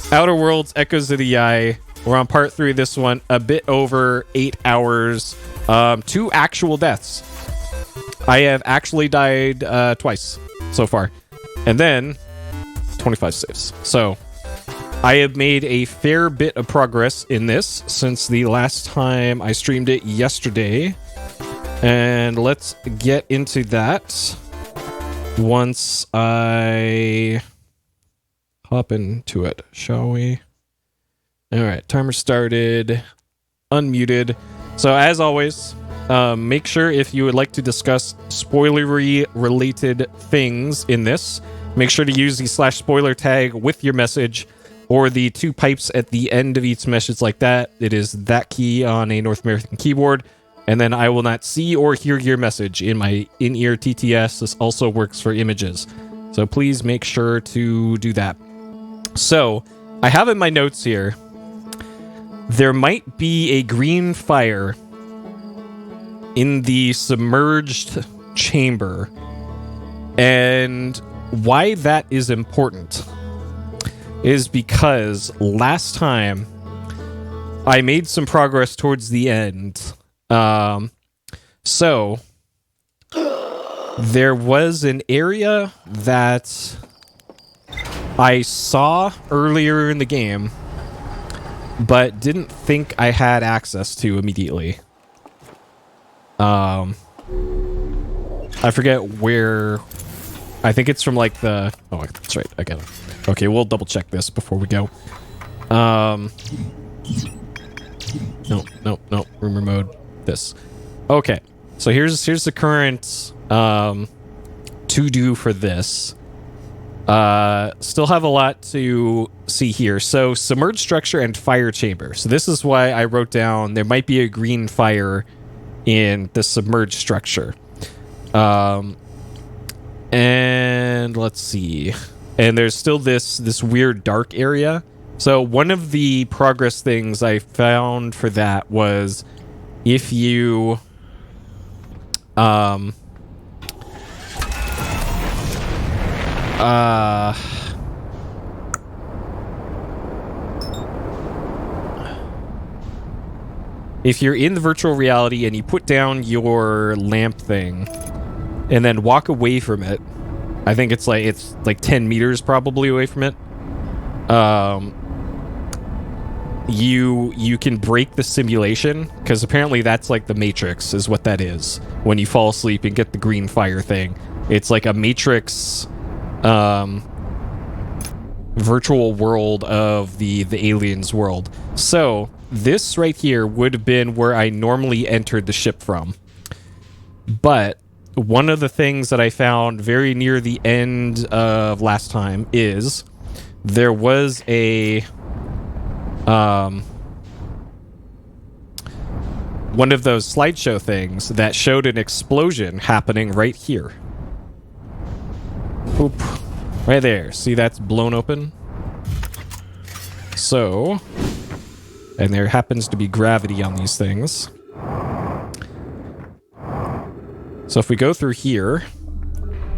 Outer Worlds, Echoes of the Eye. We're on part 3 of this one. A bit over 8 hours. 2 actual deaths. I have actually died twice so far. And then 25 saves. So I have made a fair bit of progress in this since the last time I streamed it yesterday. And let's get into that once I hop into it, shall we? All right, timer started, unmuted. So as always, make sure if you would like to discuss spoilery related things in this, make sure to use the /spoiler tag with your message or the 2 pipes at the end of each message like that. It is that key on a North American keyboard. And then I will not see or hear your message in my in-ear TTS. This also works for images. So please make sure to do that. So I have in my notes here, there might be a green fire in the submerged chamber. And why that is important is because last time I made some progress towards the end. So there was an area that I saw earlier in the game, but didn't think I had access to immediately. I forget where. I think it's from like the. Oh, that's right. I got it. Okay, we'll double check this before we go. No. Rumor mode. This. Okay, so here's the current to do for this. Still have a lot to see here. So submerged structure and fire chamber. So this is why I wrote down there might be a green fire in the submerged structure. And let's see. And there's still this weird dark area. So one of the progress things I found for that was if you if you're in the virtual reality and you put down your lamp thing and then walk away from it, I think it's like 10 meters probably away from it. You can break the simulation, because apparently that's like the Matrix is what that is. When you fall asleep and get the green fire thing, it's like a Matrix virtual world of the aliens world. So this right here would have been where I normally entered the ship from. But one of the things that I found very near the end of last time is there was a one of those slideshow things that showed an explosion happening right here. Oop. Right there. See, that's blown open. So, and there happens to be gravity on these things. So if we go through here,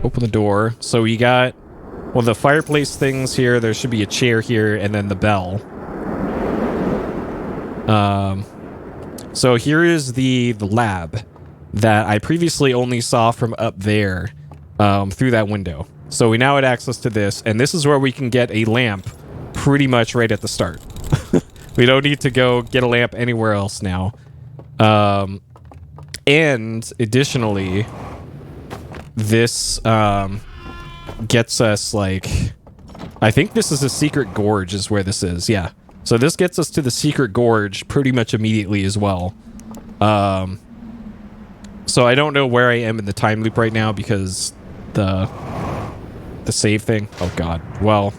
open the door. So we got, well, the fireplace things here. There should be a chair here, and then the bell. So here is the lab that I previously only saw from up there, through that window. So we now had access to this, and this is where we can get a lamp pretty much right at the start. We don't need to go get a lamp anywhere else now. And additionally, this gets us, like, I think this is a secret gorge is where this is, yeah. So this gets us to the secret gorge pretty much immediately as well. So I don't know where I am in the time loop right now because the save thing. Oh god. Well,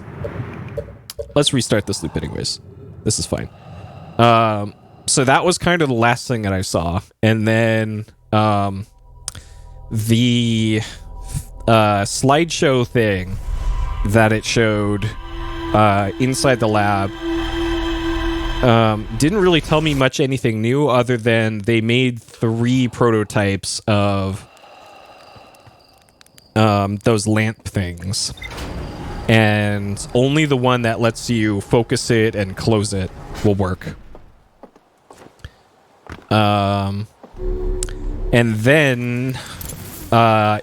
let's restart this loop anyways. This is fine. So that was kind of the last thing that I saw. And then the slideshow thing that it showed inside the lab didn't really tell me much anything new other than they made 3 prototypes of those lamp things. and only the one that lets you focus it and close it will work. And then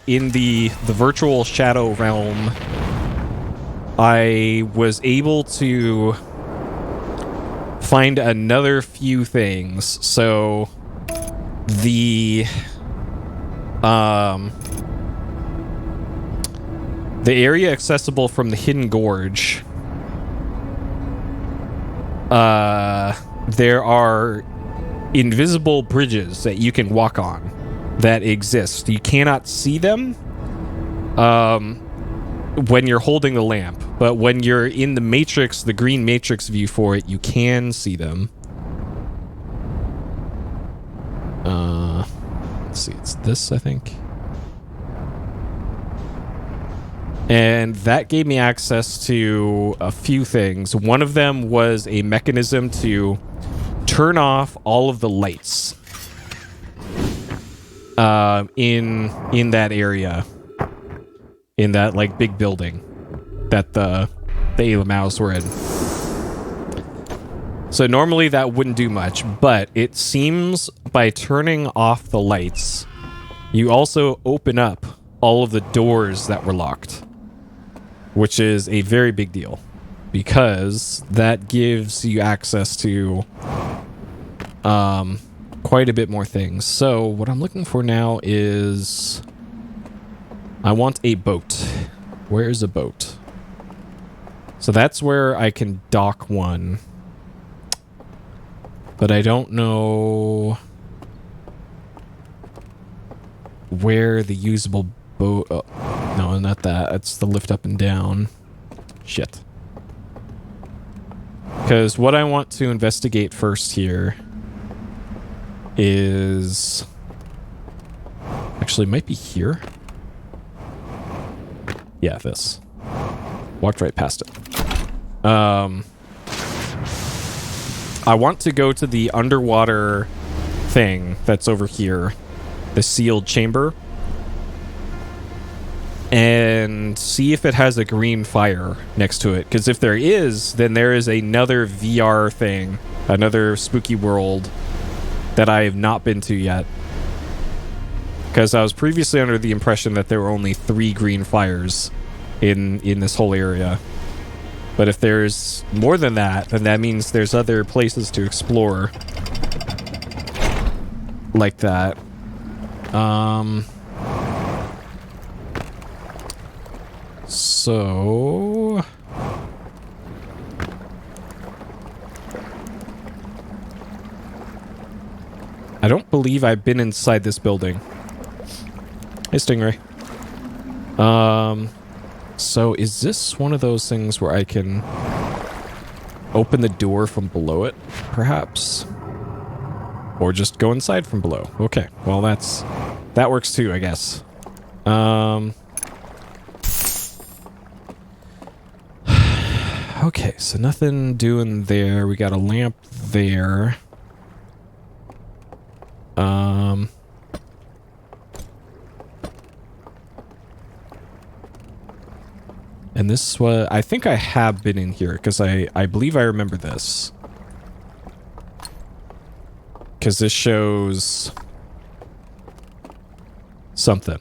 in the virtual shadow realm, I was able to find another few things. So the area accessible from the Hidden Gorge, there are invisible bridges that you can walk on that exist. You cannot see them when you're holding the lamp, but when you're in the matrix, the green matrix view for it, you can see them. Let's see, it's this, I think. And that gave me access to a few things. One of them was a mechanism to turn off all of the lights in that area, in that like big building that the Alamows were in. So normally that wouldn't do much, but it seems by turning off the lights, you also open up all of the doors that were locked, which is a very big deal because that gives you access to quite a bit more things. So what I'm looking for now is I want a boat. Where's a boat? So that's where I can dock one. But I don't know where the usable boat... Oh, no, not that. It's the lift up and down. Shit. Because what I want to investigate first here is... Actually, it might be here. Yeah, this. Walked right past it. I want to go to the underwater thing that's over here. The sealed chamber. And see if it has a green fire next to it. Because if there is, then there is another VR thing. Another spooky world that I have not been to yet. Because I was previously under the impression that there were only 3 green fires in this whole area. But if there's more than that, then that means there's other places to explore. Like that. So... I don't believe I've been inside this building. Hey, Stingray. So is this one of those things where I can open the door from below it, perhaps? Or just go inside from below? Okay, well that works too, I guess. Okay, so nothing doing there. We got a lamp there. And this was... I think I have been in here, because I believe I remember this. Because this shows... something.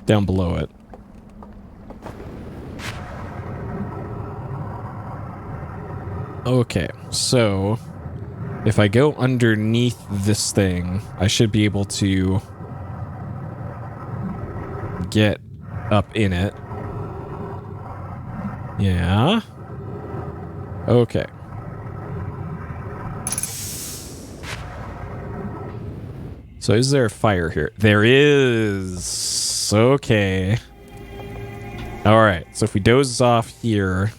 Down below it. Okay, so... if I go underneath this thing, I should be able to... get up in it. Yeah. Okay. So is there a fire here? There is. Okay. Alright, so if we doze off here...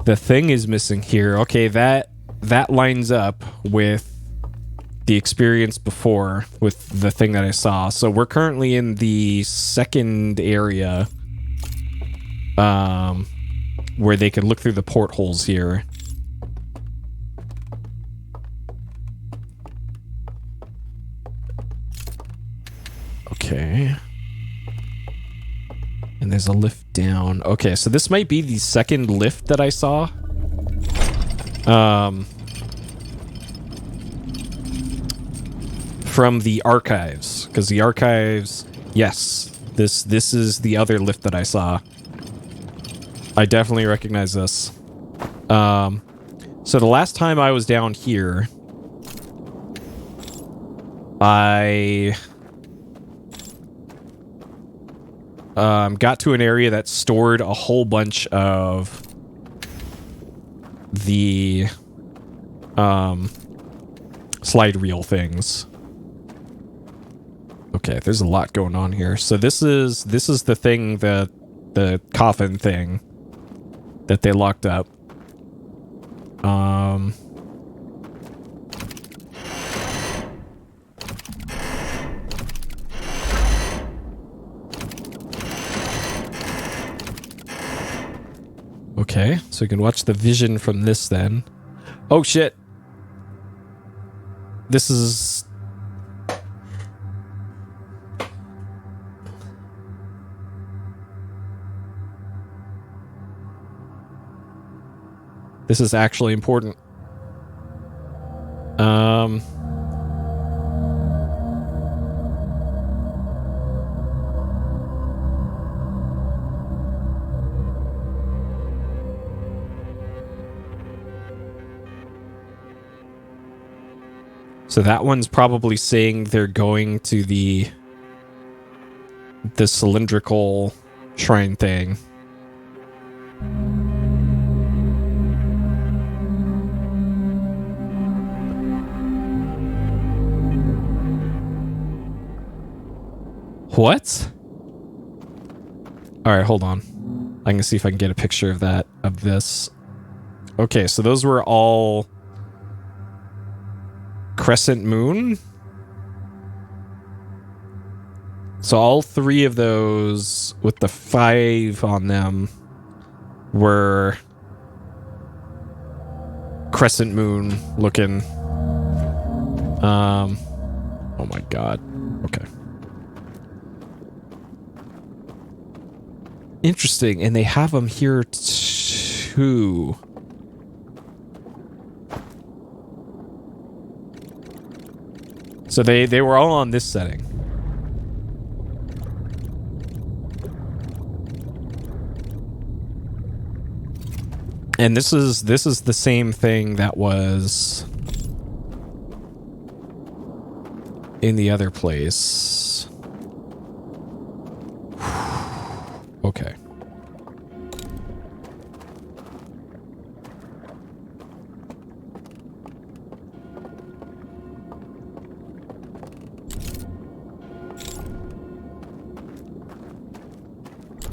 the thing is missing here. Okay, that lines up with the experience before with the thing that I saw. So we're currently in the second area where they can look through the portholes here. Okay. And there's a lift down. Okay, so this might be the second lift that I saw. From the archives. Because the archives... Yes. This is the other lift that I saw. I definitely recognize this. So the last time I was down here... I... got to an area that stored a whole bunch of the slide reel things. Okay, there's a lot going on here. So this is the thing, the coffin thing that they locked up. Okay, so you can watch the vision from this then. Oh shit. This is... This is actually important. So that one's probably saying they're going to the cylindrical shrine thing. What? All right, hold on. I can see if I can get a picture of that, of this. Okay, so those were all crescent moon. So all three of those with the 5 on them were crescent moon looking. Oh my god. Okay. Interesting, and they have them here too. So they were all on this setting. And this is the same thing that was in the other place. Okay.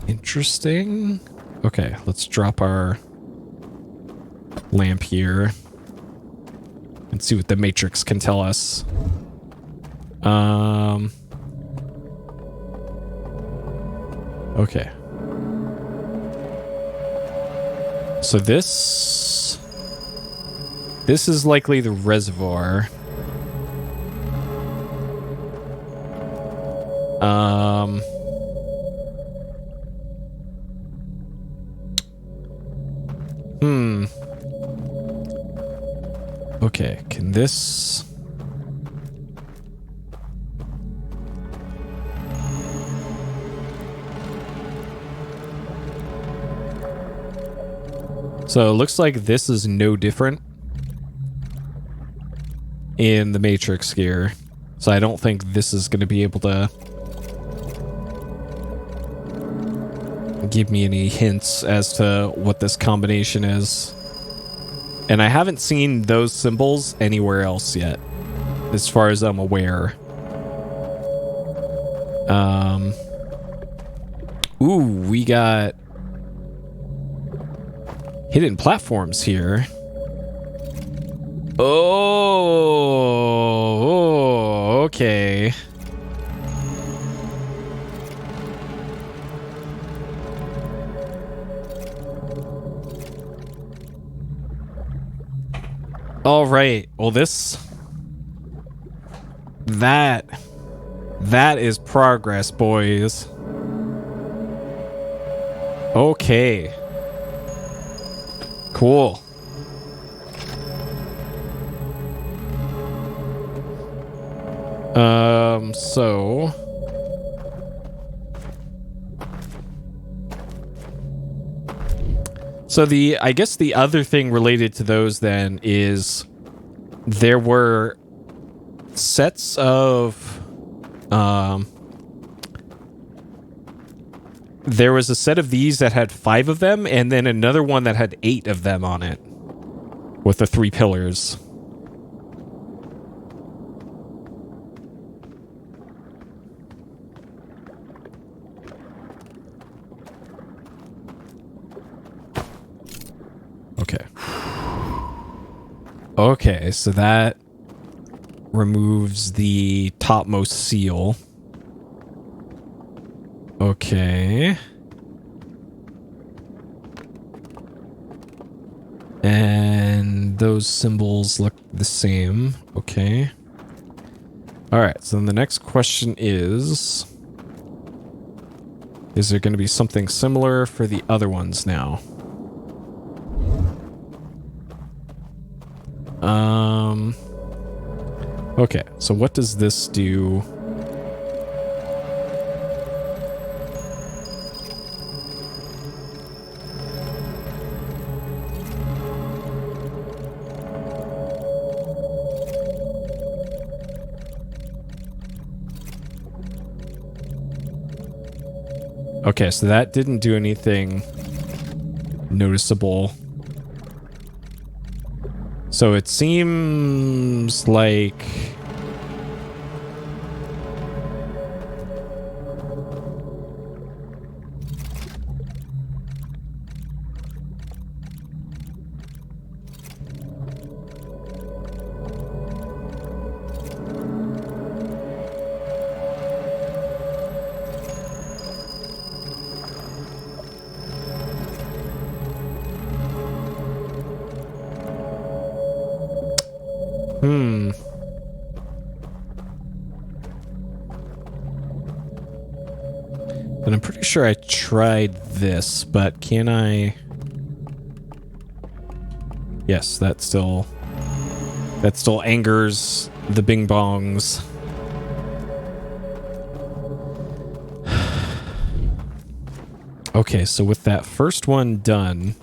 Interesting. Okay, let's drop our lamp here and see what the Matrix can tell us. Okay. So this is likely the reservoir. Okay, can this... So it looks like this is no different in the Matrix here. So I don't think this is going to be able to give me any hints as to what this combination is. And I haven't seen those symbols anywhere else yet, as far as I'm aware. Ooh, we got hidden platforms here. Oh, okay. All right. Well, that That is progress, boys. Okay. Cool. So I guess the other thing related to those then is there were sets of there was a set of these that had 5 of them, and then another one that had 8 of them on it with the 3 pillars. Okay. Okay, so that removes the topmost seal. Okay. And those symbols look the same. Okay. Alright, so then the next question is there going to be something similar for the other ones now? Okay, so what does this do? Okay, so that didn't do anything noticeable. So it seems like and I'm pretty sure I tried this, but can I? Yes, that still angers the bing bongs. Okay, so with that first one done,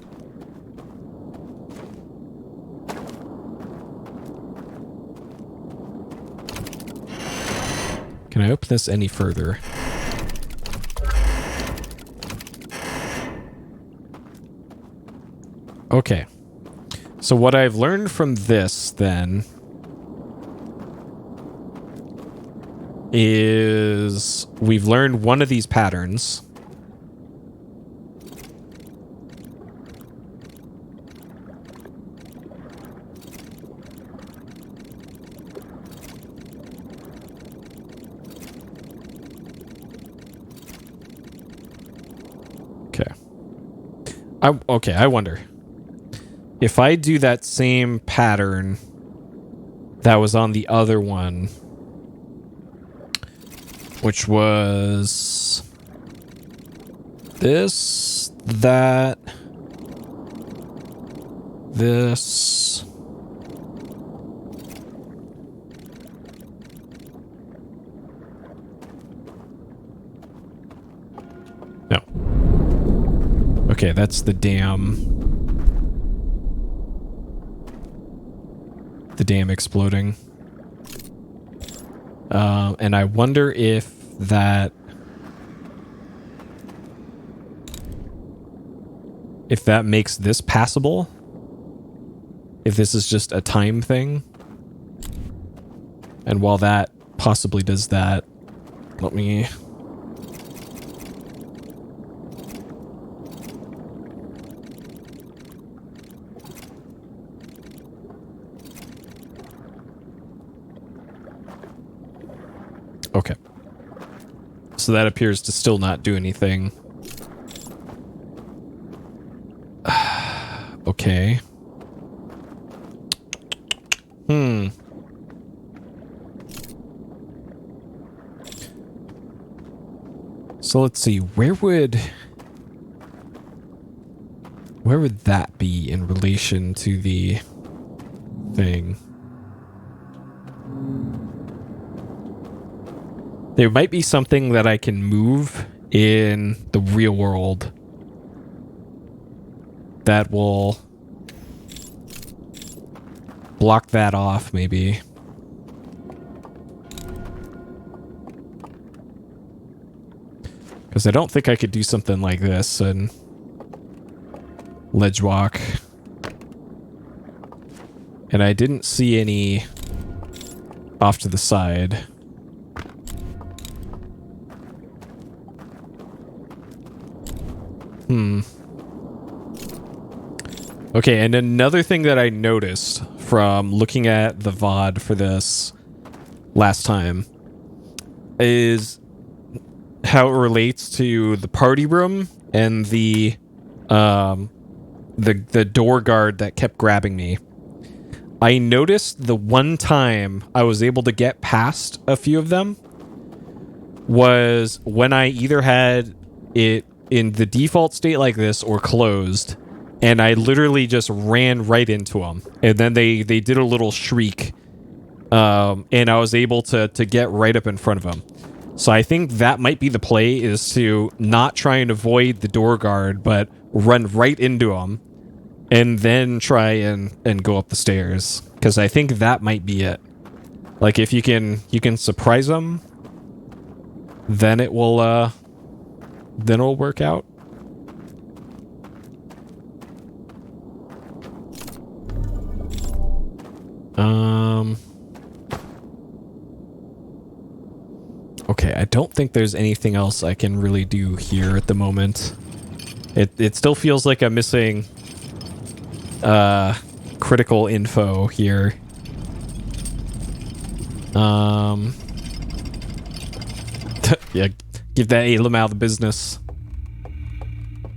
can I open this any further? Okay. So what I've learned from this, then, is we've learned one of these patterns. Okay. I wonder. If I do that same pattern that was on the other one, which was this, that, this, no. Okay, that's the dam. The dam exploding. And I wonder if that makes this passable. If this is just a time thing. And while that possibly does that, let me... Okay. So that appears to still not do anything. Okay. So let's see, where would that be in relation to the thing? There might be something that I can move in the real world that will block that off, maybe. Because I don't think I could do something like this and ledge walk. And I didn't see any off to the side. Okay, and another thing that I noticed from looking at the VOD for this last time is how it relates to the party room and the door guard that kept grabbing me. I noticed the one time I was able to get past a few of them was when I either had it in the default state like this or closed, and I literally just ran right into them. And then they did a little shriek, and I was able to get right up in front of them. So I think that might be the play, is to not try and avoid the door guard, but run right into them, and then try and go up the stairs. Because I think that might be it. Like, if you can surprise them, then it will work out. Okay, I don't think there's anything else I can really do here at the moment. It still feels like I'm missing critical info here. Yeah, give that Alum out of the business.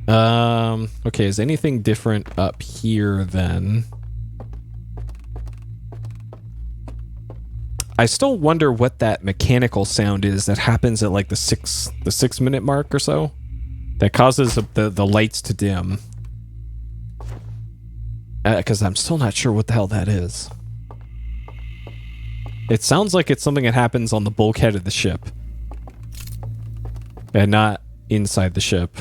Okay, is anything different up here then? I still wonder what that mechanical sound is that happens at like the 6 minute mark or so, that causes the lights to dim. Because I'm still not sure what the hell that is. It sounds like it's something that happens on the bulkhead of the ship, and not inside the ship.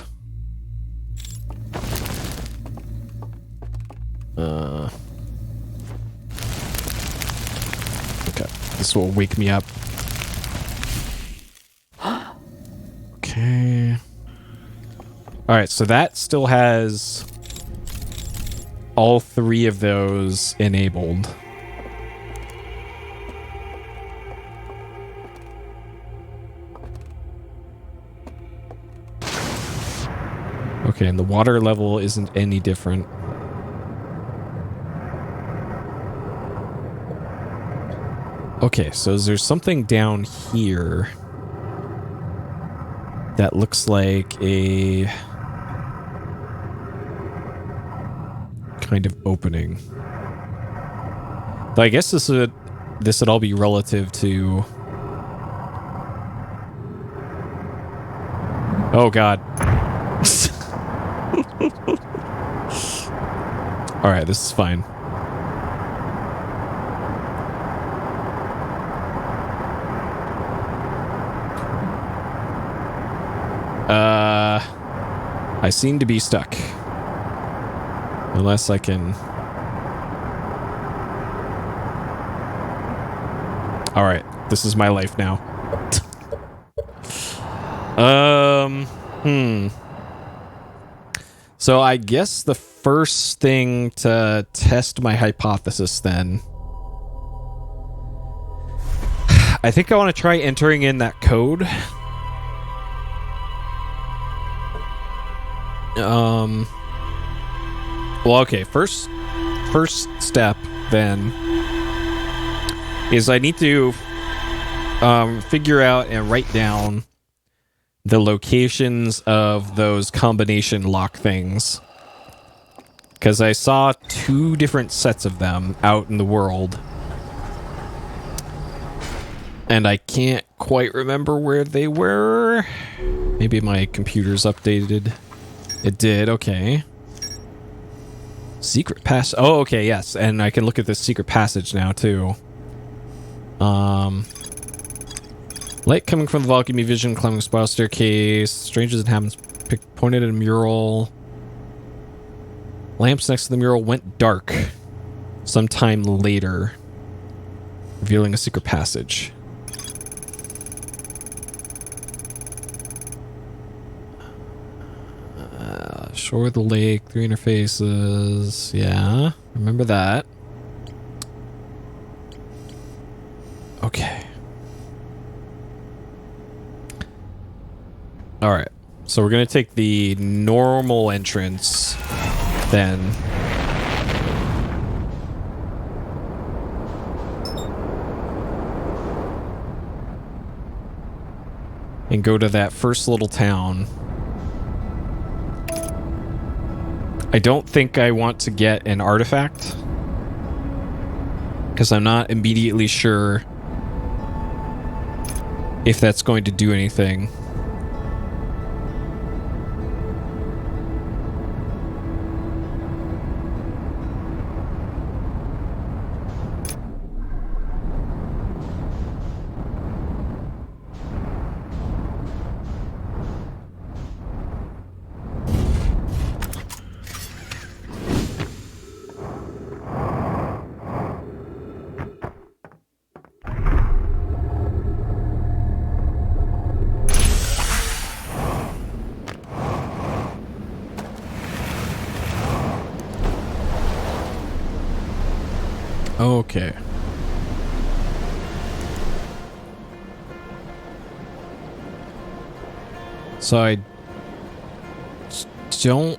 Okay, this will wake me up. Okay. Alright, so that still has all three of those enabled. Okay, and the water level isn't any different. Okay, so is there something down here that looks like a kind of opening? But I guess this would all be relative to... Oh god. Alright, this is fine. I seem to be stuck. Unless I can... Alright, this is my life now. So I guess the first thing to test my hypothesis then... I think I want to try entering in that code. Well, okay, first step then is I need to figure out and write down the locations of those combination lock things, because I saw 2 different sets of them out in the world and I can't quite remember where they were. Maybe my computer's updated. It did, okay. Secret pass. Oh, okay, yes. And I can look at this secret passage now, too. Light coming from the vault gave me vision, climbing a spiral staircase. Strangers and happens pointed at a mural. Lamps next to the mural went dark sometime later, revealing a secret passage. Shore of the lake, 3 interfaces. Yeah, remember that. Okay. Alright, so we're going to take the normal entrance then. And go to that first little town. I don't think I want to get an artifact, because I'm not immediately sure if that's going to do anything. Okay. So I don't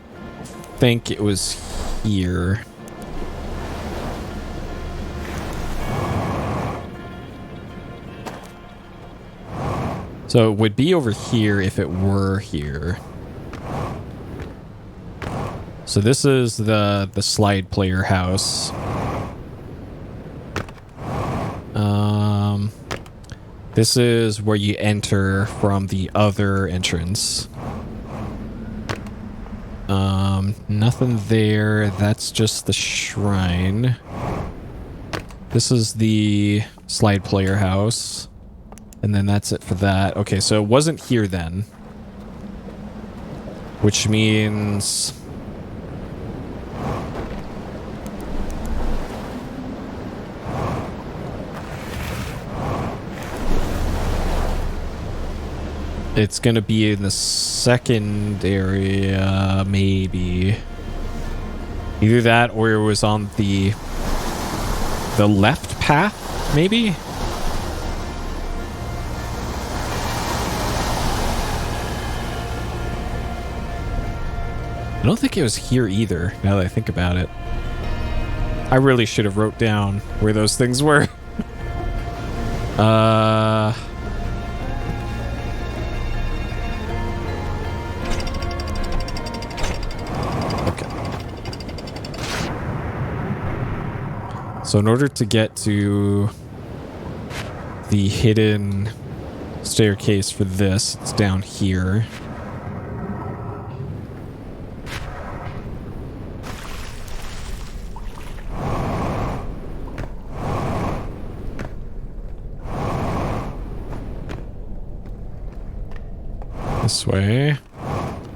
think it was here. So it would be over here if it were here. So this is the slide player house. This is where you enter from the other entrance. Nothing there. That's just the shrine. This is the slide player house. And then that's it for that. Okay, so it wasn't here then. Which means... it's gonna be in the second area, maybe. Either that or it was on the left path, maybe? I don't think it was here either, now that I think about it. I really should have wrote down where those things were. So in order to get to the hidden staircase for this, it's down here. This way.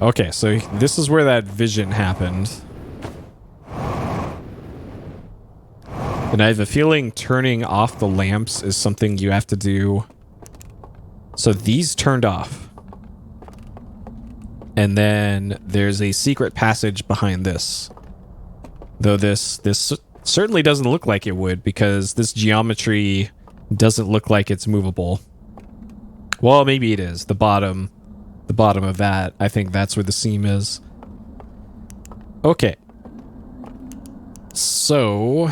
Okay, so this is where that vision happened. And I have a feeling turning off the lamps is something you have to do. So these turned off. And then there's a secret passage behind this. Though this certainly doesn't look like it would, because this geometry doesn't look like it's movable. Well, maybe it is. The bottom of that, I think that's where the seam is. Okay. So...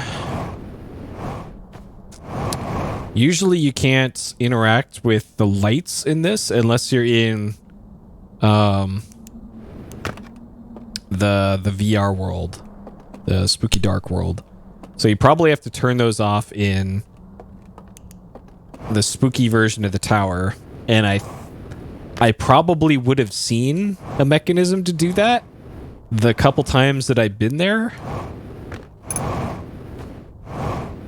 usually you can't interact with the lights in this unless you're in the VR world, the spooky dark world. So you probably have to turn those off in the spooky version of the tower. And I probably would have seen a mechanism to do that the couple times that I've been there.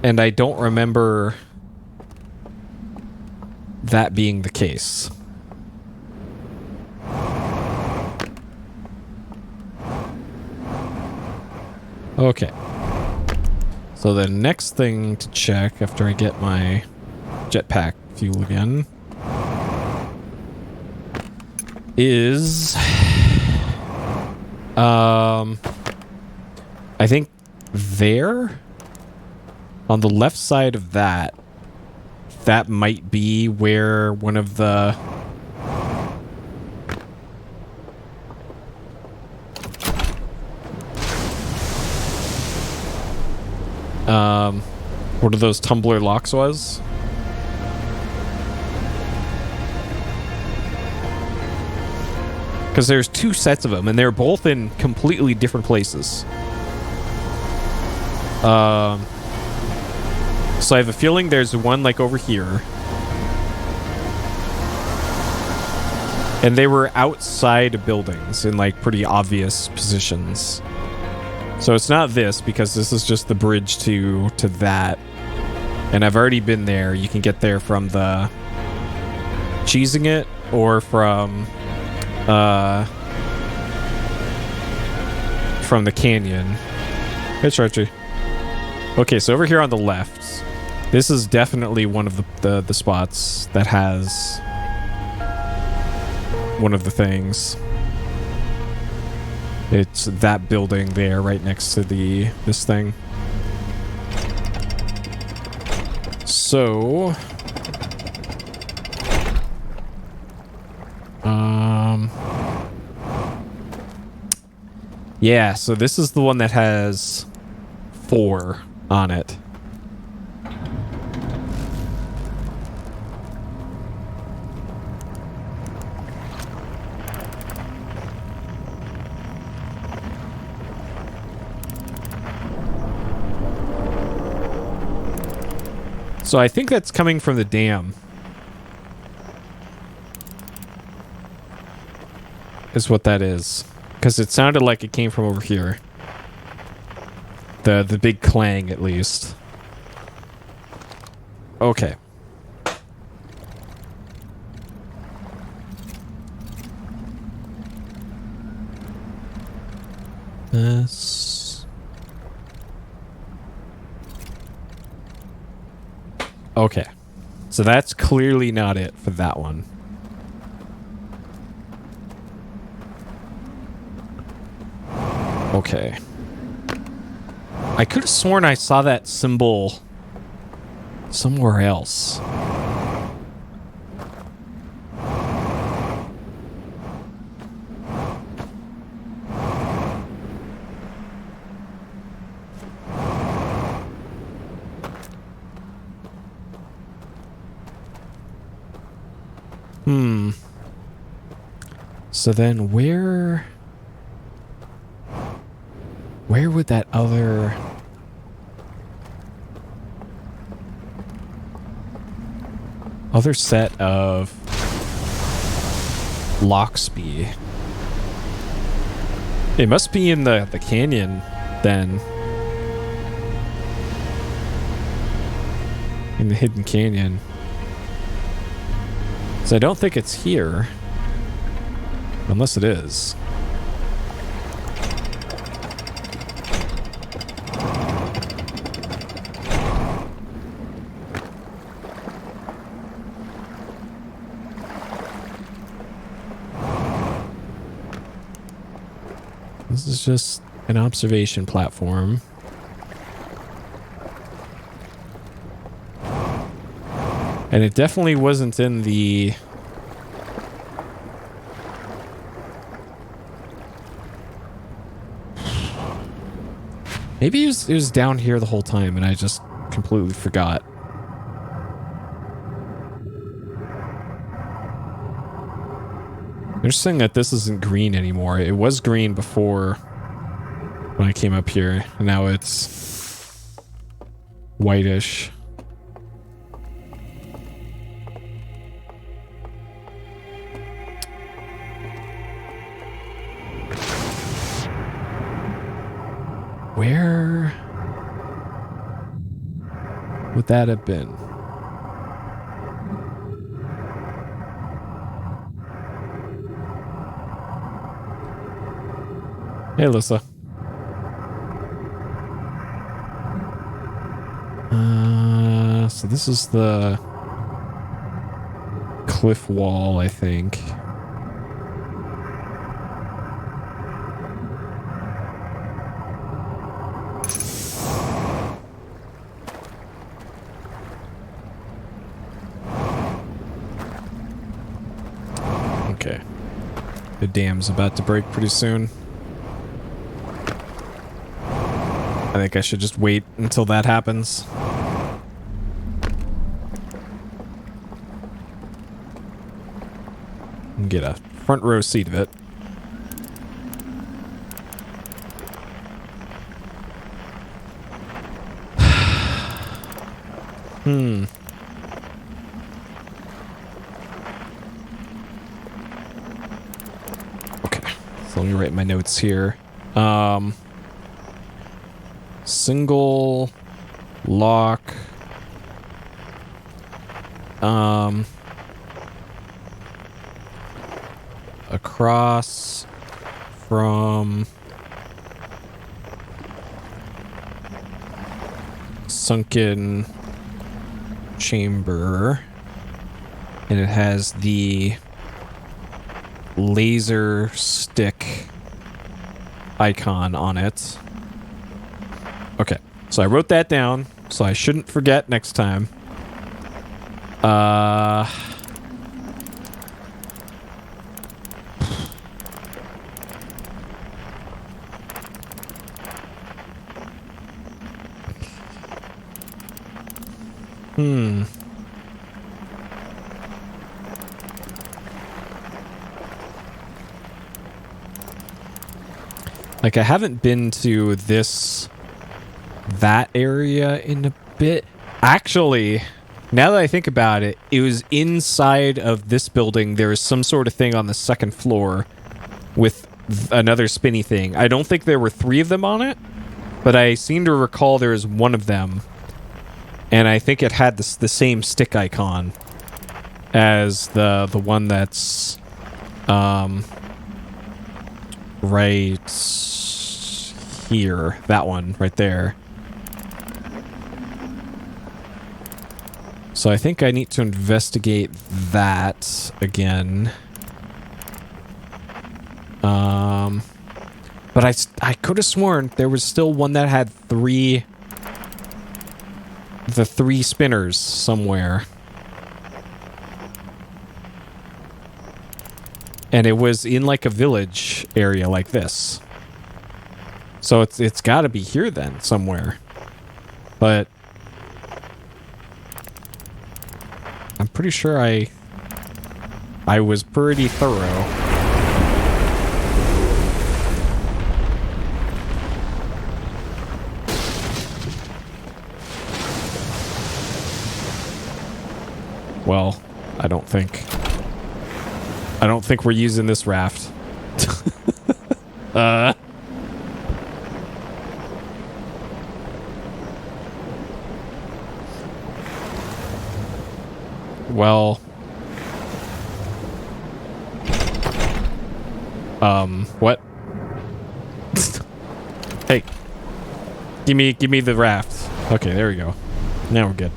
And I don't remember that being the case. Okay. So the next thing to check after I get my jetpack fuel again is I think there on the left side of that might be where one of the one of those tumbler locks was. Because there's two sets of them, and they're both in completely different places. So I have a feeling there's one like over here. And they were outside buildings in like pretty obvious positions. So it's not this, because this is just the bridge to that. And I've already been there. You can get there from the cheesing it or from the canyon. Hey, Archie. Okay, so over here on the left, this is definitely one of the spots that has one of the things. It's that building there right next to this thing. So yeah, so this is the one that has 4 on it. So I think that's coming from the dam. Is what that is. Because it sounded like it came from over here. The big clang, at least. Okay. This. Okay. So that's clearly not it for that one. Okay. I could have sworn I saw that symbol somewhere else. So then where would that other set of locks be? It must be in the canyon then. In the hidden canyon. So I don't think it's here. Unless it is. This is just an observation platform. And it definitely wasn't in the... Maybe it was down here the whole time and I just completely forgot. Interesting that this isn't green anymore. It was green before when I came up here. And now it's whitish. Where would that have been? Hey, Alyssa. So this is the cliff wall, I think. Okay. The dam's about to break pretty soon. I think I should just wait until that happens. And get a front row seat of it. Okay, so let me write my notes here. Single lock. Across from sunken chamber, and it has the laser stick icon on it. Okay, so I wrote that down, so I shouldn't forget next time. Like, I haven't been to that area in a bit. Actually, now that I think about it, it was inside of this building. There was some sort of thing on the second floor with another spinny thing. I don't think there were 3 of them on it, but I seem to recall there was one of them. And I think it had the same stick icon as the one that's right here. That one right there. So I think I need to investigate that again. But I could have sworn there was still one that had 3... the 3 spinners somewhere. And it was in like a village area like this. So it's got to be here then somewhere. But I'm pretty sure I was pretty thorough. Well, I don't think we're using this raft. Well, what? Hey, give me the raft. Okay, there we go. Now we're good.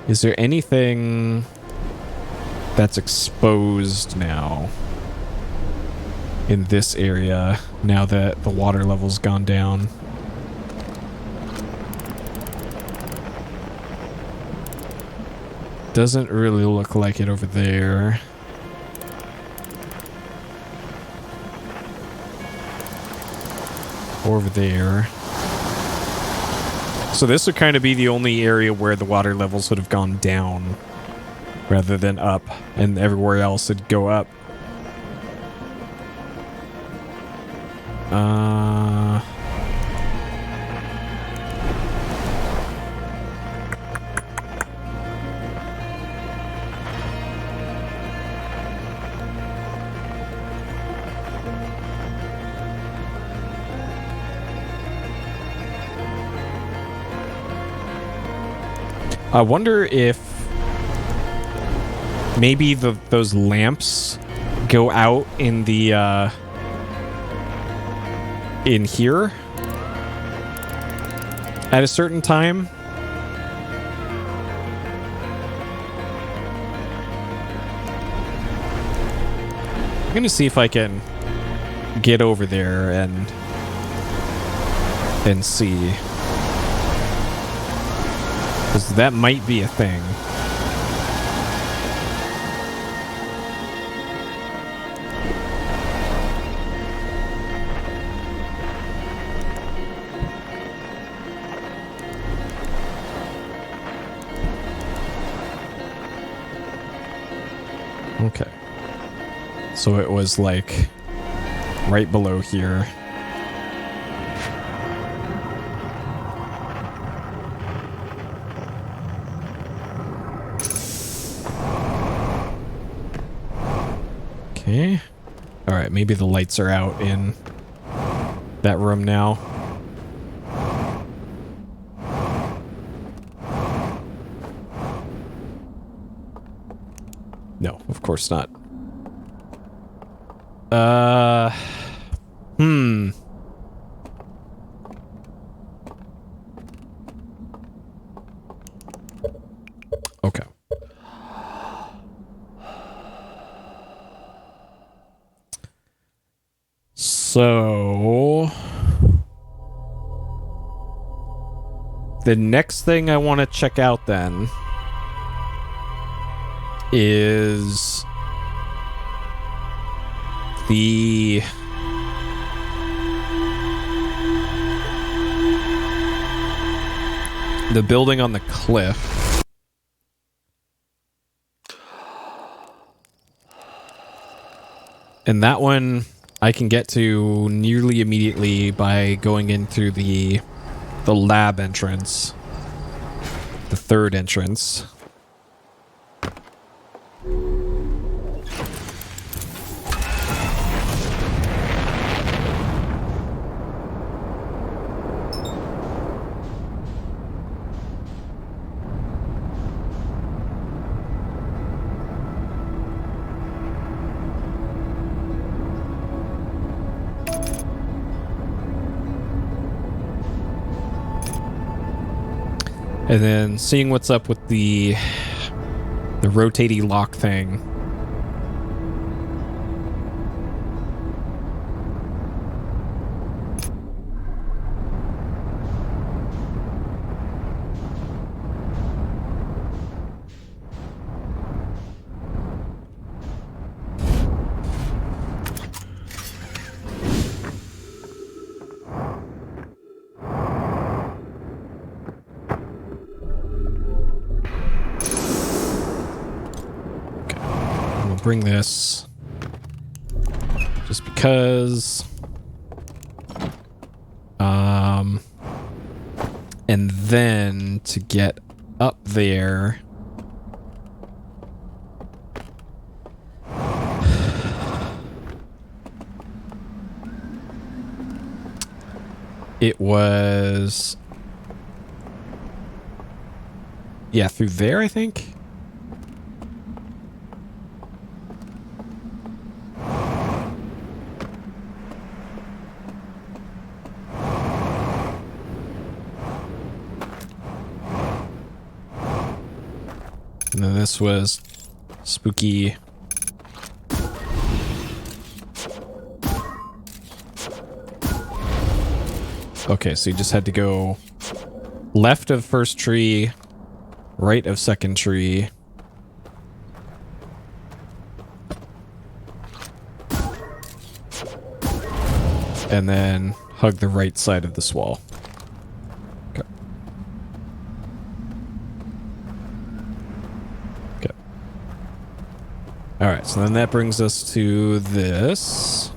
Is there anything that's exposed now in this area now that the water level's gone down? Doesn't really look like it over there. Over there. So this would kind of be the only area where the water levels would have gone down rather than up, and everywhere else it'd go up. I wonder if maybe those lamps go out in the in here at a certain time. I'm gonna see if I can get over there and see, because that might be a thing. Okay. So it was like right below here. Okay. All right, maybe the lights are out in that room now. No, of course not. Okay. So the next thing I want to check out then is the building on the cliff. And that one I can get to nearly immediately by going in through the lab entrance. The third entrance. And then seeing what's up with the rotating lock thing. Bring this just because, and then to get up there, it was, yeah, through there, I think. And then this was spooky. Okay, so you just had to go left of first tree, right of second tree. And then hug the right side of this wall. Okay. Okay. Alright, so then that brings us to this.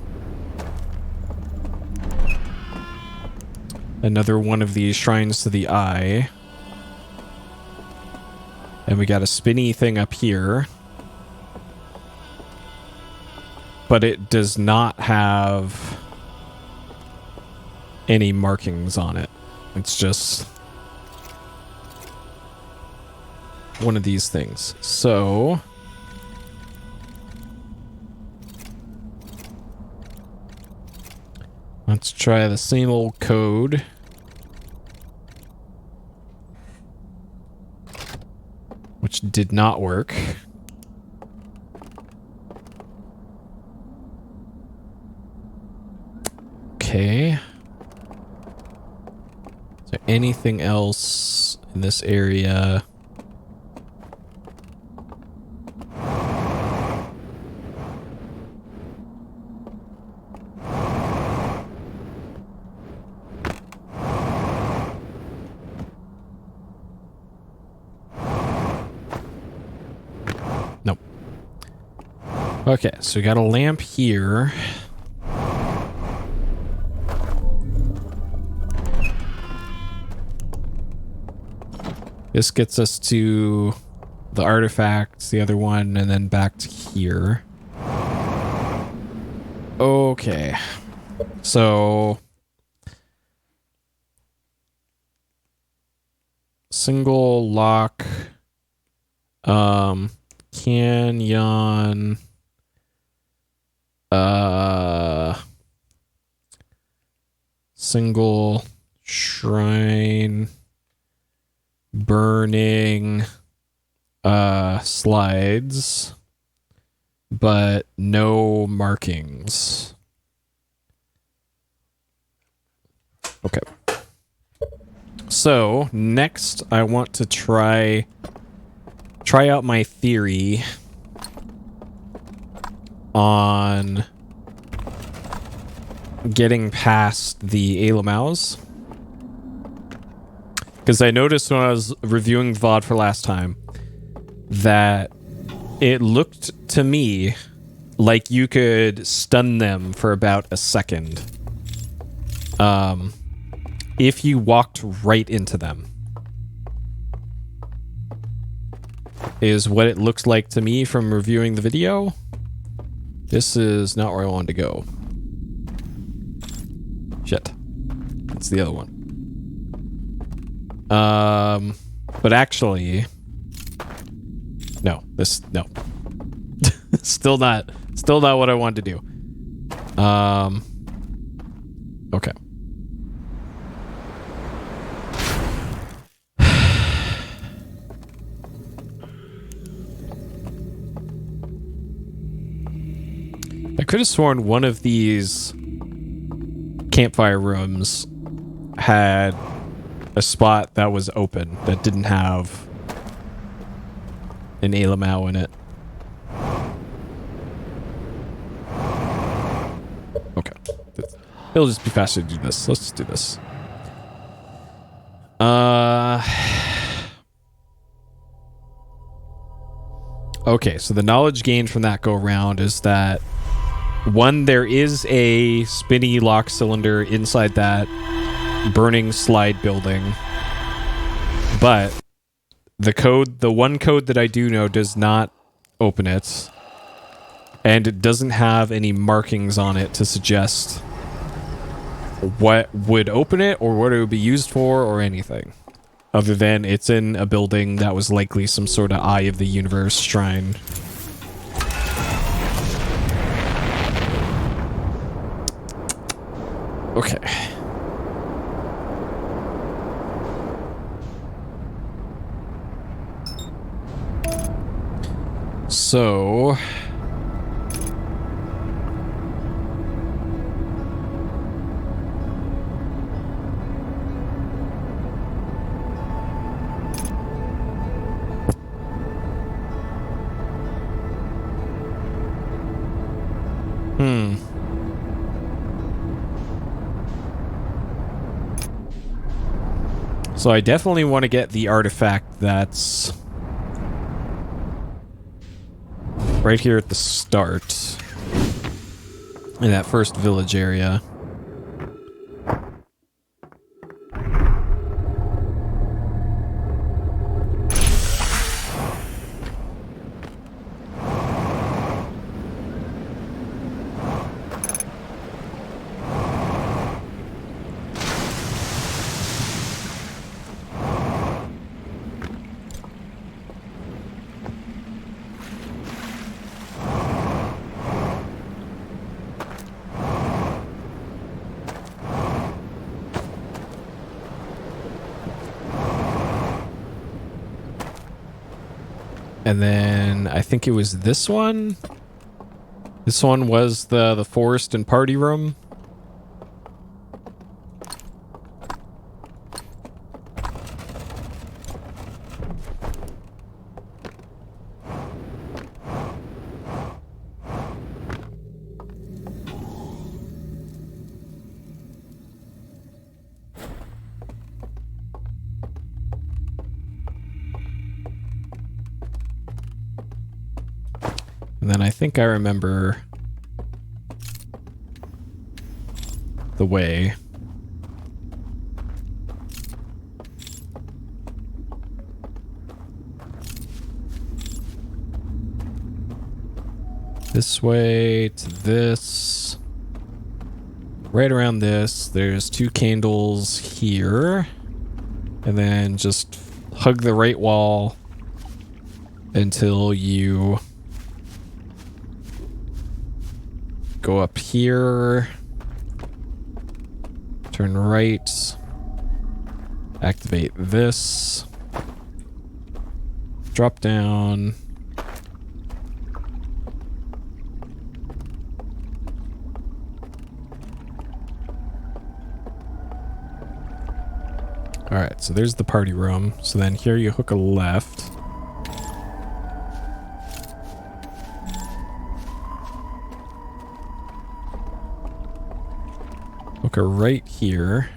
Another one of these shrines to the eye. And we got a spinny thing up here. But it does not have any markings on it. It's just one of these things. So let's try the same old code. Which did not work. Okay. Is there anything else in this area? Nope. Okay, so we got a lamp here. This gets us to the artifacts, the other one, and then back to here. Okay. So single lock canyon single shrine burning slides, but no markings. Okay. So next I want to try out my theory on getting past the Alamaus. Because I noticed when I was reviewing VOD for last time that it looked to me like you could stun them for about a second if you walked right into them. Is what it looks like to me from reviewing the video. This is not where I wanted to go. Shit. That's the other one. But actually, no. Still not what I wanted to do. Okay. I could have sworn one of these campfire rooms had a spot that was open that didn't have an Alamau in it. Okay. It'll just be faster to do this. Let's just do this. Okay, so the knowledge gained from that go round is that one, there is a spinny lock cylinder inside that burning slide building, but the one code that I do know does not open it, and it doesn't have any markings on it to suggest what would open it or what it would be used for or anything, other than it's in a building that was likely some sort of Eye of the Universe shrine. Okay. So So I definitely want to get the artifact that's right here at the start in that first village area. And then I think it was this one. This one was the forest and party room. And then I think I remember the way. This way to this. Right around this, there's 2 candles here. And then just hug the right wall until you go up here, turn right, activate this, drop down, all right, so there's the party room. So then here you hook a left. Hook a right here.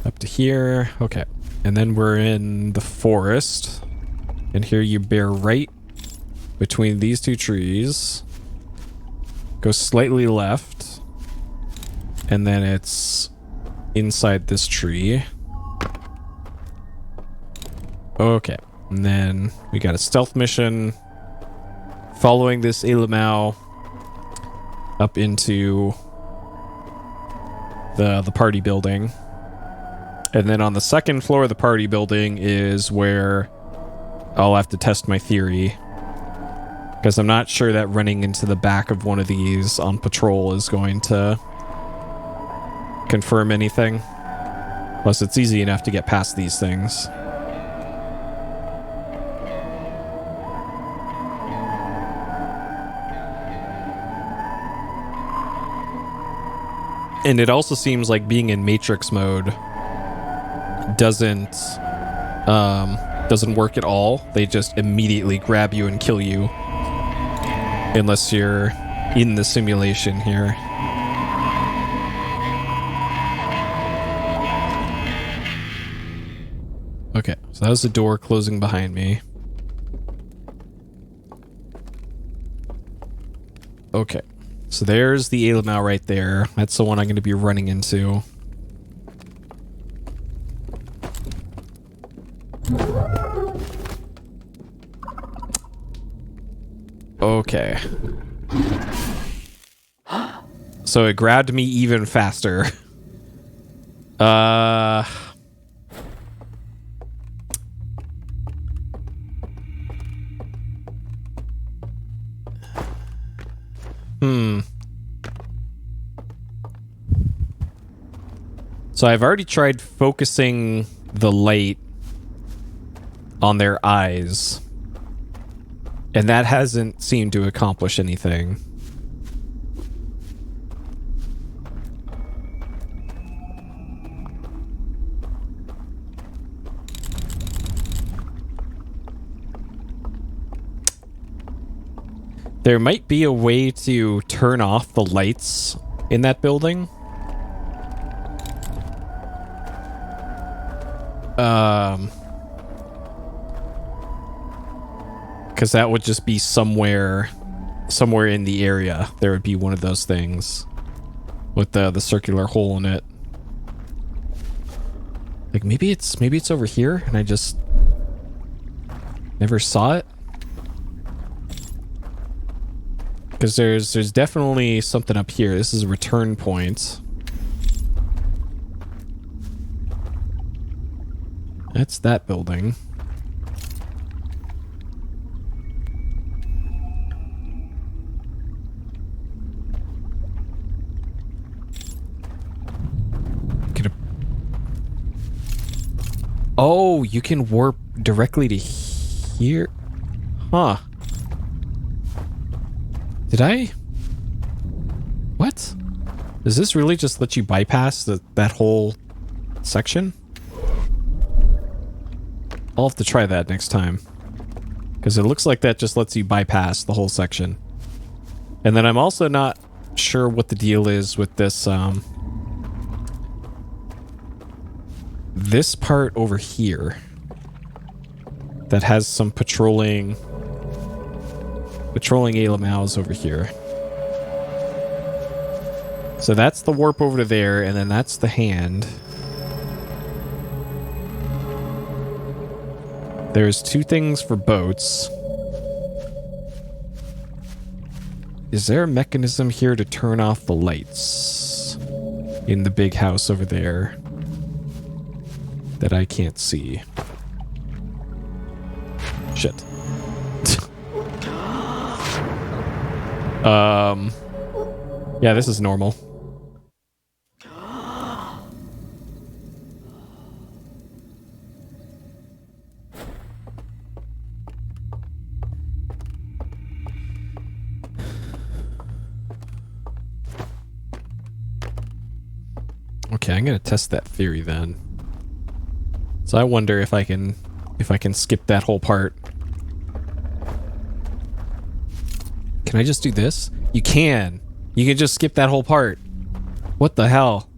Up to here. Okay. And then we're in the forest. And here you bear right between these 2 trees. Go slightly left. And then it's inside this tree. Okay. And then we got a stealth mission following this Ilamau up into the party building. And then on the second floor of the party building is where I'll have to test my theory, because I'm not sure that running into the back of one of these on patrol is going to confirm anything. Plus, it's easy enough to get past these things. And it also seems like being in Matrix mode doesn't work at all. They just immediately grab you and kill you unless you're in the simulation here. Okay, so that was the door closing behind me. Okay. So there's the Ilamau right there. That's the one I'm going to be running into. Okay. So it grabbed me even faster. So I've already tried focusing the light on their eyes, and that hasn't seemed to accomplish anything. There might be a way to turn off the lights in that building. Because that would just be somewhere in the area. There would be one of those things with the circular hole in it. Like maybe it's over here and I just never saw it. Because there's definitely something up here. This is a return point. That's that building. Oh, you can warp directly to here? Huh. Did I? What? Does this really just let you bypass that whole section? I'll have to try that next time. Because it looks like that just lets you bypass the whole section. And then I'm also not sure what the deal is with this, this part over here. That has some patrolling Alamals over here. So that's the warp over to there, and then that's the hand. There's 2 things for boats. Is there a mechanism here to turn off the lights in the big house over there that I can't see? Shit. Yeah, this is normal. Okay, I'm gonna test that theory then. So I wonder if I can skip that whole part. Can I just do this? You can. You can just skip that whole part. What the hell?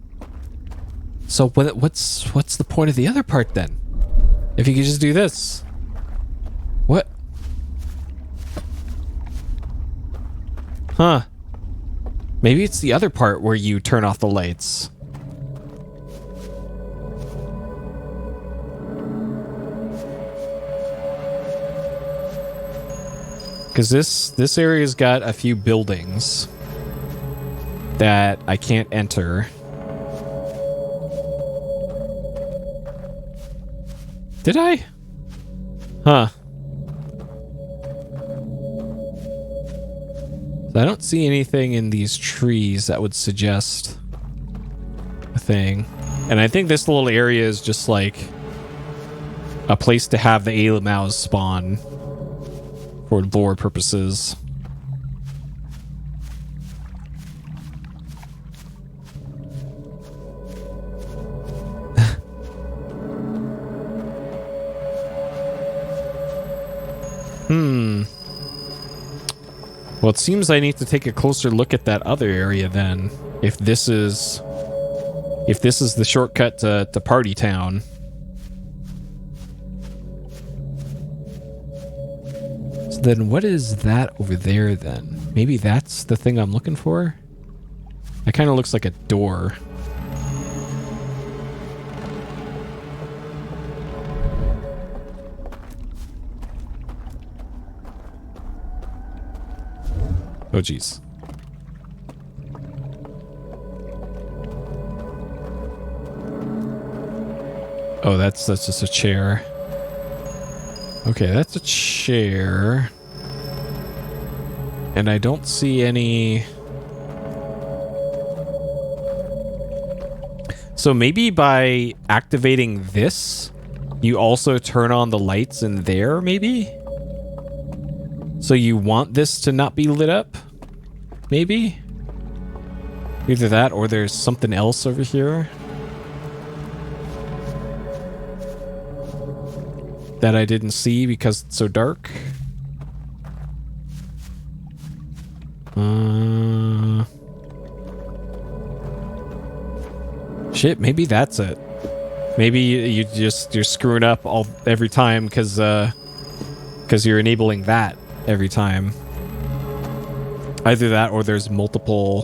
So what's the point of the other part then? If you could just do this. What? Huh. Maybe it's the other part where you turn off the lights. Because this area's got a few buildings that I can't enter. Did I? Huh. I don't see anything in these trees that would suggest a thing. And I think this little area is just like a place to have the Alamals spawn. For lore purposes. Well, it seems I need to take a closer look at that other area then. If this is the shortcut to Party Town. Then what is that over there then? Maybe that's the thing I'm looking for? That kind of looks like a door. Oh jeez. Oh, that's just a chair. Okay, that's a chair. And I don't see any... So maybe by activating this, you also turn on the lights in there, maybe? So you want this to not be lit up? Maybe? Either that or there's something else over here that I didn't see because it's so dark. Shit, maybe that's it. Maybe you're screwing up every time because you're enabling that every time. Either that or there's multiple.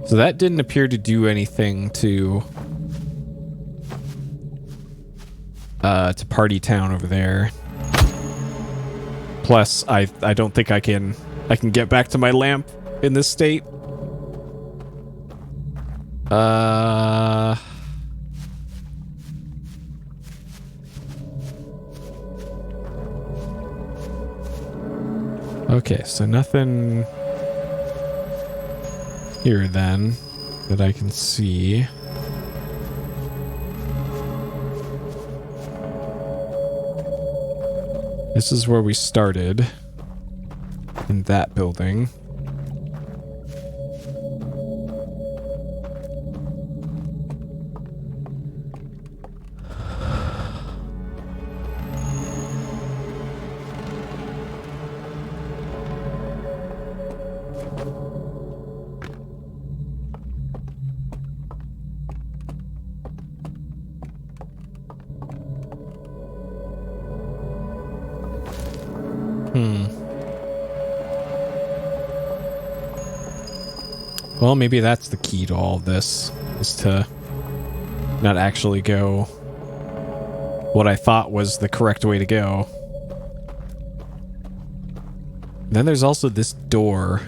So that didn't appear to do anything to Party Town over there. Plus, I don't think I can get back to my lamp in this state. Okay, so nothing here then. that I can see. This is where we started. In that building. Well, maybe that's the key to all of this, is to not actually go what I thought was the correct way to go. Then there's also this door.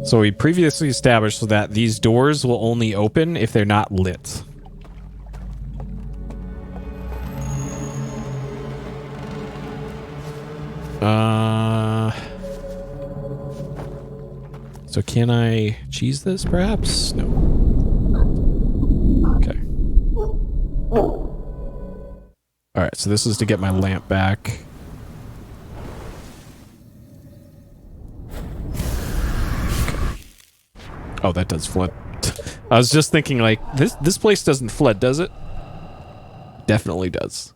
So we previously established that these doors will only open if they're not lit. So can I cheese this, perhaps? No. Okay. Alright, so this is to get my lamp back. Okay. Oh, that does flood. I was just thinking, like, this place doesn't flood, does it? Definitely does.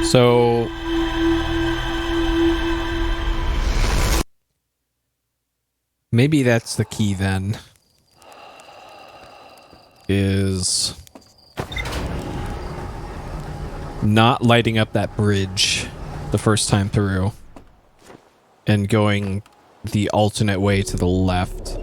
So maybe that's the key then, is not lighting up that bridge the first time through and going the alternate way to the left.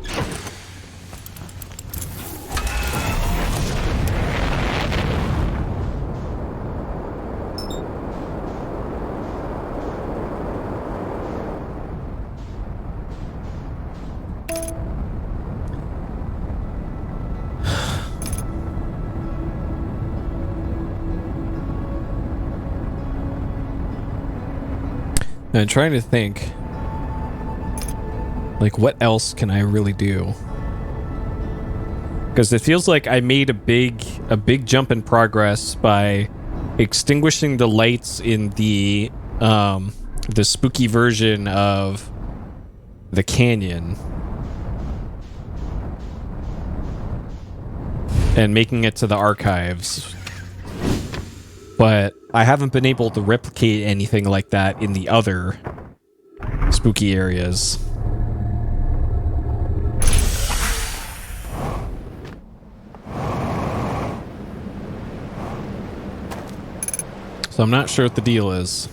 I'm trying to think, like, what else can I really do? Because it feels like I made a big jump in progress by extinguishing the lights in the spooky version of the canyon and making it to the archives. But I haven't been able to replicate anything like that in the other spooky areas. So I'm not sure what the deal is.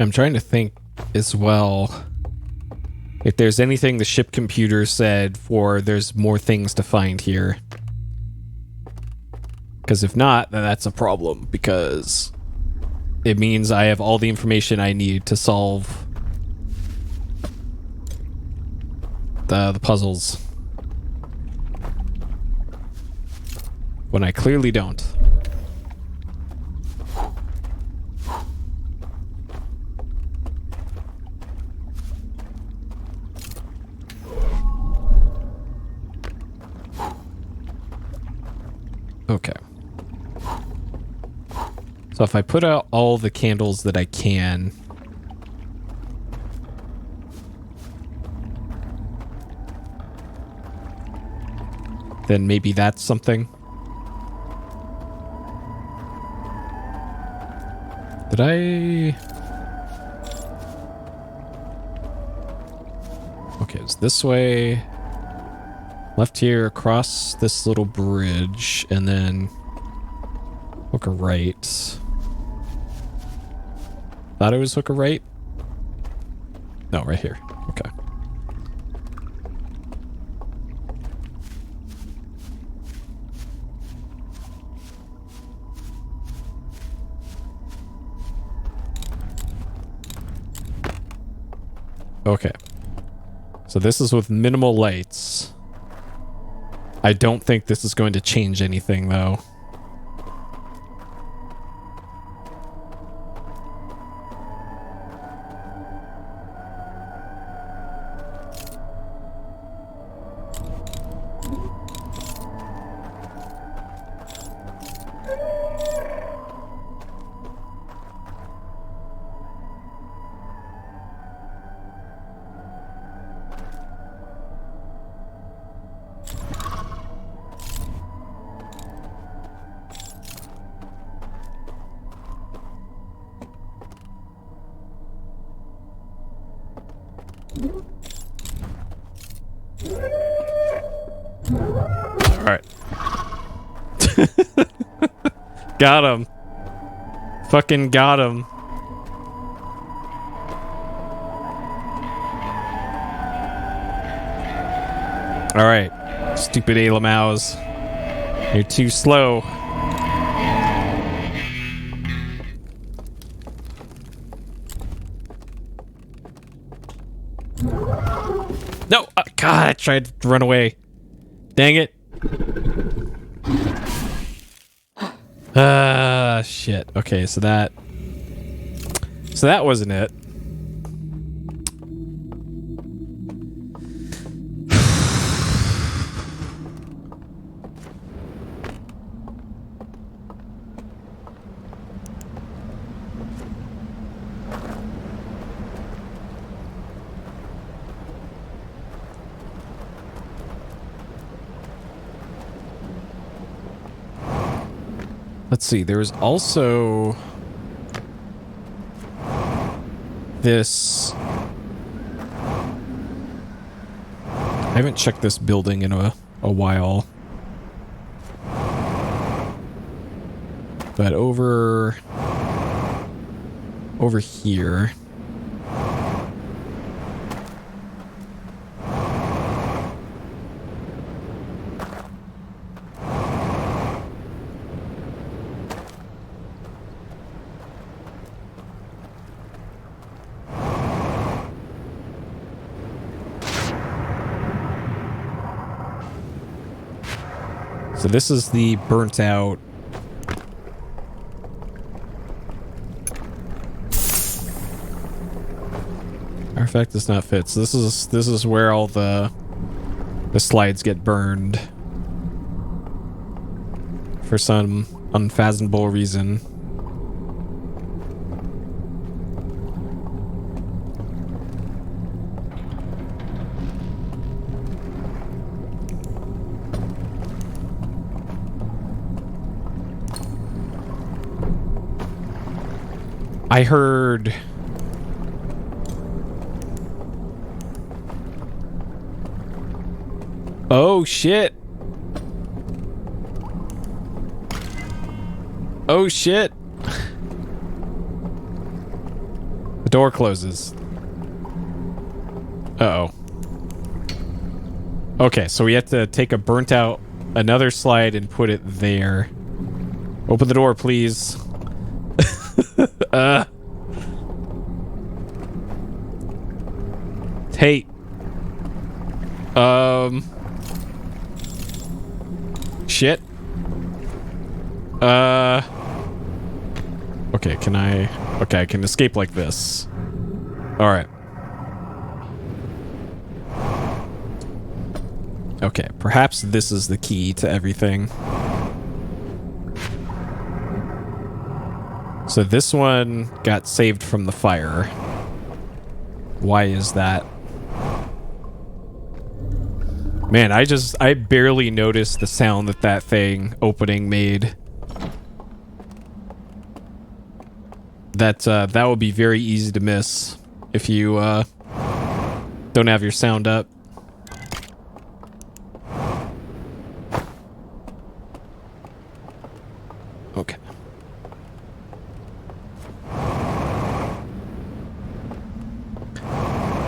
I'm trying to think as well if there's anything the ship computer said for there's more things to find here. Because if not, then that's a problem, because it means I have all the information I need to solve the puzzles. When I clearly don't. Okay. So if I put out all the candles that I can, then maybe that's something. Did I... Okay, it's this way. Left here, across this little bridge, and then hook a right. Thought it was hook a right? No, right here. Okay. Okay. So this is with minimal lights. I don't think this is going to change anything, though. Alright. Got him. Fucking got him. Alright. Stupid Alamaus. You're too slow. No! God, I tried to run away. Dang it. Shit. Okay, so that wasn't it. Let's see, there was also this... I haven't checked this building in a while. But over here... So this is the burnt out. Artifact does not fit. So this is where all the slides get burned for some unfathomable reason. I heard... Oh, shit. Oh, shit. The door closes. Uh-oh. Okay, so we have to take a burnt out another slide and put it there. Open the door, please. Hey. Shit. Okay, can I... Okay, I can escape like this. Alright. Okay, perhaps this is the key to everything. So this one got saved from the fire. Why is that? Man, I barely noticed the sound that thing opening made. That would be very easy to miss if you don't have your sound up. Okay.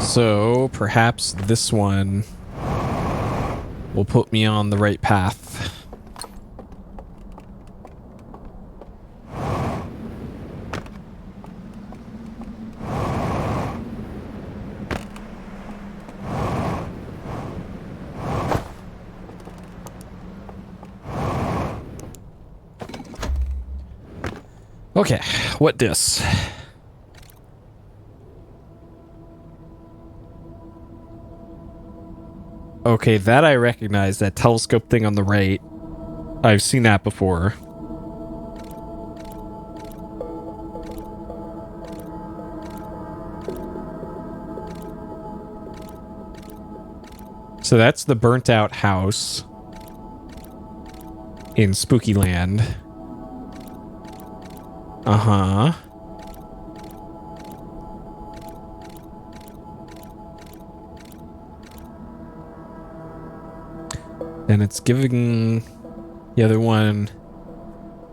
So perhaps this one will put me on the right path. Okay, what dis? Okay, that I recognize, that telescope thing on the right. I've seen that before. So that's the burnt out house in Spooky Land. Uh-huh. And it's giving the other one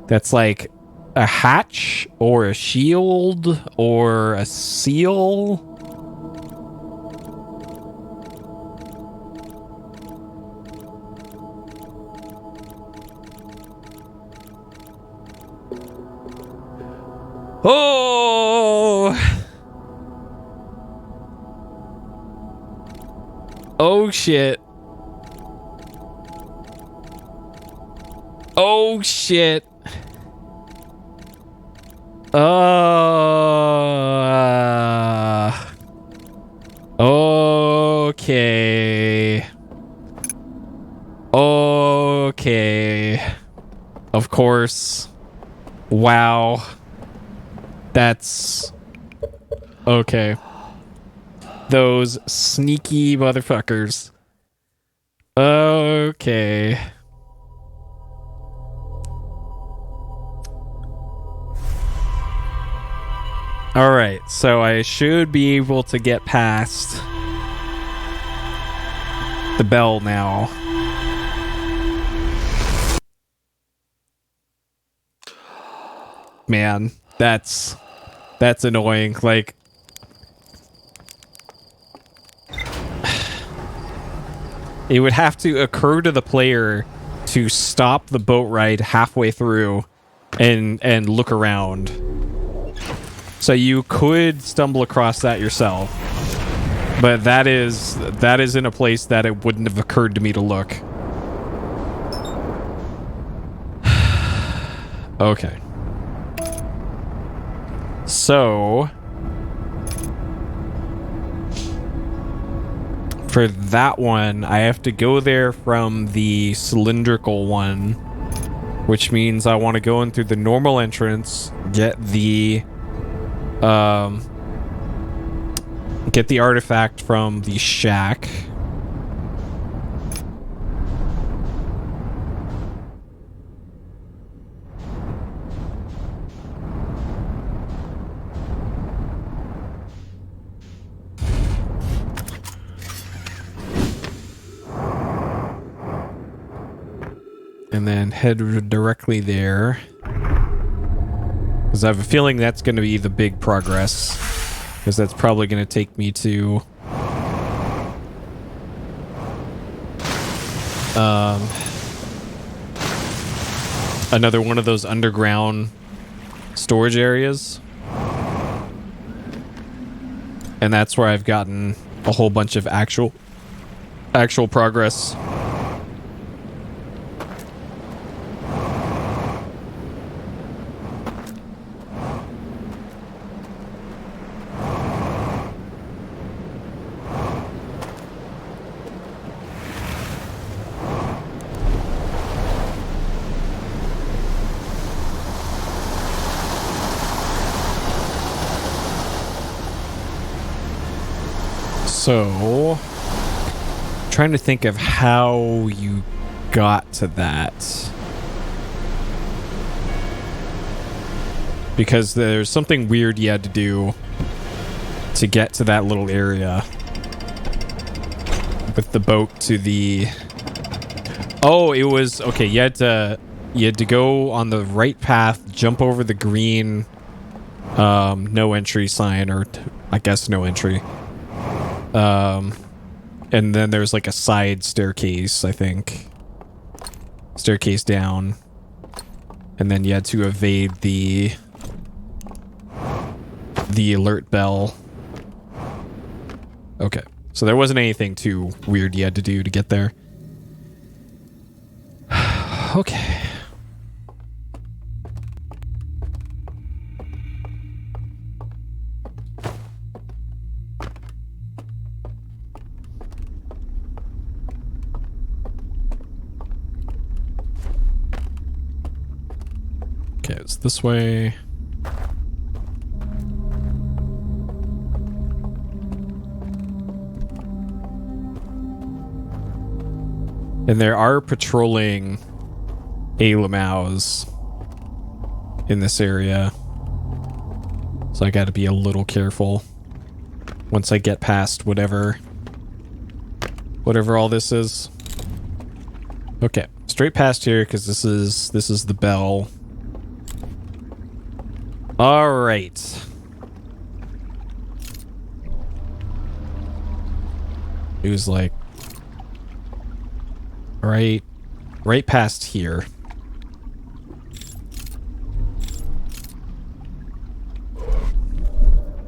that's like a hatch or a shield or a seal. Oh! Oh shit. Oh shit. Okay. Okay. Of course. Wow. That's okay. Those sneaky motherfuckers. Okay. All right, so I should be able to get past the bell now. Man, that's annoying. Like, it would have to occur to the player to stop the boat ride halfway through and look around. So you could stumble across that yourself. But that is in a place that it wouldn't have occurred to me to look. Okay. So for that one, I have to go there from the cylindrical one, which means I want to go in through the normal entrance, get the artifact from the shack. And then head directly there. Because I have a feeling that's going to be the big progress. Because that's probably going to take me to another one of those underground storage areas. And that's where I've gotten a whole bunch of actual progress. So, trying to think of how you got to that. Because there's something weird you had to do to get to that little area. With the boat to the... Oh, it was... Okay, you had to go on the right path, jump over the green no entry sign, or I guess no entry. And then there's like a side staircase, I think. Staircase down. And then you had to evade the alert bell. Okay. So there wasn't anything too weird you had to do to get there. Okay. Okay, it's this way. And there are patrolling Alamaus in this area. So I gotta be a little careful once I get past whatever all this is. Okay, straight past here because this is the bell. All right. It was like right past here.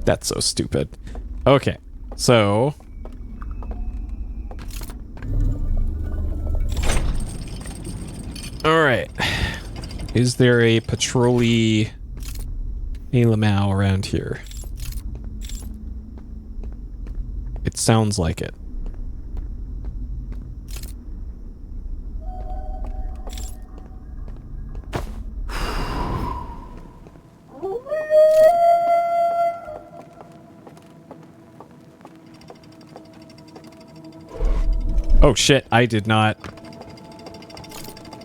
That's so stupid. Okay, so all right. Is there a patrolly Alamau around here? It sounds like it. Oh shit, I did not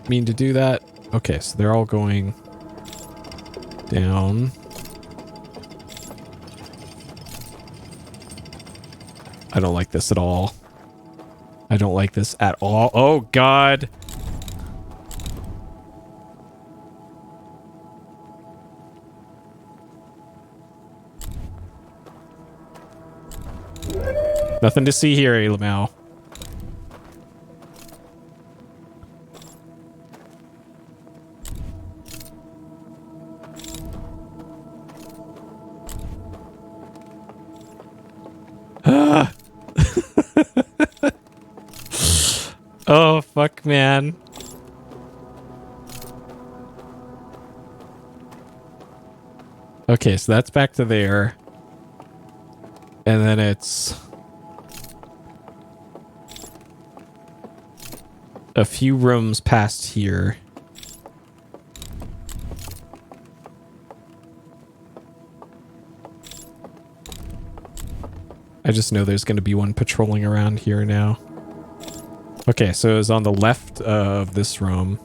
mean to do that. Okay, so they're all going down. I don't like this at all. I don't like this at all. Oh god. Nothing to see here, Alamau. Oh, fuck, man. Okay, so that's back to there. And then it's a few rooms past here. I just know there's going to be one patrolling around here now. Okay, so it's on the left of this room.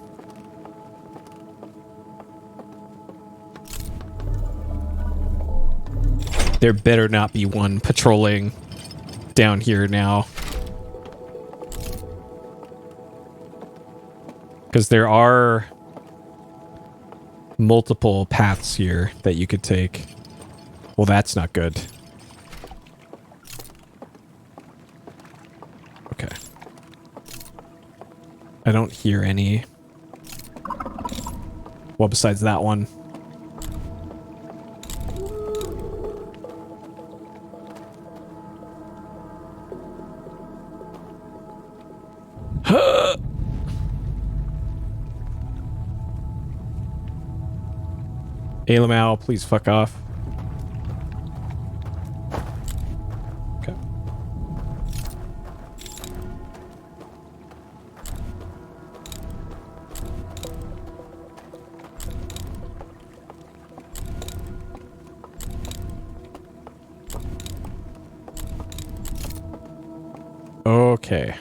There better not be one patrolling down here now. Because there are multiple paths here that you could take. Well, that's not good. Okay. I don't hear any. Well, besides that one. Alamau, please fuck off. Okay. Okay.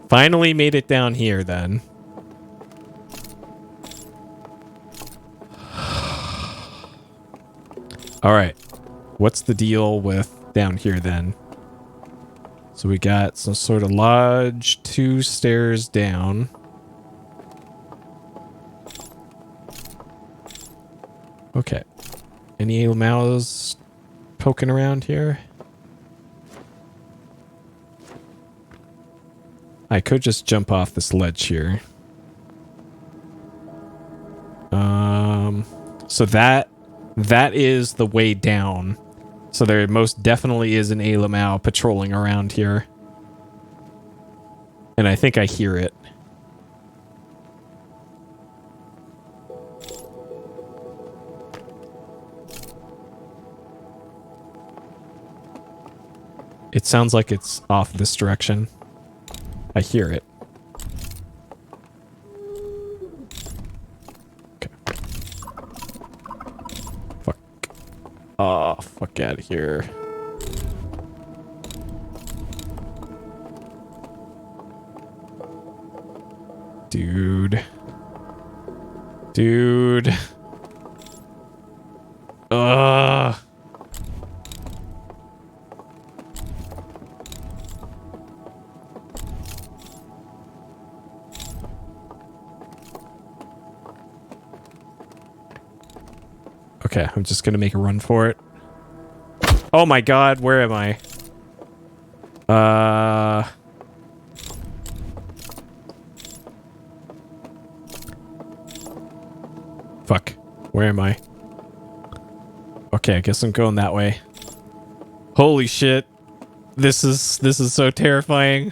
Finally made it down here then. All right. What's the deal with down here then? So we got some sort of lodge, 2 stairs down. Okay. Any mouse poking around here? I could just jump off this ledge here. So that is the way down. So there most definitely is an Alamau patrolling around here. And I think I hear it. It sounds like it's off this direction. I hear it. Okay. Fuck. Oh, fuck out of here. Dude. Dude. Ugh. Okay, I'm just gonna make a run for it. Oh my god, where am I? Fuck. Where am I? Okay, I guess I'm going that way. Holy shit. This is so terrifying.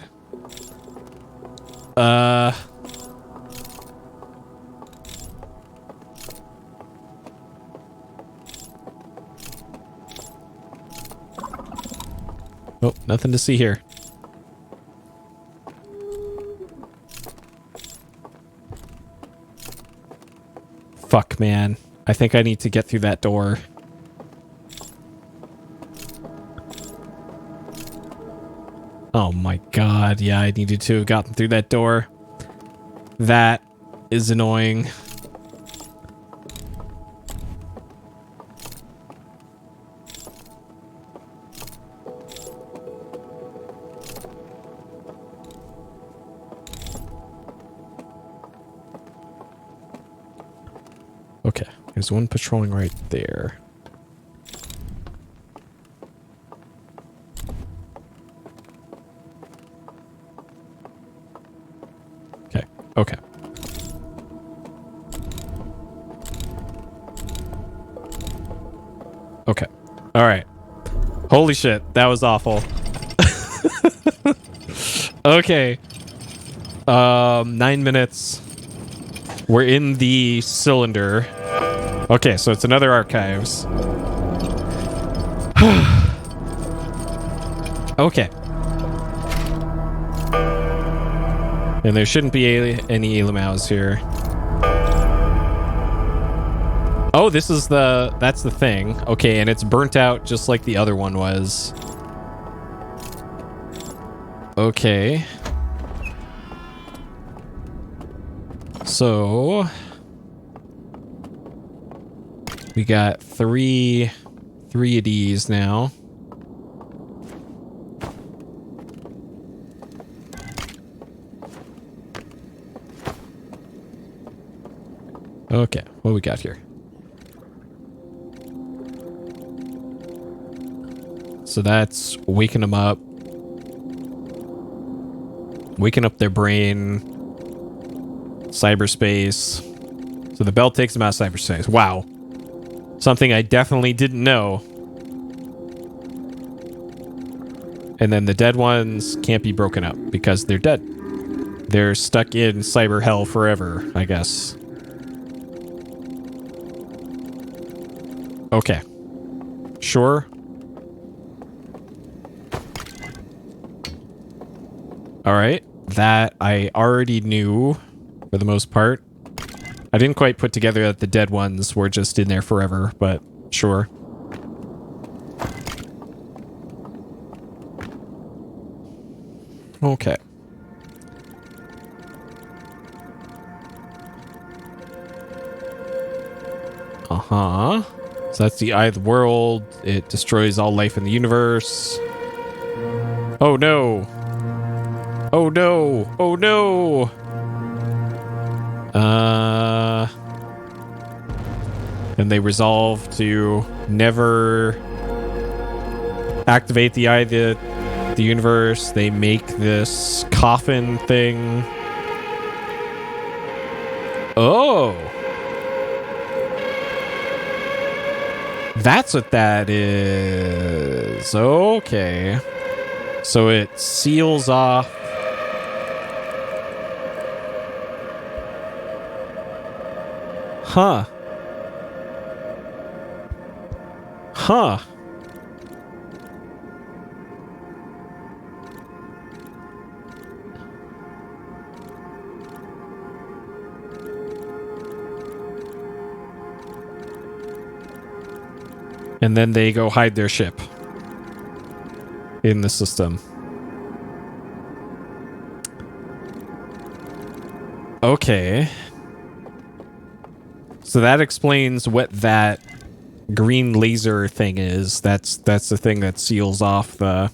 Oh, nothing to see here. Fuck, man. I think I need to get through that door. Oh my god, yeah, I needed to have gotten through that door. That is annoying. Okay, there's one patrolling right there. Okay, okay. Okay, alright. Holy shit, that was awful. Okay. 9 minutes. We're in the cylinder. Okay, so it's another archives. Okay. And there shouldn't be any Elamaus here. Oh, this is that's the thing. Okay, and it's burnt out just like the other one was. Okay. So we got three of these now. Okay, what we got here? So that's waking them up. Waking up their brain. Cyberspace. So the bell takes them out of cyberspace. Wow. Something I definitely didn't know. And then the dead ones can't be broken up because they're dead. They're stuck in cyber hell forever, I guess. Okay. Sure. Alright. That I already knew for the most part. I didn't quite put together that the dead ones were just in there forever, but sure. Okay. Uh-huh. So that's the eye of the world. It destroys all life in the universe. Oh no. Oh no. Oh no. And they resolve to never activate the eye of the universe. They make this coffin thing. Oh. That's what that is. Okay. So it seals off. Huh. Huh. And then they go hide their ship in the system. Okay. So that explains what that green laser thing is. That's the thing that seals off the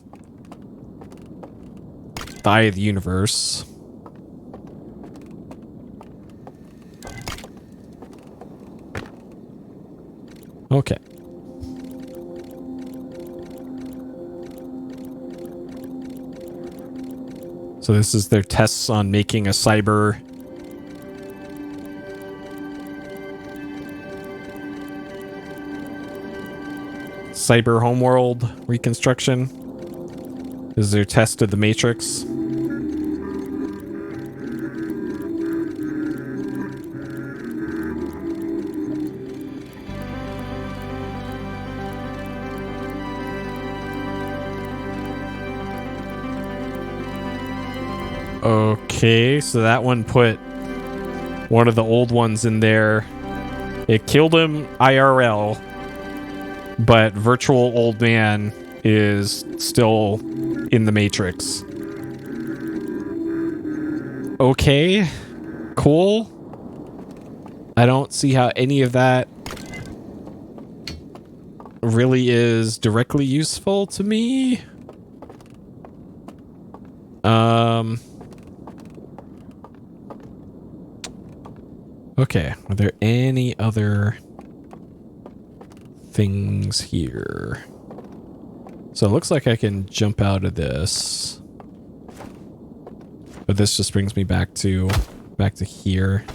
eye of the universe. Okay. So this is their tests on making a cyber homeworld reconstruction. This is their test of the Matrix. Okay, so that one put one of the old ones in there. It killed him IRL, but virtual old man is still in the Matrix. Okay, cool. I don't see how any of that really is directly useful to me. Okay, are there any other things here? So it looks like I can jump out of this. But this just brings me back to here.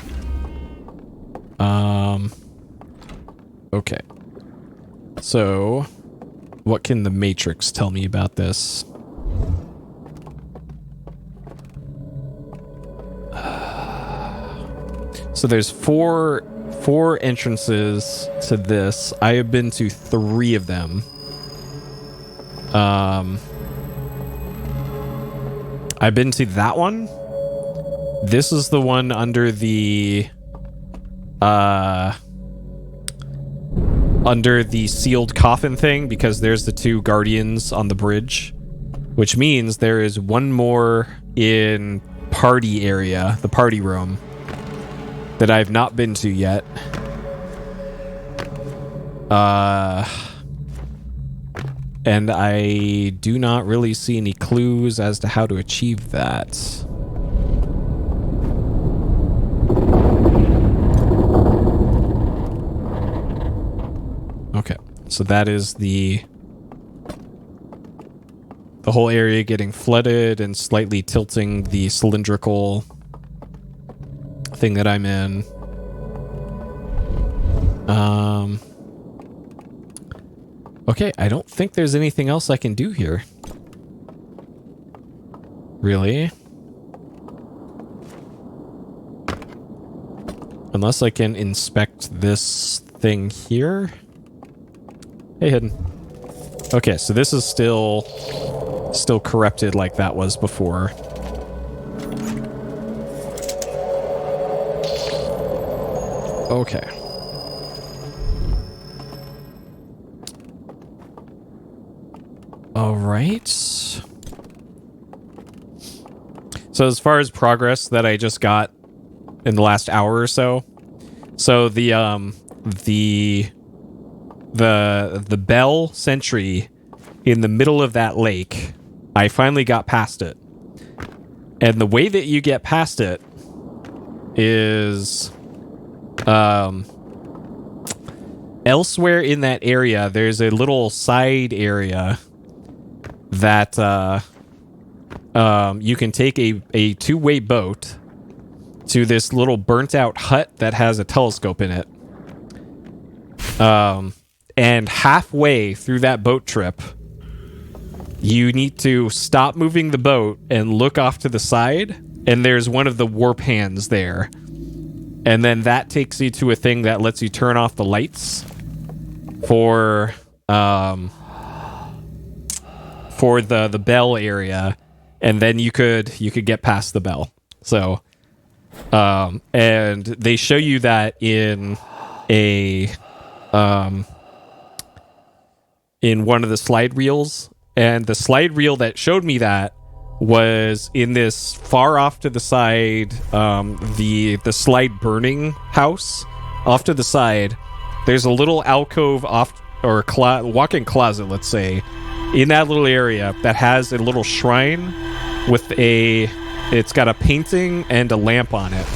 Okay. So what can the Matrix tell me about this? So there's four entrances to this. I have been to 3 of them. I've been to that one. This is the one under the sealed coffin thing, because there's the 2 guardians on the bridge, which means there is one more in party area, the party room, that I've not been to yet. And I do not really see any clues as to how to achieve that. Okay, so that is the whole area getting flooded and slightly tilting the cylindrical thing that I'm in. Okay, I don't think there's anything else I can do here. Really? Unless I can inspect this thing here. Hey, hidden. Okay, so this is still corrupted like that was before. Okay. All right. So as far as progress that I just got in the last hour or so, so the the bell sentry in the middle of that lake. I finally got past it. And the way that you get past it is elsewhere in that area, there's a little side area that you can take a two-way boat to this little burnt-out hut that has a telescope in it. And halfway through that boat trip, you need to stop moving the boat and look off to the side, and there's one of the warp hands there. And then that takes you to a thing that lets you turn off the lights for the bell area, and then you could get past the bell. So and they show you that in one of the slide reels, and the slide reel that showed me that was in this far off to the side, the slide burning house off to the side. There's a little alcove off, or walk-in closet, let's say, in that little area that has a little shrine with it's got a painting and a lamp on it.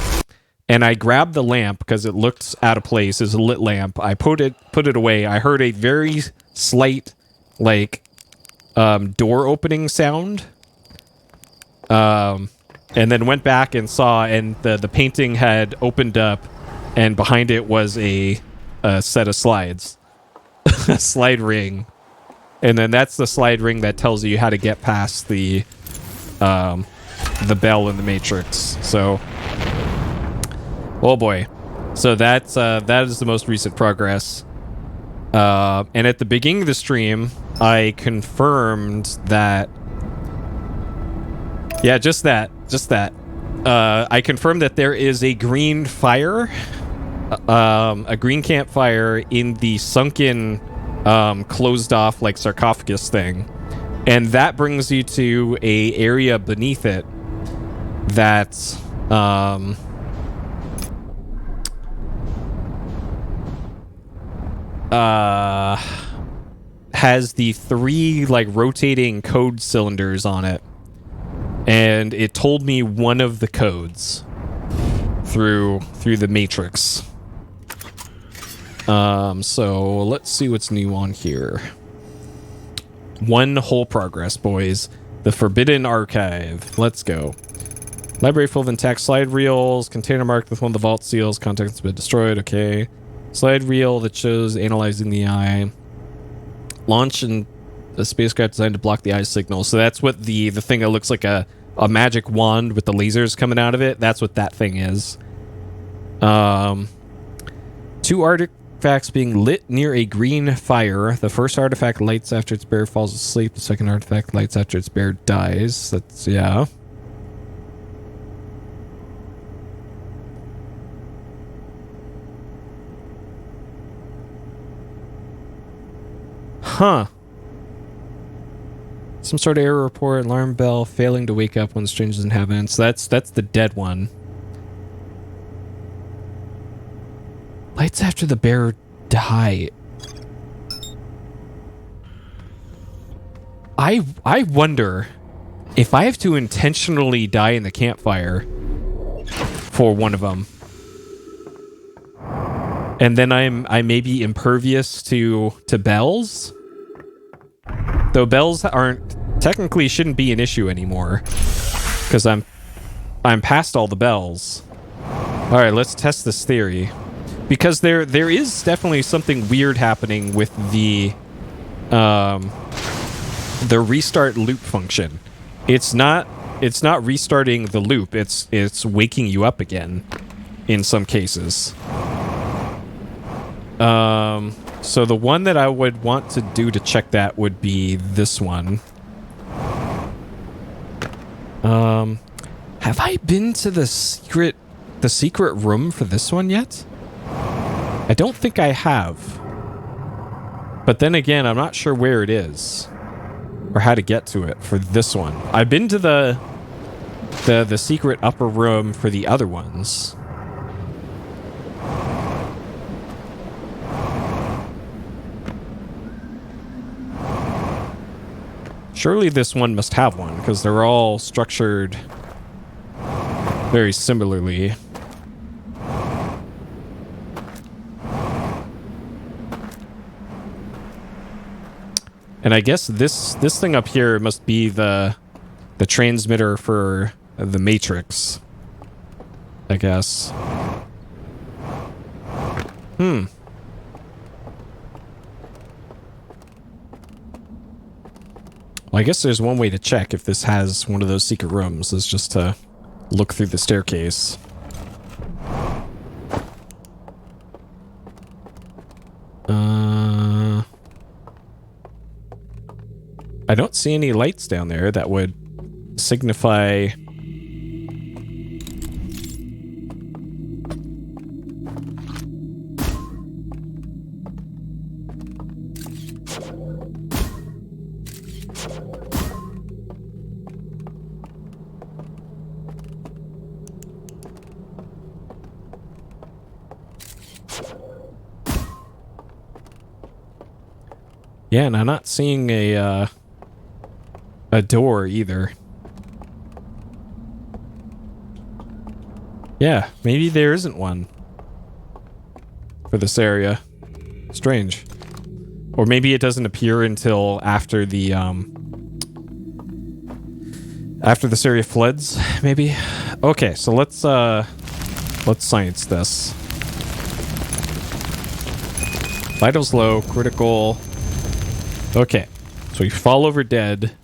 And I grabbed the lamp because it looked out of place. It's a lit lamp. I put it away. I heard a very slight, door opening sound. And then went back and saw, and the painting had opened up, and behind it was a set of slides. A slide ring. And then that's the slide ring that tells you how to get past the bell in the Matrix. So, oh boy. So that is the most recent progress. And at the beginning of the stream, I confirmed that. Yeah, just that. I confirmed that there is a green fire, a green campfire in the sunken, closed off sarcophagus thing, and that brings you to a area beneath it that has the 3 rotating code cylinders on it. And it told me one of the codes through the Matrix. So let's see what's new on here. 1 whole progress, boys. The Forbidden Archive. Let's go. Library full of intact slide reels. Container marked with one of the vault seals. Context has been destroyed. Okay. Slide reel that shows analyzing the eye. Launch and a spacecraft designed to block the eye signal. So that's what the thing that looks like a magic wand with the lasers coming out of it. That's what that thing is. 2 artifacts being lit near a green fire. The first artifact lights after its bearer falls asleep. The second artifact lights after its bearer dies. That's, yeah. Huh. Some sort of error report, alarm bell, failing to wake up when strangers inhabit. So that's the dead one. Lights after the bearer die. I wonder if I have to intentionally die in the campfire for one of them. And then I may be impervious to bells. Though bells technically shouldn't be an issue anymore, because I'm past all the bells. All right, let's test this theory, because there is definitely something weird happening with the restart loop function. It's not restarting the loop. It's waking you up again in some cases. So the one that I would want to do to check that would be this one. Have I been to the secret room for this one yet? I don't think I have. But then again, I'm not sure where it is or how to get to it for this one. I've been to the secret upper room for the other ones. Surely this one must have one, because they're all structured very similarly. And I guess this thing up here must be the transmitter for the Matrix, I guess. Well, I guess there's one way to check if this has one of those secret rooms, is just to look through the staircase. I don't see any lights down there that would signify... Yeah, and I'm not seeing a door either. Yeah, maybe there isn't one for this area. Strange. Or maybe it doesn't appear until after the this area floods, maybe. Okay, so let's science this. Vitals low, critical. Okay, so you fall over dead.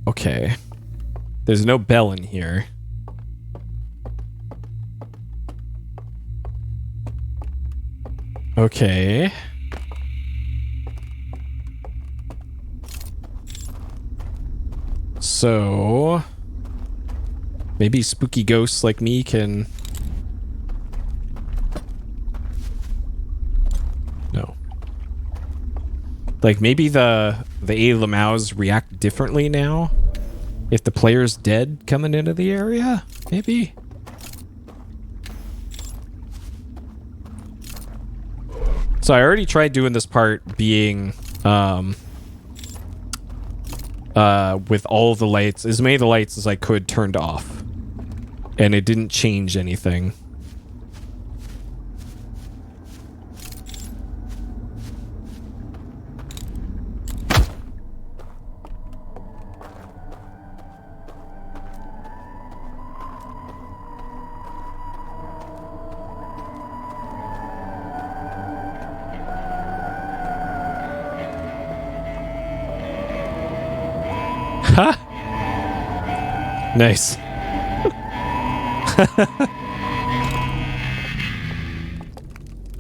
Okay. There's no bell in here. Okay. So... maybe spooky ghosts like me can... No. Like, maybe the A. Lamaus react differently now? If the player's dead coming into the area? Maybe? So I already tried doing this part being, with all of the lights, as many of the lights as I could turned off. And it didn't change anything. Huh? Nice.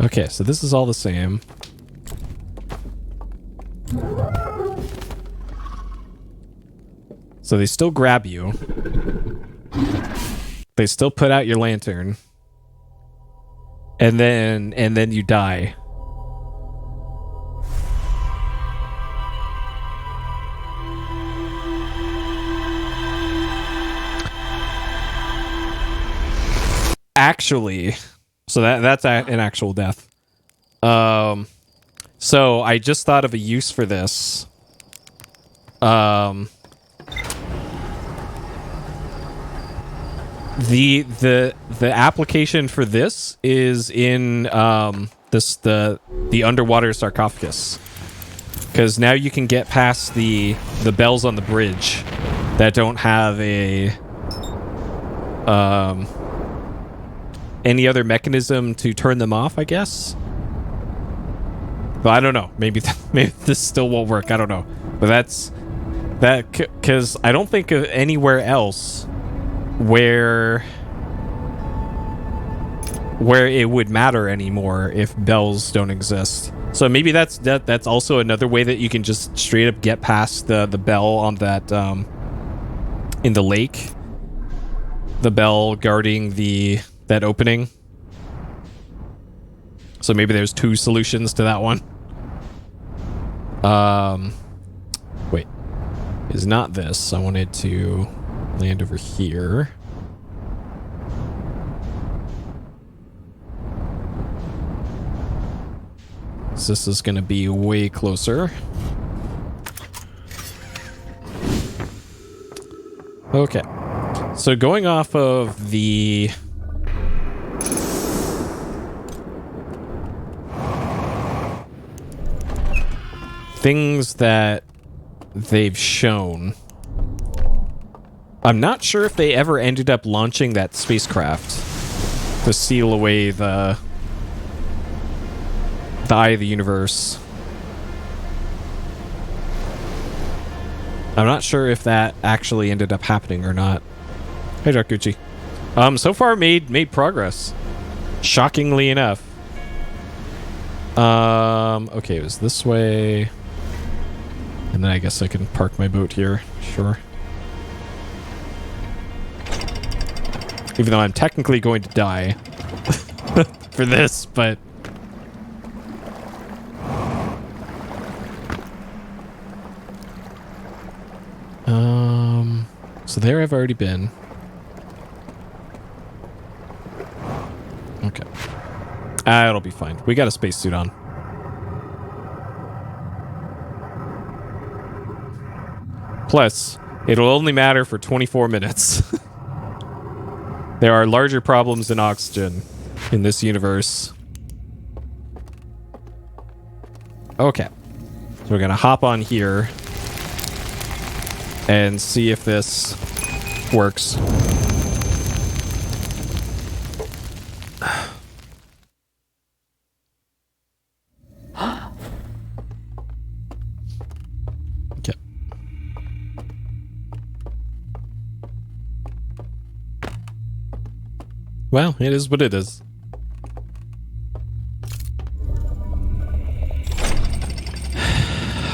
Okay, so this is all the same. So they still grab you. They still put out your lantern. And then you die. Actually, so that's an actual death. So I just thought of a use for this. The application for this is in the underwater sarcophagus, because now you can get past the bells on the bridge that don't have a any other mechanism to turn them off, I guess. But I don't know. Maybe this still won't work. I don't know. But that's that, because I don't think of anywhere else where it would matter anymore if bells don't exist. So maybe that's also another way that you can just straight up get past the bell on that in the lake. The bell guarding that opening. So maybe there's two solutions to that one. Wait. Is not this. I wanted to land over here. 'cause this is going to be way closer. Okay. So going off of the things that they've shown, I'm not sure if they ever ended up launching that spacecraft to seal away the Eye of the Universe. I'm not sure if that actually ended up happening or not. Hey, Darkuchi. So far made progress. Shockingly enough. Okay, it was this way. And then I guess I can park my boat here. Sure. Even though I'm technically going to die for this, but... So there I've already been. Okay. It'll be fine. We got a spacesuit on. Plus, it'll only matter for 24 minutes. There are larger problems than oxygen in this universe. Okay. So we're gonna hop on here and see if this works. Okay. Well, it is what it is.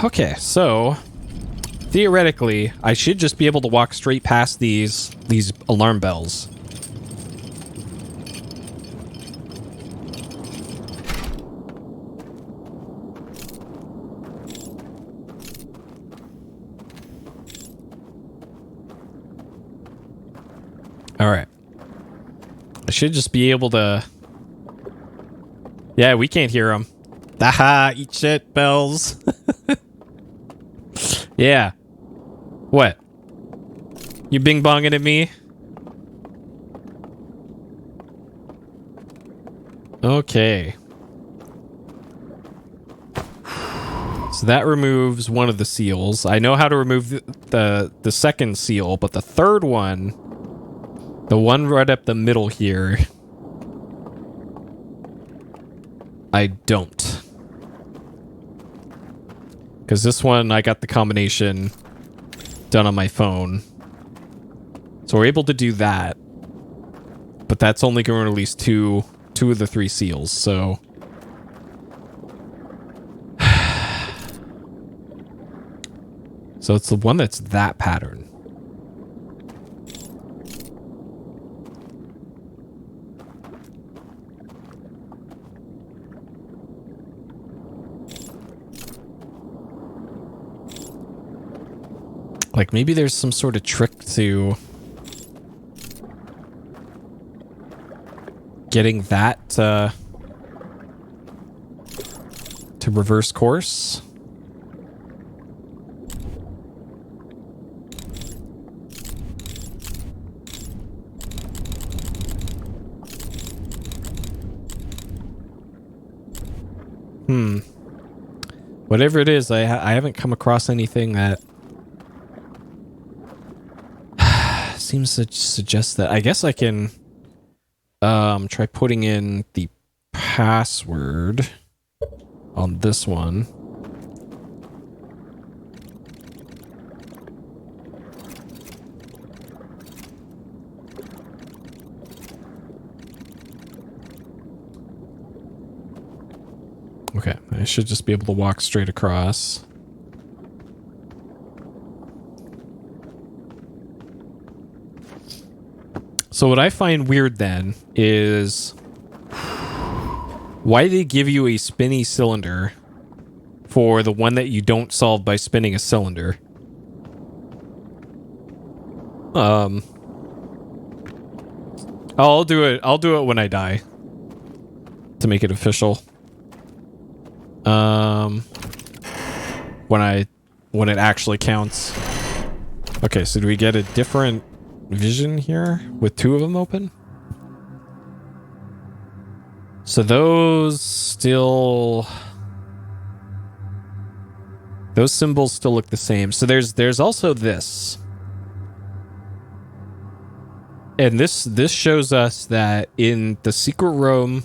Okay, so theoretically, I should just be able to walk straight past these alarm bells. All right. I should just be able to... Yeah, we can't hear them. Aha, eat shit, bells. Yeah. What? You bing-bonging at me? Okay. So that removes one of the seals. I know how to remove the second seal, but the third one, the one right up the middle here, I don't. Because this one, I got the combination done on my phone. So we're able to do that. But that's only going to release two of the 3 seals, so... So it's the one that's that pattern. Like, maybe there's some sort of trick to getting that to reverse course. Whatever it is, I haven't come across anything that seems to suggest that. I guess I can try putting in the password on this one. Okay, I should just be able to walk straight across. So what I find weird then is why they give you a spinny cylinder for the one that you don't solve by spinning a cylinder. I'll do it when I die to make it official. When it actually counts. Okay, so do we get a different vision here with two of them open? So those symbols still look the same. So there's also this. And this shows us that in the secret room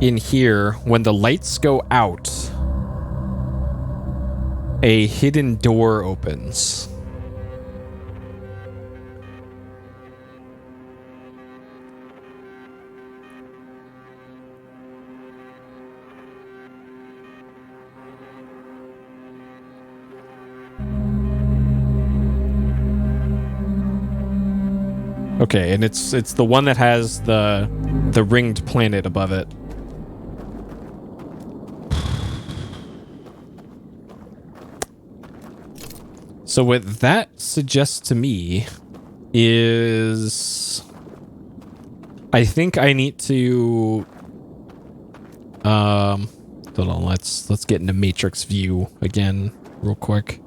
in here, when the lights go out, a hidden door opens. Okay, and it's the one that has the ringed planet above it. So what that suggests to me is I think I need to hold on, let's get into matrix view again real quick.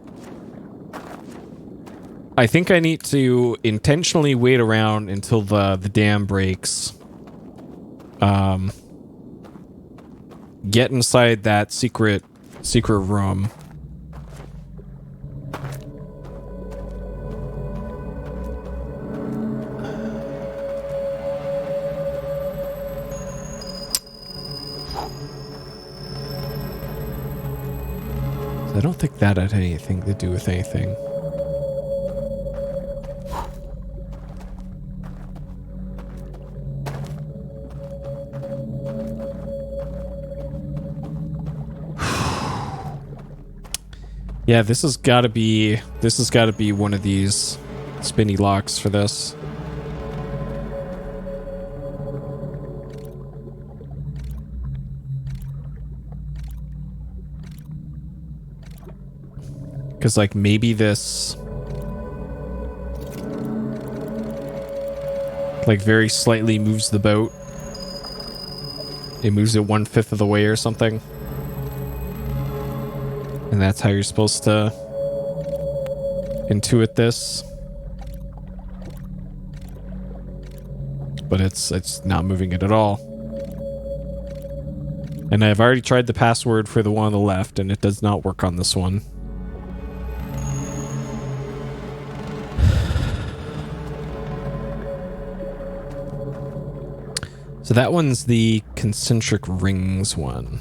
I think I need to intentionally wait around until the dam breaks. Get inside that secret room. I don't think that had anything to do with anything. Yeah, this has got to be one of these spinny locks for this. Because, like, maybe this, like, very slightly moves the boat. It moves it 1/5 of the way or something. And that's how you're supposed to intuit this. But it's not moving it at all. And I've already tried the password for the one on the left, and it does not work on this one. So that one's the concentric rings one.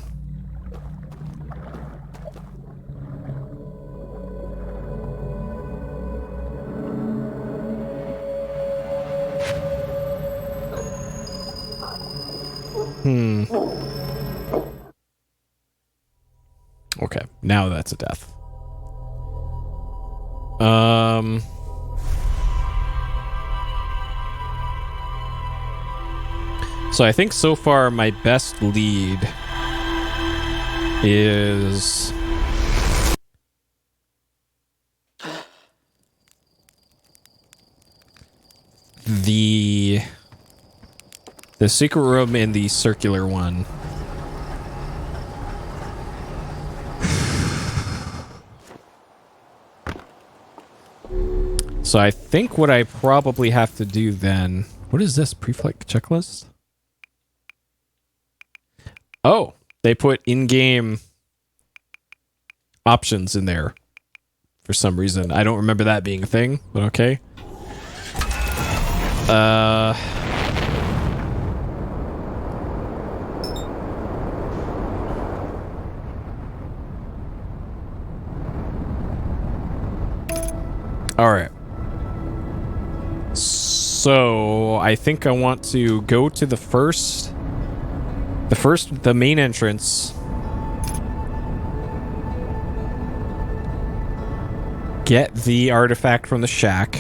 Okay, now that's a death. So I think so far my best lead is the secret room in the circular one. So I think what I probably have to do then... What is this? Pre-flight checklist? Oh, they put in-game options in there for some reason. I don't remember that being a thing, but okay. All right. So I think I want to go to the main entrance. Get the artifact from the shack.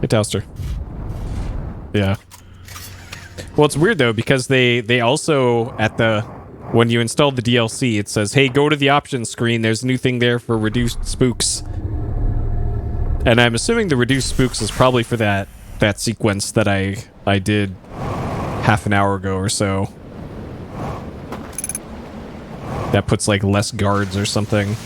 Hey, Towster. Yeah. Well, it's weird though because they also at the when you install the DLC, it says, hey, go to the options screen. There's a new thing there for reduced spooks. And I'm assuming the reduced spooks is probably for that sequence that I did half an hour ago or so. That puts like less guards or something.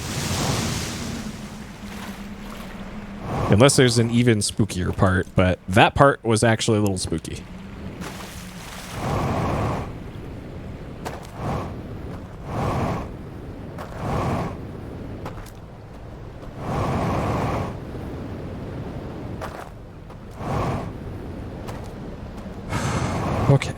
Unless there's an even spookier part, but that part was actually a little spooky. Okay.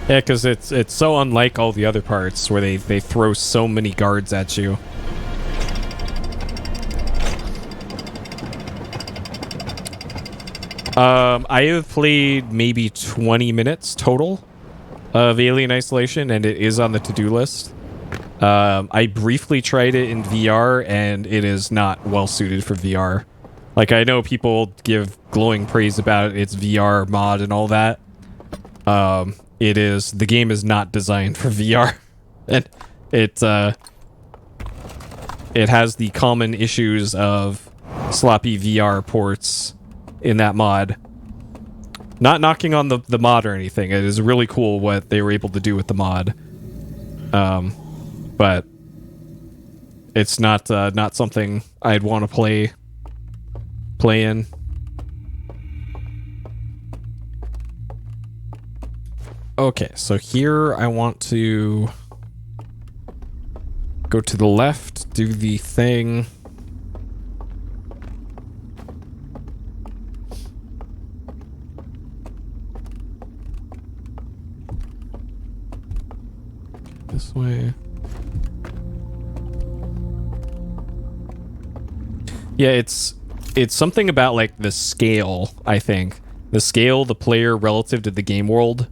Yeah, because it's so unlike all the other parts where they throw so many guards at you. I have played maybe 20 minutes total of Alien Isolation, and it is on the to-do list. I briefly tried it in VR, and it is not well suited for VR. Like, I know people give glowing praise about its VR mod and all that. The game is not designed for VR. And it has the common issues of sloppy VR ports in that mod. Not knocking on the mod or anything. It is really cool what they were able to do with the mod. But it's not something I'd want to play in. Okay, so here I want to go to the left, do the thing. This way. Yeah, it's something about like the scale, I think. The scale, the player relative to the game world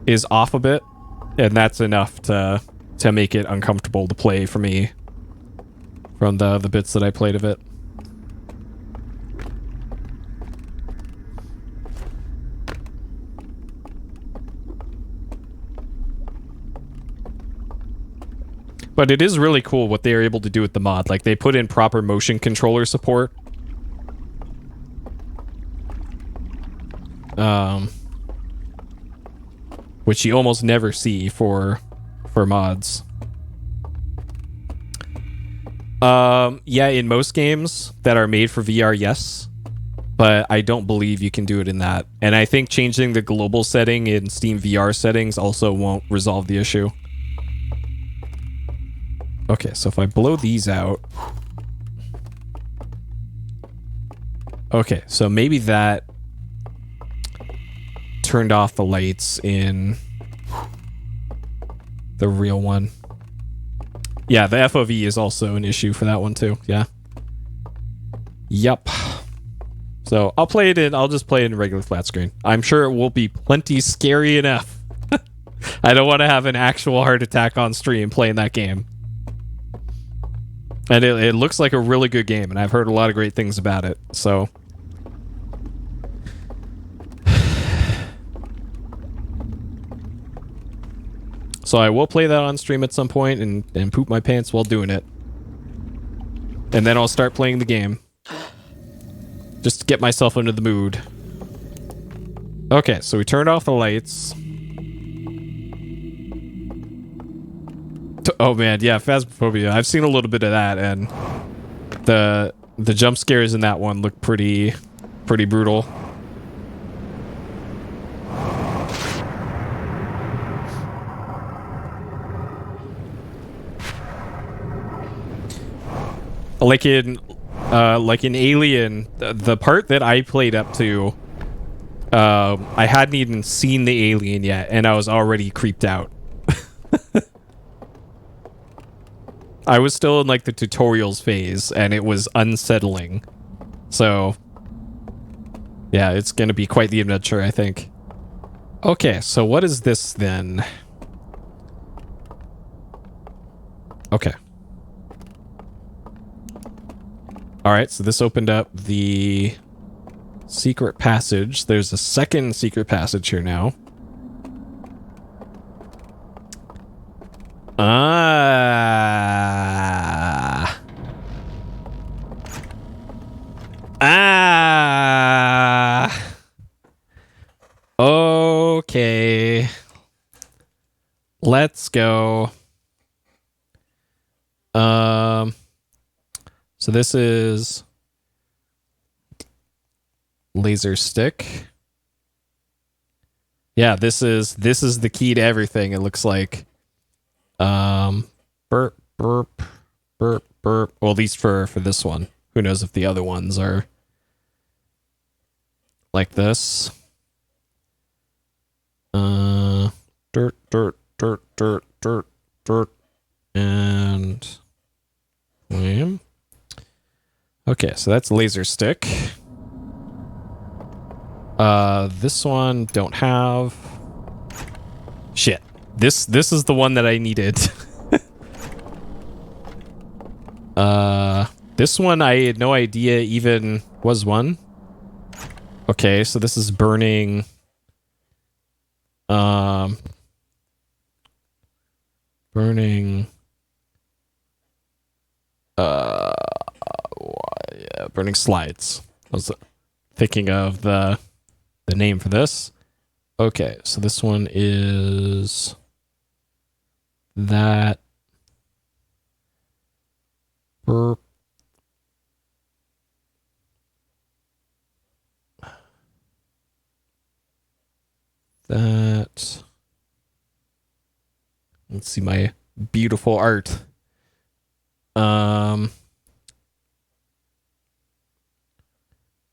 is off a bit, and that's enough to make it uncomfortable to play for me from the bits that I played of it. But it is really cool what they are able to do with the mod. Like, they put in proper motion controller support. Which you almost never see for mods. Yeah, in most games that are made for VR, yes. But I don't believe you can do it in that. And I think changing the global setting in Steam VR settings also won't resolve the issue. Okay, so if I blow these out... Okay, so maybe that turned off the lights in the real one. Yeah, the FOV is also an issue for that one too. Yeah. Yep. So I'll just play it in regular flat screen. I'm sure it will be plenty scary enough. I don't want to have an actual heart attack on stream playing that game. And it looks like a really good game, and I've heard a lot of great things about it, so... So I will play that on stream at some point and poop my pants while doing it. And then I'll start playing the game. Just to get myself into the mood. Okay, so we turned off the lights. Oh man, yeah, Phasmophobia. I've seen a little bit of that, and the jump scares in that one look pretty brutal. Like in Alien, the part that I played up to, I hadn't even seen the alien yet, and I was already creeped out. I was still in like the tutorials phase, and it was unsettling. So, yeah, it's going to be quite the adventure, I think. Okay, so what is this then? Okay. All right, so this opened up the secret passage. There's a second secret passage here now. Okay. Let's go. So this is laser stick. Yeah, this is the key to everything, it looks like. Burp, burp, burp, burp. Well, at least for this one. Who knows if the other ones are like this. Dirt, dirt, dirt, dirt, dirt, dirt, and flame. Okay, so that's laser stick. This one don't have. Shit. This is the one that I needed. This one I had no idea even was one. Okay, so this is burning. Burning. Yeah, burning slides. I was thinking of the name for this. Okay, so this one is that. Burp. That. Let's see my beautiful art.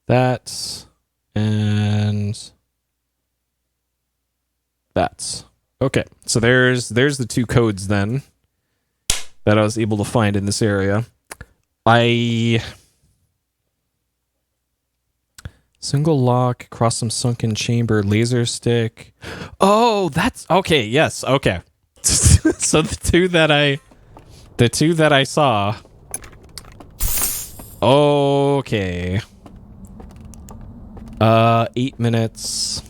That and that. Okay, so there's the two codes then that I was able to find in this area. Single lock across some sunken chamber, laser stick. Oh, that's okay. Yes, okay. So the two that I saw. Okay. 8 minutes.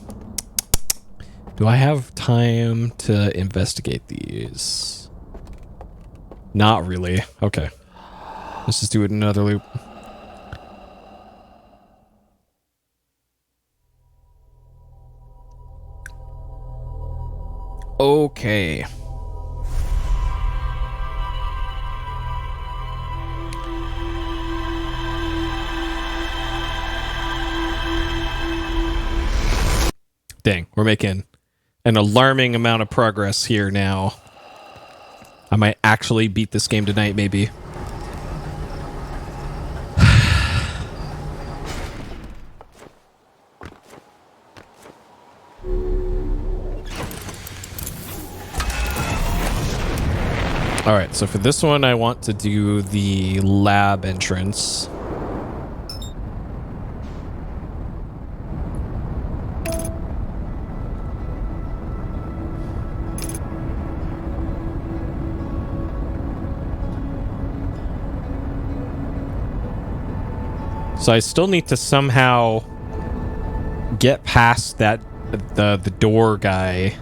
Do I have time to investigate these? Not really. Okay. Let's just do it in another loop. Okay. Dang, we're making an alarming amount of progress here now. I might actually beat this game tonight, maybe. All right, so for this one, I want to do the lab entrance. So I still need to somehow get past that the door guy.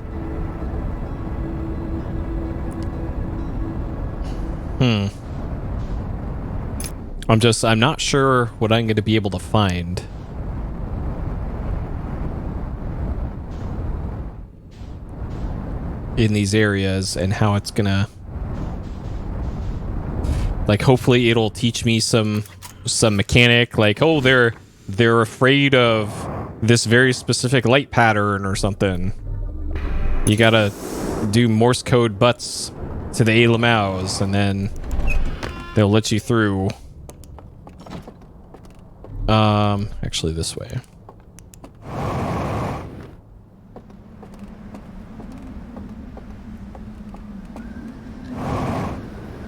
I'm not sure what I'm going to be able to find. In these areas and how it's gonna, like, hopefully it'll teach me some mechanic, like, oh, they're afraid of this very specific light pattern or something. You gotta do Morse code butts to the Alamaus and then they'll let you through. Actually this way.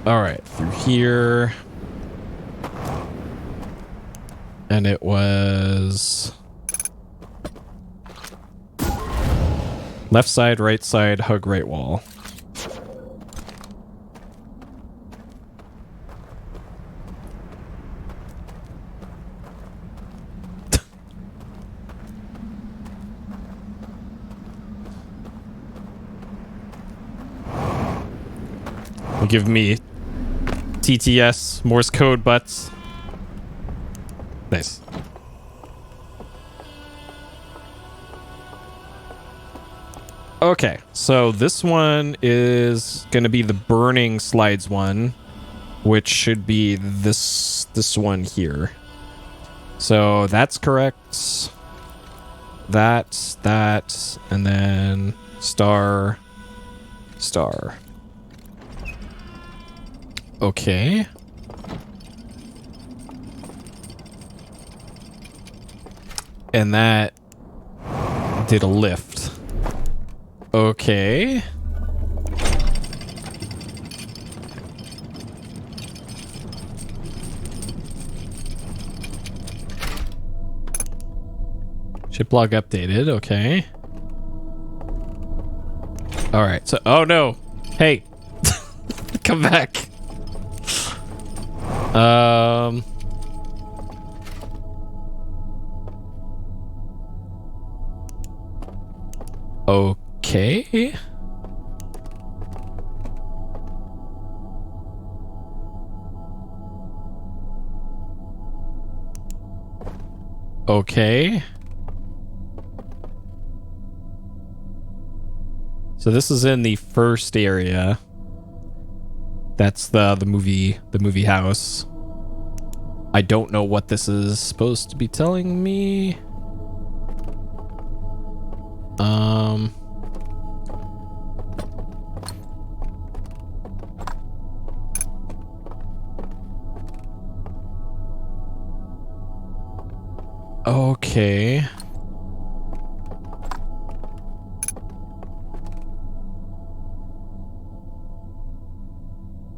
All right, through here. And it was left side, right side, hug right wall. Give me TTS, Morse code butts. Nice. Okay, so this one is going to be the burning slides one, which should be this one here. So that's correct. That, and then star. Okay. And that did a lift. Okay. Ship log updated. Okay. All right. So, oh no. Hey, come back. Okay. Okay. So this is in the first area. That's the movie house. I don't know what this is supposed to be telling me. Okay.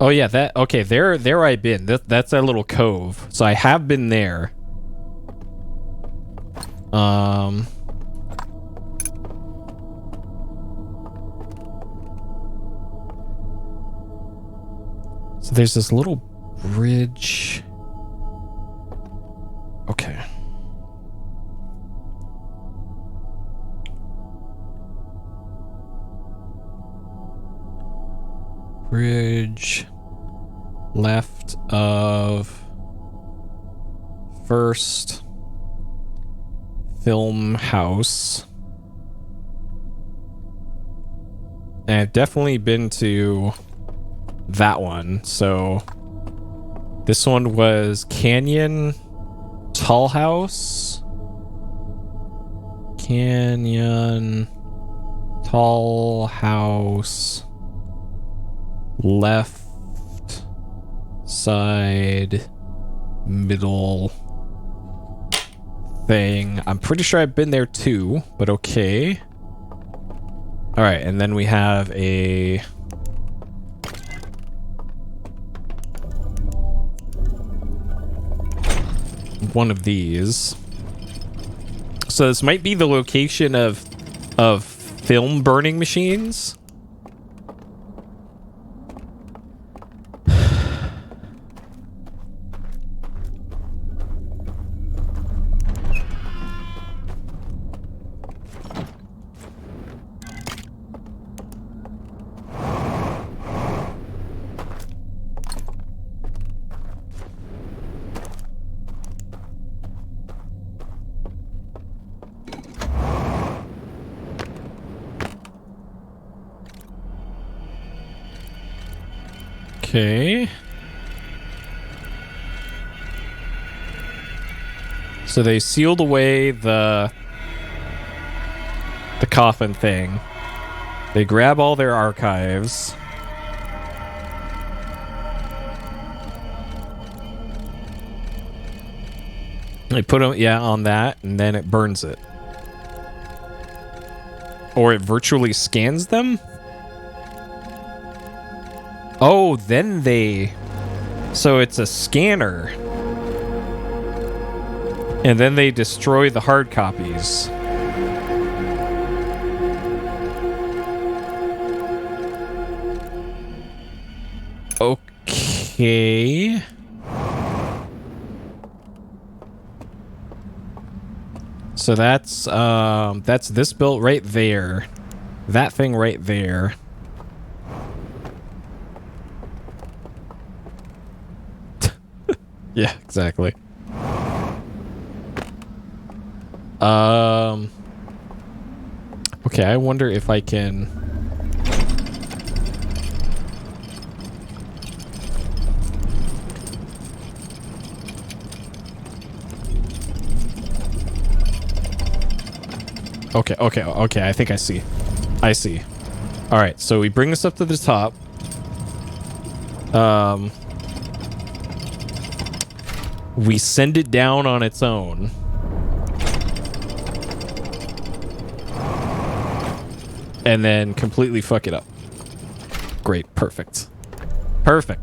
Oh yeah, that okay, there I've been. That's a little cove. So I have been there. So there's this little bridge. Okay. Bridge left of first film house. And I've definitely been to that one. So this one was Canyon Tall House. Canyon Tall House. Left side middle thing. I'm pretty sure I've been there too, but okay. All right, and then we have a one of these. So this might be the location of film burning machines. Okay. So they sealed away the coffin thing. They grab all their archives. They put them, yeah, on that, and then it burns it. Or it virtually scans them? Oh, then they... So it's a scanner. And then they destroy the hard copies. Okay. So that's this built right there. That thing right there. Yeah, exactly. Okay, I wonder if I can... Okay, I think I see. All right, so we bring this up to the top. We send it down on its own. And then completely fuck it up. Great, perfect. Perfect.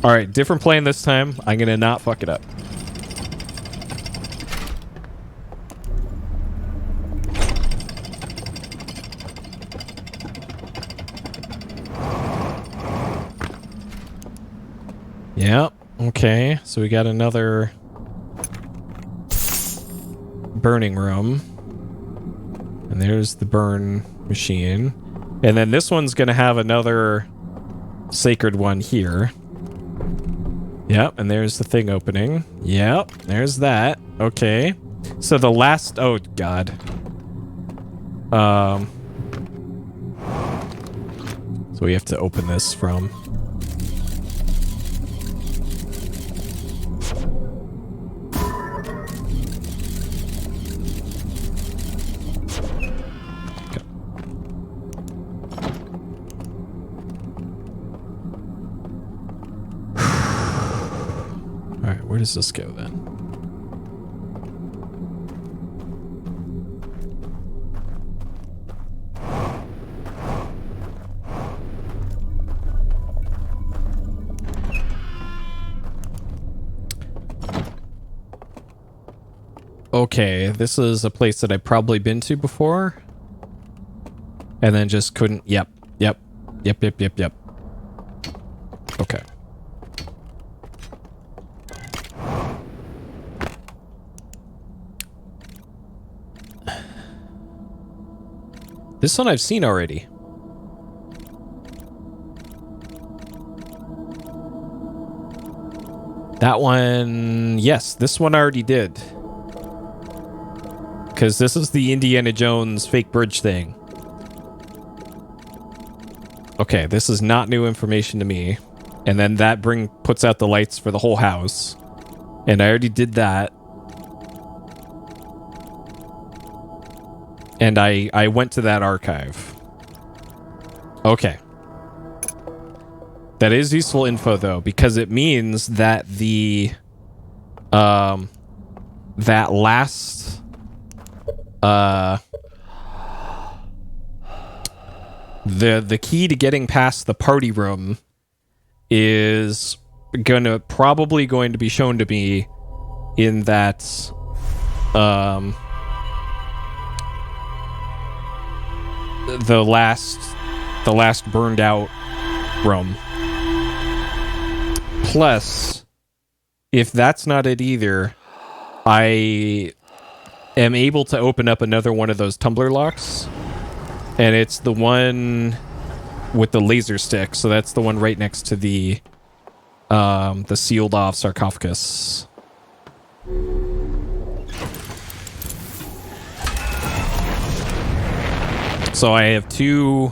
All right, different plan this time. I'm gonna not fuck it up. Yeah, okay. So we got another burning room. And there's the burn machine. And then this one's going to have another sacred one here. Yep, and there's the thing opening. Yep, there's that. Okay. So the last... Oh, God. So we have to open this from... Where does this go then? Okay, this is a place that I've probably been to before. And then just couldn't... Yep. Okay. This one I've seen already. That one... Yes, this one I already did. Because this is the Indiana Jones fake bridge thing. Okay, this is not new information to me. And then that puts out the lights for the whole house. And I already did that. And I went to that archive. Okay. That is useful info, though, because it means that the... that last... The key to getting past the party room is probably going to be shown to me in that... the last burned out room. Plus, if that's not it either, I am able to open up another one of those tumbler locks, and it's the one with the laser stick. So that's the one right next to the sealed off sarcophagus. So I have two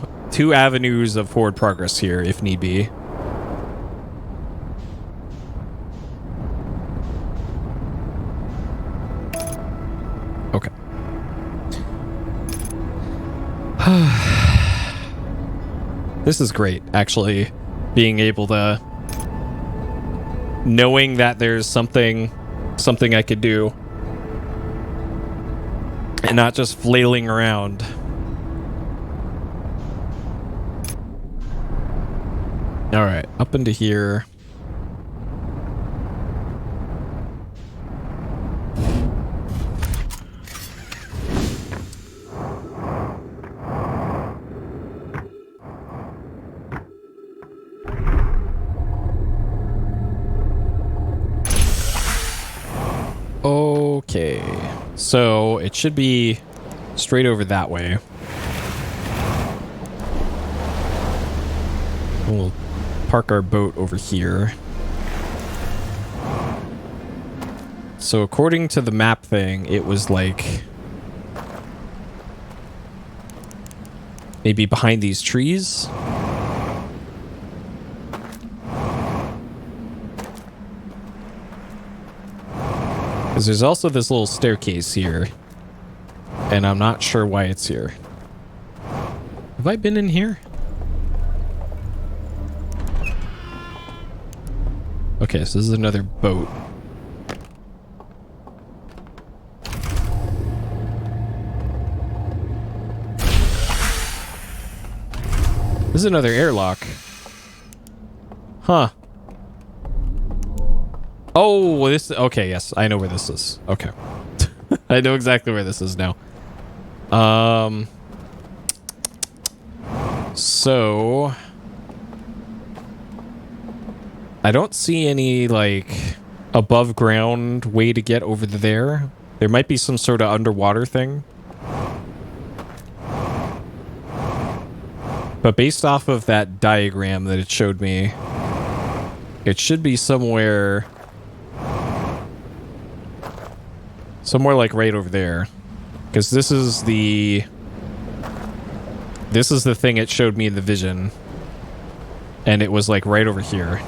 avenues of forward progress here, if need be. Okay. This is great, actually, being able to... Knowing that there's something I could do. And not just flailing around. All right, up into here. Okay, so it should be straight over that way. We'll park our boat over here. So according to the map thing, it was like maybe behind these trees. Because there's also this little staircase here. And I'm not sure why it's here. Have I been in here? Okay, so this is another boat. This is another airlock. Huh. Oh, this... Okay, yes. I know where this is. Okay. I know exactly where this is now. So... I don't see any, like, above ground way to get over there. There might be some sort of underwater thing. But based off of that diagram that it showed me, it should be somewhere... somewhere, like, right over there. Because this is the... this is the thing it showed me in the vision. And it was, like, right over here.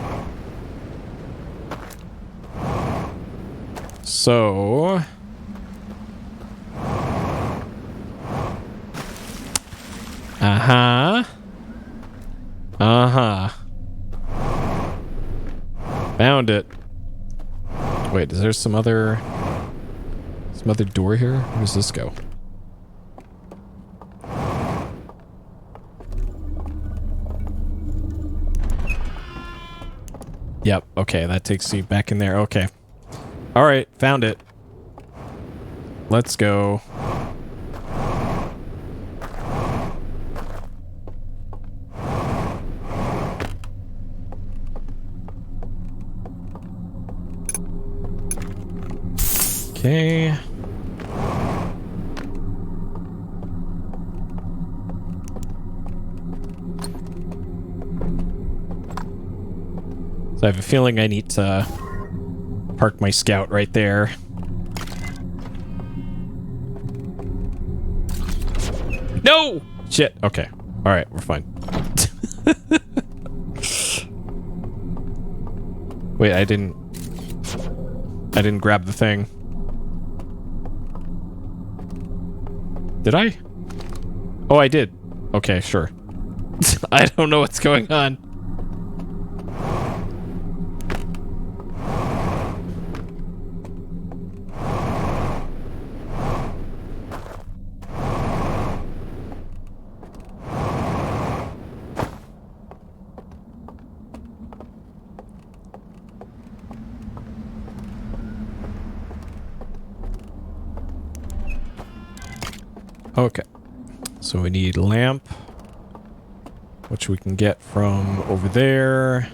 So... Uh-huh. Uh-huh. Found it. Wait, is there some other door here? Where does this go? Yep, okay, that takes you back in there. Okay. Alright, found it. Let's go. Okay. So I have a feeling I need to park my scout right there. No! Shit. Okay. All right, we're fine. Wait, I didn't grab the thing. Did I? Oh, I did. Okay, sure. I don't know what's going on. Okay, so we need lamp, which we can get from over there.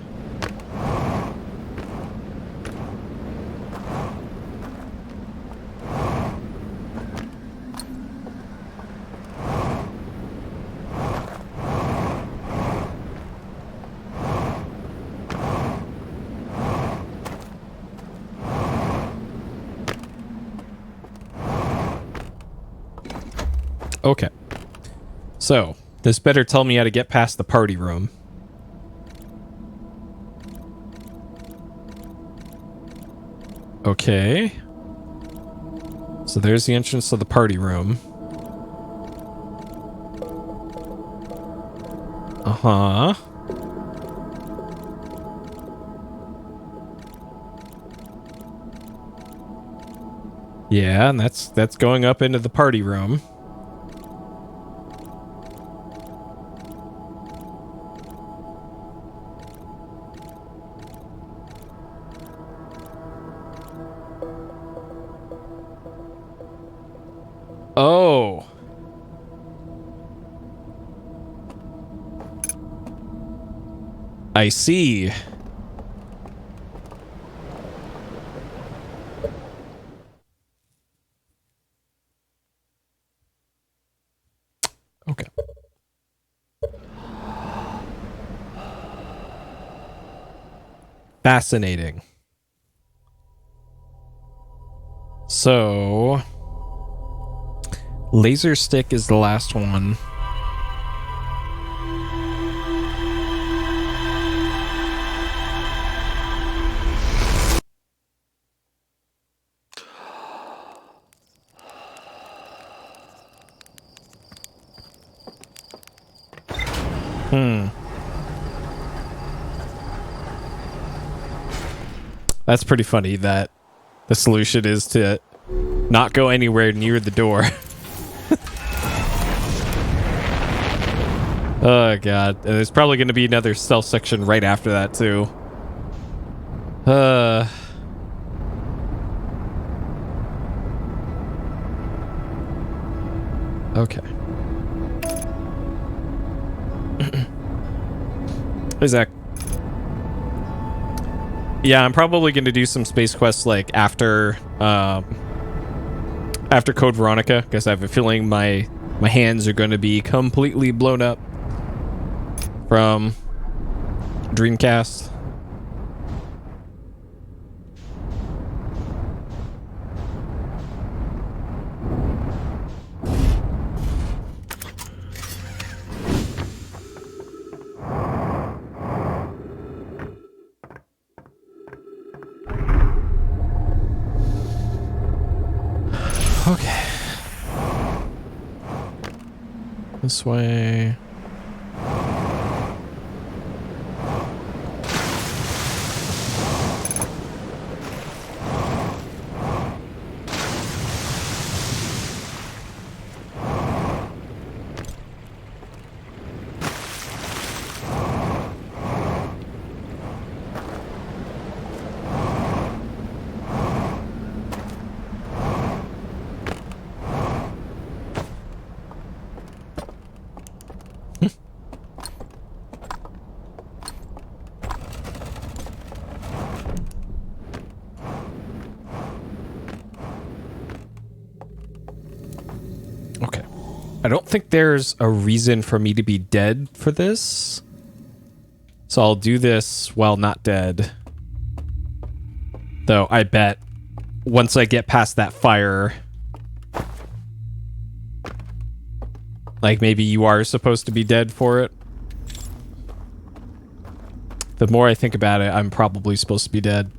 Okay, so this better tell me how to get past the party room. Okay, so there's the entrance to the party room. Uh-huh. Yeah, and that's going up into the party room. I see. Okay. Fascinating. So, laser stick is the last one. That's pretty funny that the solution is to not go anywhere near the door. Oh, God. And there's probably going to be another stealth section right after that, too. Okay. Hey, Zach. Yeah, I'm probably going to do some space quests, like, after Code Veronica, because I have a feeling my hands are going to be completely blown up from Dreamcast. Okay. This way. Okay. I don't think there's a reason for me to be dead for this. So I'll do this while not dead. Though I bet once I get past that fire, like maybe you are supposed to be dead for it. The more I think about it, I'm probably supposed to be dead.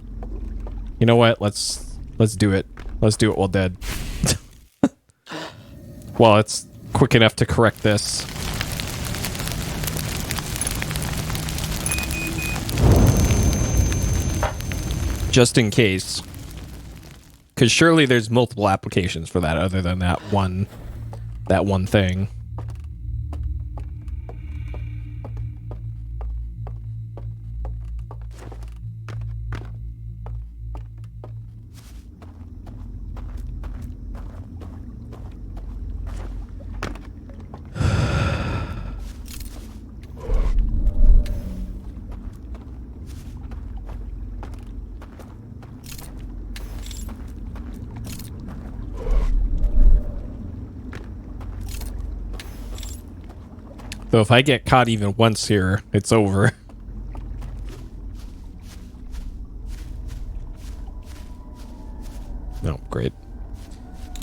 You know what? Let's do it. Let's do it while dead. Well, it's quick enough to correct this. Just in case. Because surely there's multiple applications for that other than that one thing. So if I get caught even once here, it's over. No, great.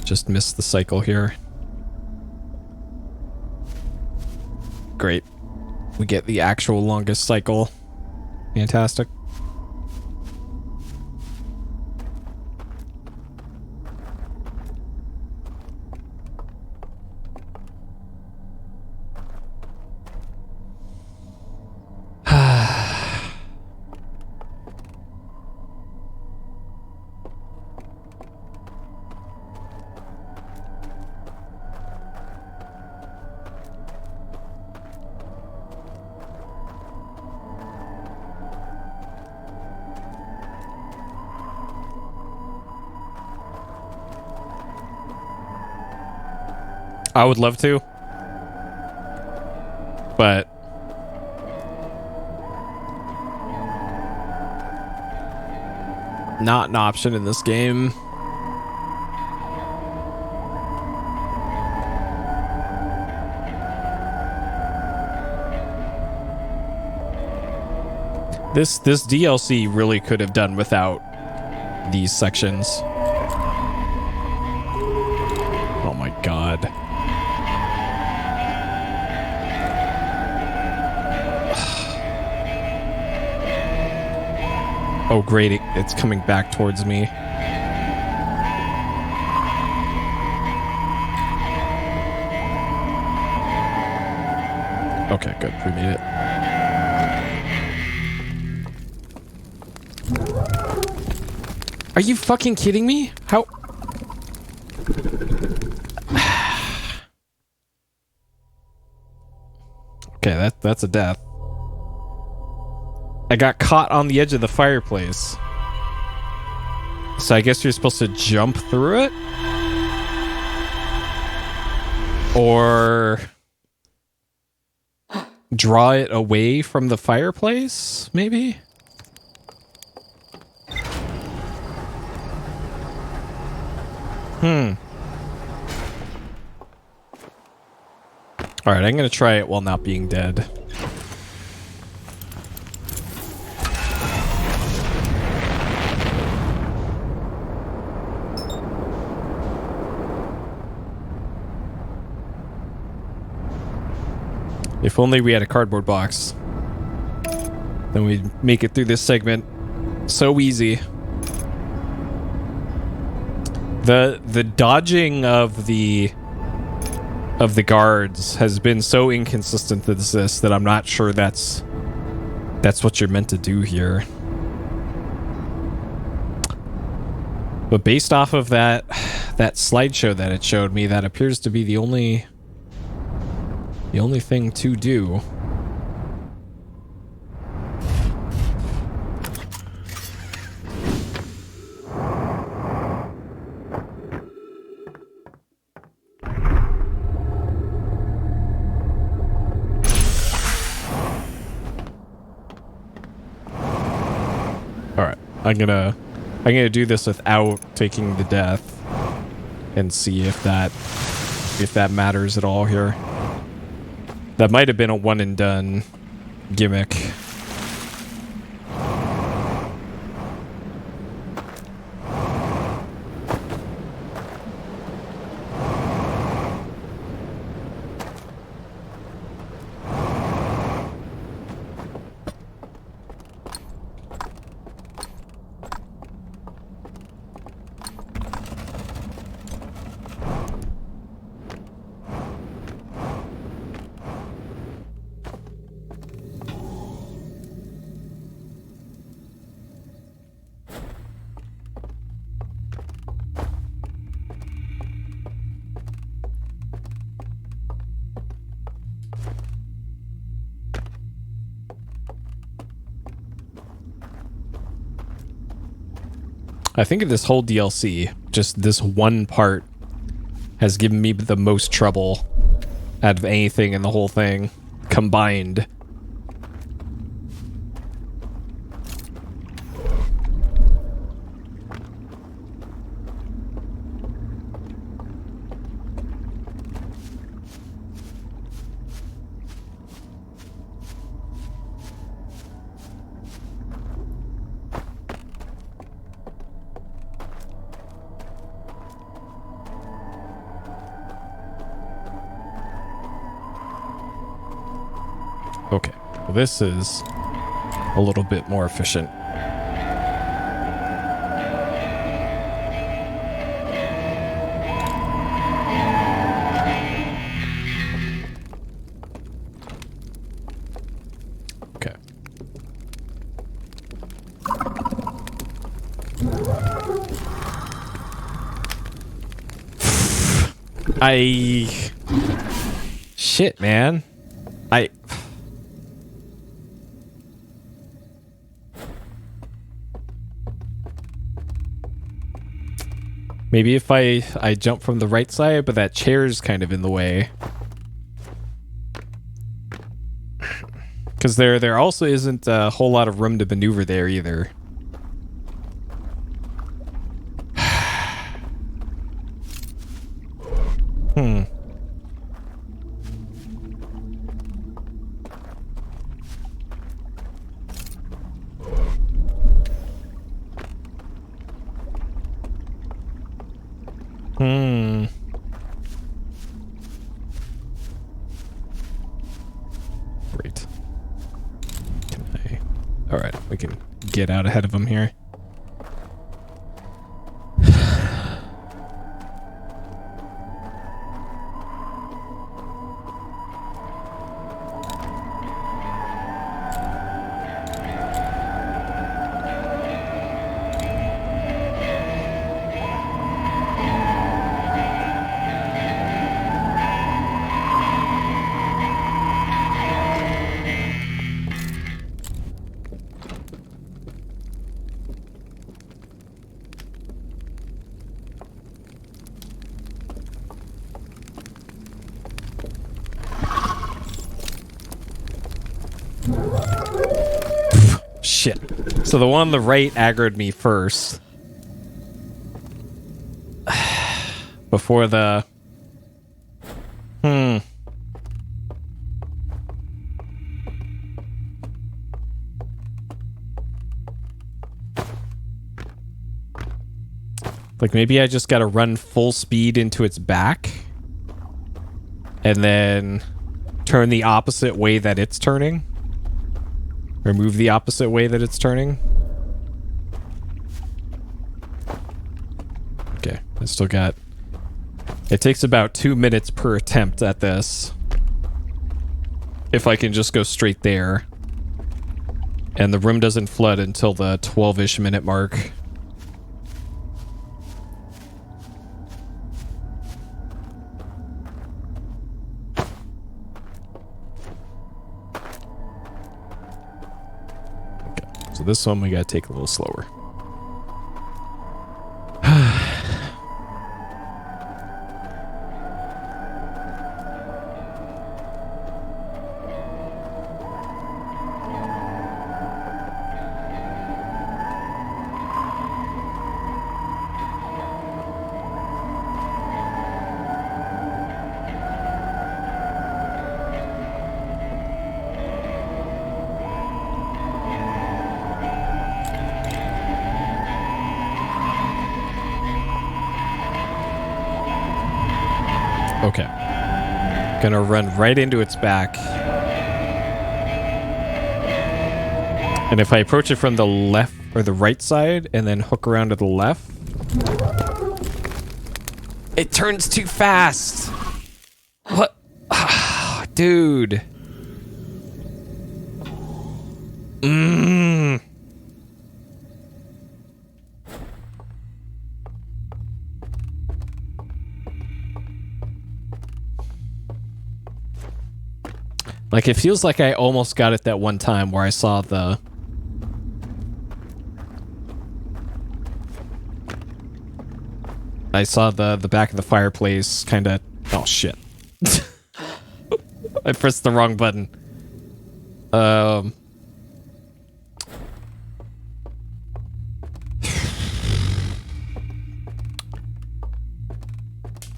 Just missed the cycle here. Great. We get the actual longest cycle. Fantastic. I would love to, but not an option in this game. This DLC really could have done without these sections. Oh my god. Oh great, it's coming back towards me. Okay, good, we made it. Are you fucking kidding me? How? Okay, that's a death. I got caught on the edge of the fireplace. So I guess you're supposed to jump through it? Or draw it away from the fireplace, maybe? Alright, I'm gonna try it while not being dead. If only we had a cardboard box. Then we'd make it through this segment so easy. The dodging of the guards has been so inconsistent to this that I'm not sure that's what you're meant to do here. But based off of that slideshow that it showed me, that appears to be the only thing to do. I'm gonna do this without taking the death and see if that matters at all here. That might have been a one and done gimmick. I think of this whole DLC, just this one part has given me the most trouble out of anything in the whole thing combined. Okay, well this is a little bit more efficient. Okay. Shit, man. Maybe if I jump from the right side, but that chair's kind of in the way. Because there also isn't a whole lot of room to maneuver there either. Great. Can I... Alright, we can get out ahead of him here. Shit. So the one on the right aggroed me first. Before the... Like, maybe I just gotta run full speed into its back. And then turn the opposite way that it's turning. Or move the opposite way that it's turning. Okay, I still got... It takes about 2 minutes per attempt at this. If I can just go straight there. And the room doesn't flood until the 12-ish minute mark. So this one we gotta take a little slower. Okay. Gonna run right into its back. And if I approach it from the left or the right side and then hook around to the left, it turns too fast. What? Dude. Like, it feels like I almost got it that one time where I saw the... back of the fireplace kind of... Oh, shit. I pressed the wrong button. And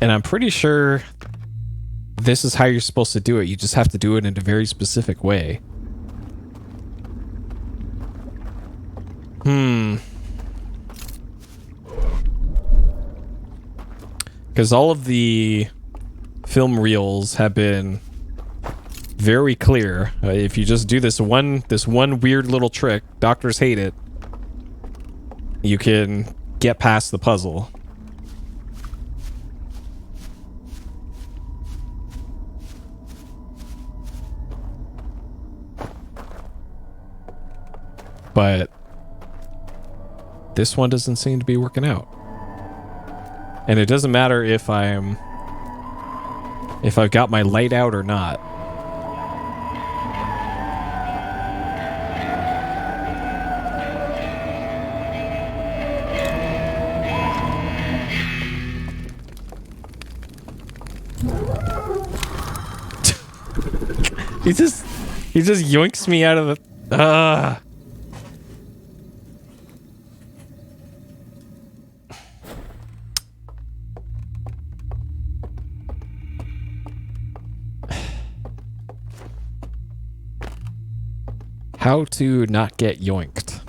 I'm pretty sure... This is how you're supposed to do it. You just have to do it in a very specific way. Because all of the film reels have been very clear. If you just do this one weird little trick, doctors hate it, you can get past the puzzle. But this one doesn't seem to be working out. And it doesn't matter if I've got my light out or not. He just yoinks me out of the... How to not get yoinked.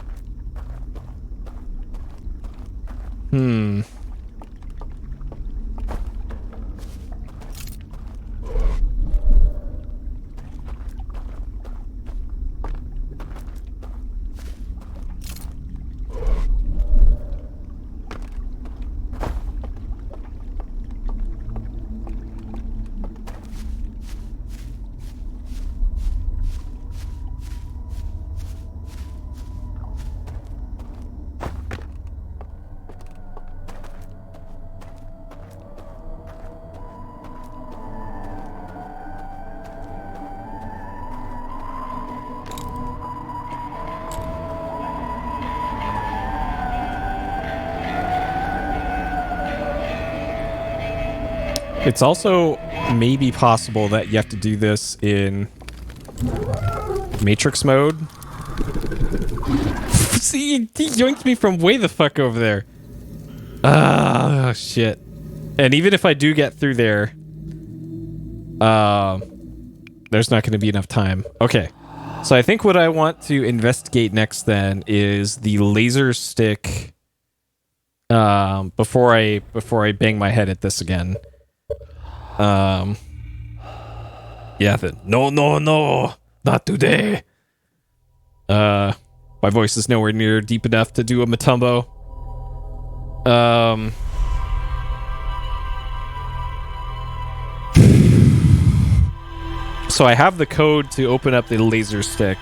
It's also maybe possible that you have to do this in Matrix mode. See, he yoinked me from way the fuck over there. Ah, shit. And even if I do get through there, there's not going to be enough time. Okay. So I think what I want to investigate next then is the laser stick before I bang my head at this again. Yeah, no, not today. My voice is nowhere near deep enough to do a Matumbo. So I have the code to open up the laser stick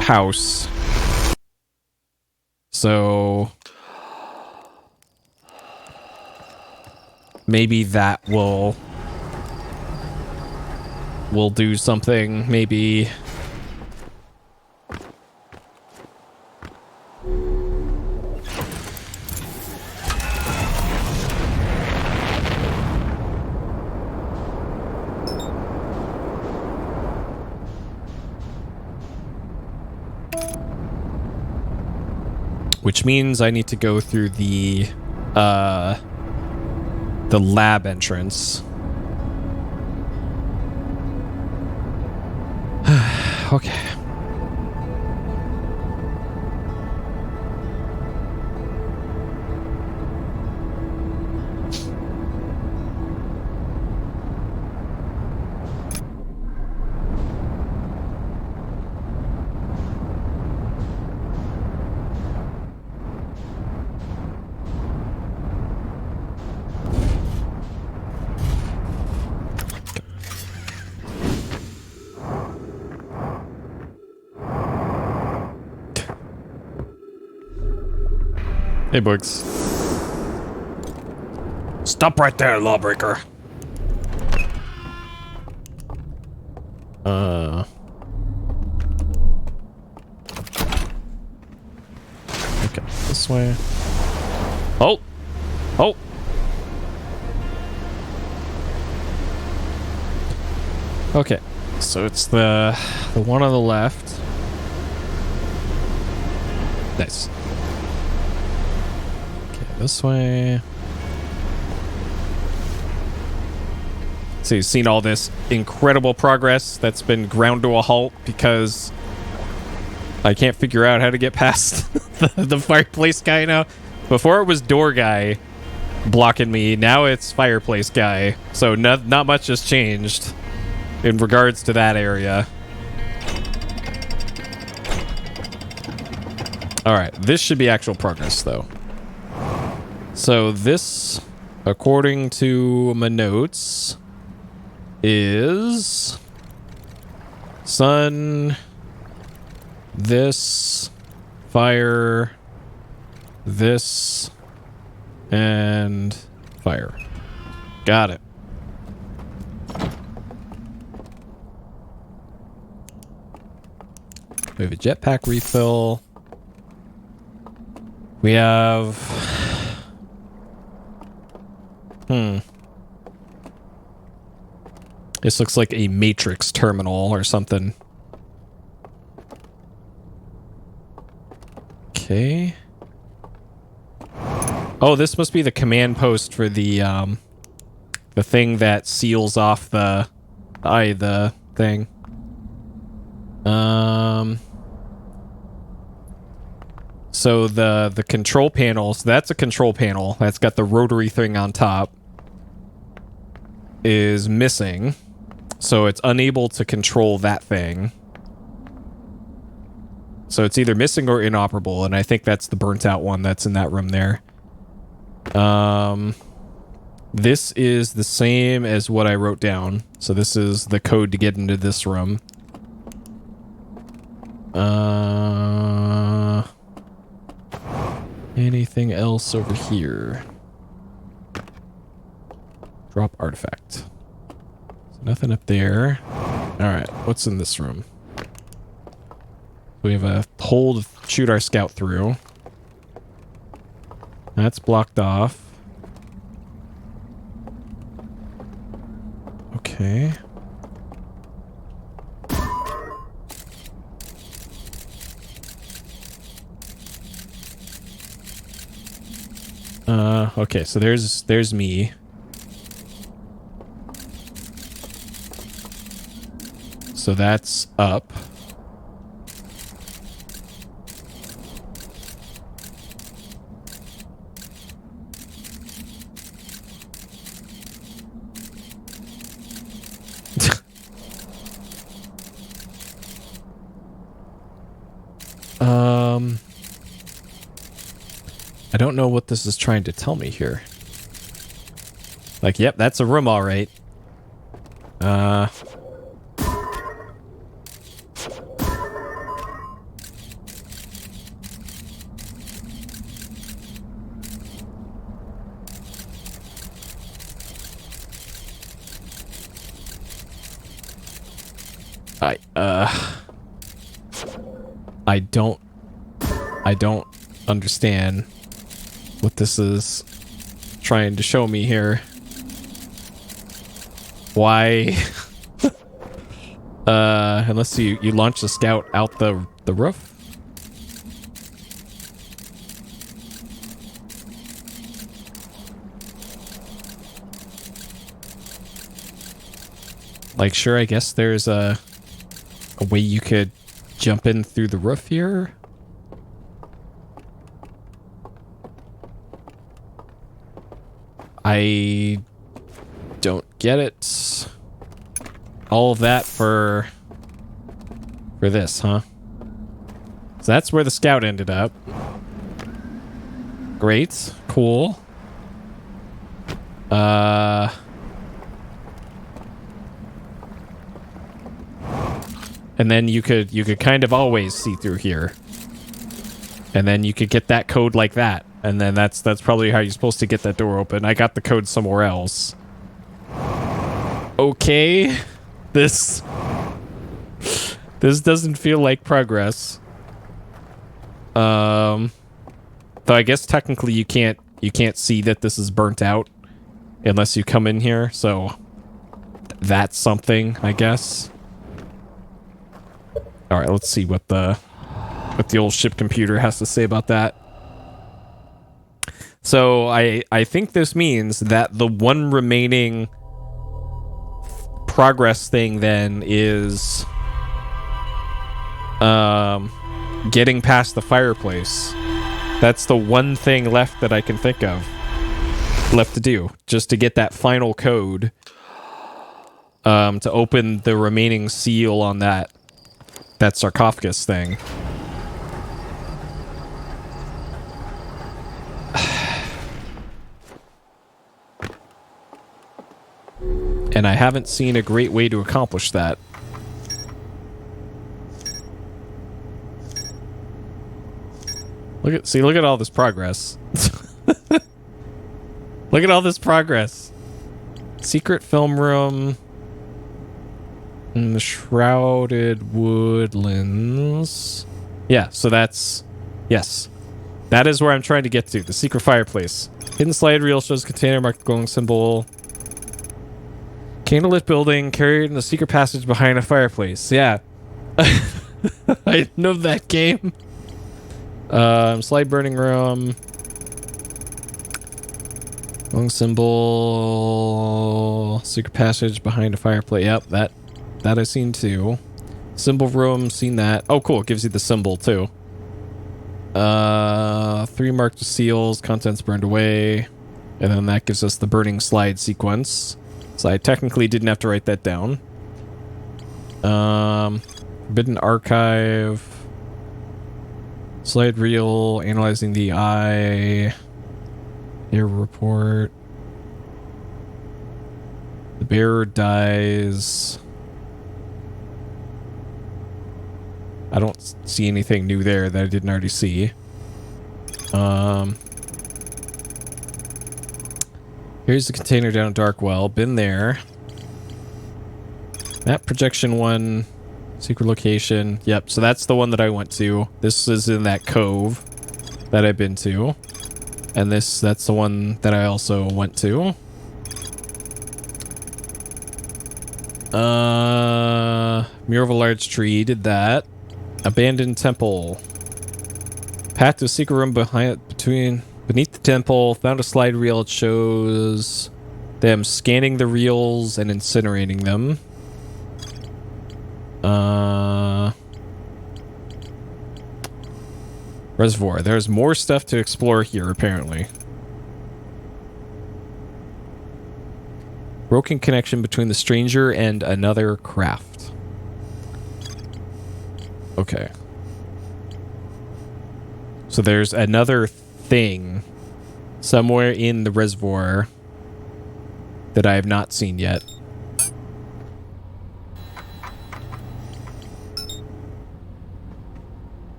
house. So maybe that will do something, maybe. Which means I need to go through the lab entrance. Okay. Hey, Bugs. Stop right there, lawbreaker. Okay, this way. Oh! Oh! Okay, so it's the one on the left. Nice. This way. So you've seen all this incredible progress that's been ground to a halt because I can't figure out how to get past the fireplace guy now. Before it was door guy blocking me, now it's fireplace guy. So not much has changed in regards to that area. Alright, this should be actual progress though. So this, according to my notes, is sun, this, fire, this, and fire. Got it. We have a jetpack refill. We have... This looks like a Matrix terminal or something. Okay. Oh, this must be the command post for the thing that seals off the thing. So the control panel, so that's a control panel that's got the rotary thing on top, is missing. So it's unable to control that thing. So it's either missing or inoperable, and I think that's the burnt out one that's in that room there. This is the same as what I wrote down. So this is the code to get into this room. Anything else over here? Drop artifact. So nothing up there. Alright, what's in this room? We have a hole to shoot our scout through. That's blocked off. Okay. Okay, so there's me. So that's up. I don't know what this is trying to tell me here. Like, yep, that's a room, all right. I don't understand what this is trying to show me here. Why? Unless you launch the scout out the roof? Like, sure, I guess there's a way you could jump in through the roof here. I don't get it. All of that for this, huh? So that's where the scout ended up. Great. Cool. And then you could kind of always see through here. And then you could get that code like that. And then that's probably how you're supposed to get that door open. I got the code somewhere else. Okay. This doesn't feel like progress. Though I guess technically you can't see that this is burnt out unless you come in here, so that's something, I guess. All right, let's see what the old ship computer has to say about that. So I think this means that the one remaining progress thing then is getting past the fireplace. That's the one thing left that I can think of left to do, just to get that final code to open the remaining seal on that sarcophagus thing. And I haven't seen a great way to accomplish that. Look at all this progress. Look at all this progress. Secret film room in the shrouded woodlands. Yeah, so that's... Yes. That is where I'm trying to get to. The secret fireplace. Hidden slide reel shows container marked the glowing symbol. Candlelit building carried in the secret passage behind a fireplace. Yeah. I know that game. Slide burning room. Long symbol. Secret passage behind a fireplace. Yep, that I've seen too. Symbol room, seen that. Oh, cool. It gives you the symbol too. 3 marked with seals. Contents burned away. And then that gives us the burning slide sequence. So I technically didn't have to write that down. Forbidden archive. Slide reel. Analyzing the eye. Air report. The bearer dies. I don't see anything new there that I didn't already see. Here's the container down at Darkwell. Been there. Map projection 1. Secret location. Yep, so that's the one that I went to. This is in that cove that I've been to. And that's the one that I also went to. Mural of a large tree. Did that. Abandoned temple. Path to a secret room beneath the temple. Found a slide reel. It shows them scanning the reels and incinerating them. Reservoir. There's more stuff to explore here, apparently. Broken connection between the stranger and another craft. Okay. So there's another thing somewhere in the reservoir that I have not seen yet.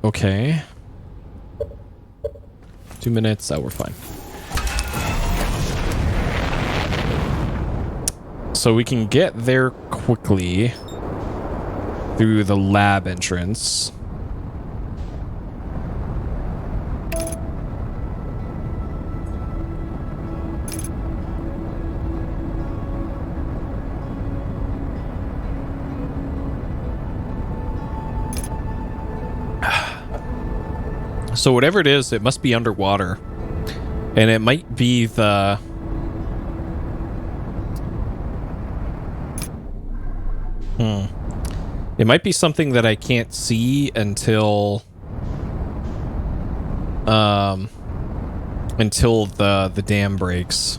Okay. 2 minutes. Oh, we're fine. So we can get there quickly through the lab entrance. So whatever it is, it must be underwater. And it might be the... It might be something that I can't see until... until the dam breaks.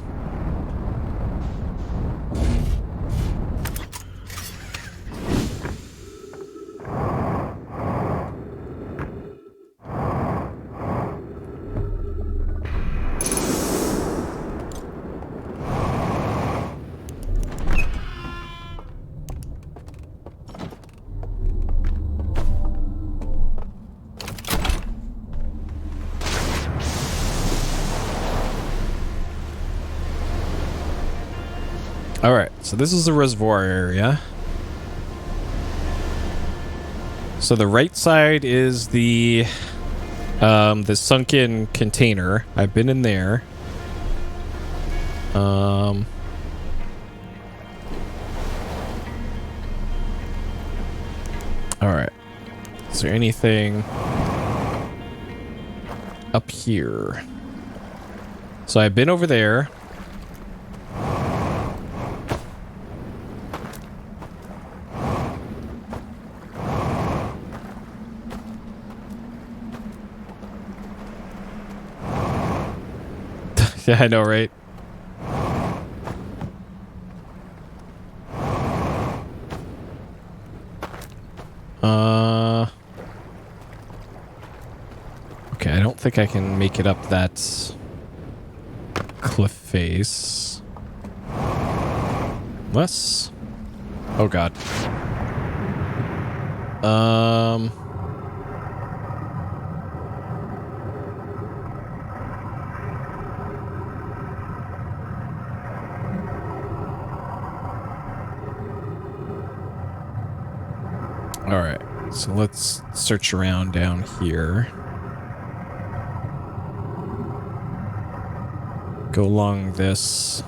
Alright, so this is the reservoir area. So the right side is the sunken container. I've been in there. Alright. Is there anything up here? So I've been over there. Yeah, I know, right? Okay, I don't think I can make it up that cliff face. Unless... Oh, God. Alright, so let's search around down here. Go along this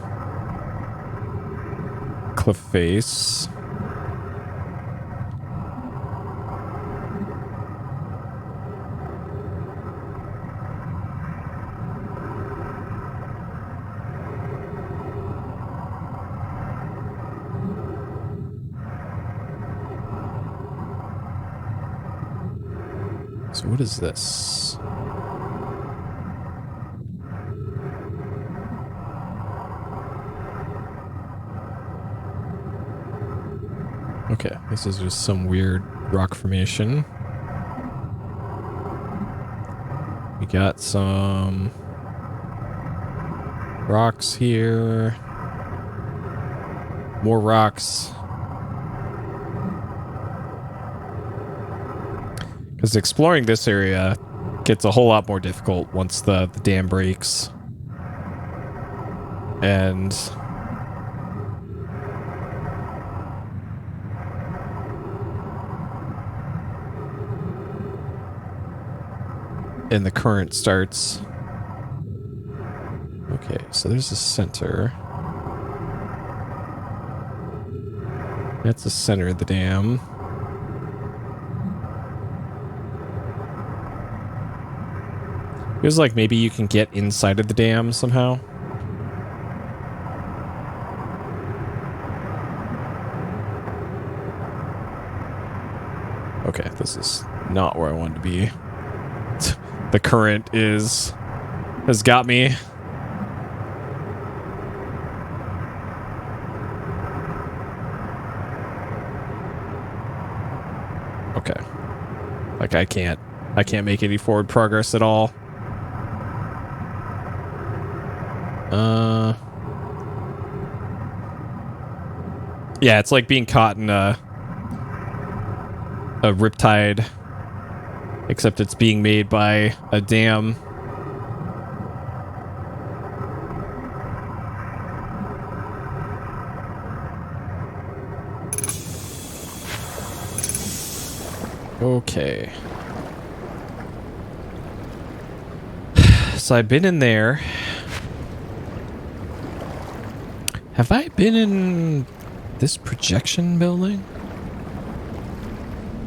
cliff face. So what is this? Okay, this is just some weird rock formation. We got some rocks here. More rocks. Because exploring this area gets a whole lot more difficult once the dam breaks. And... and the current starts. Okay, so there's a center. That's the center of the dam. Feels like maybe you can get inside of the dam somehow. Okay, this is not where I wanted to be. The current has got me. Okay. Like I can't make any forward progress at all. Yeah, it's like being caught in a riptide, except it's being made by a dam. Okay. So I've been in there. Have I been in this projection building?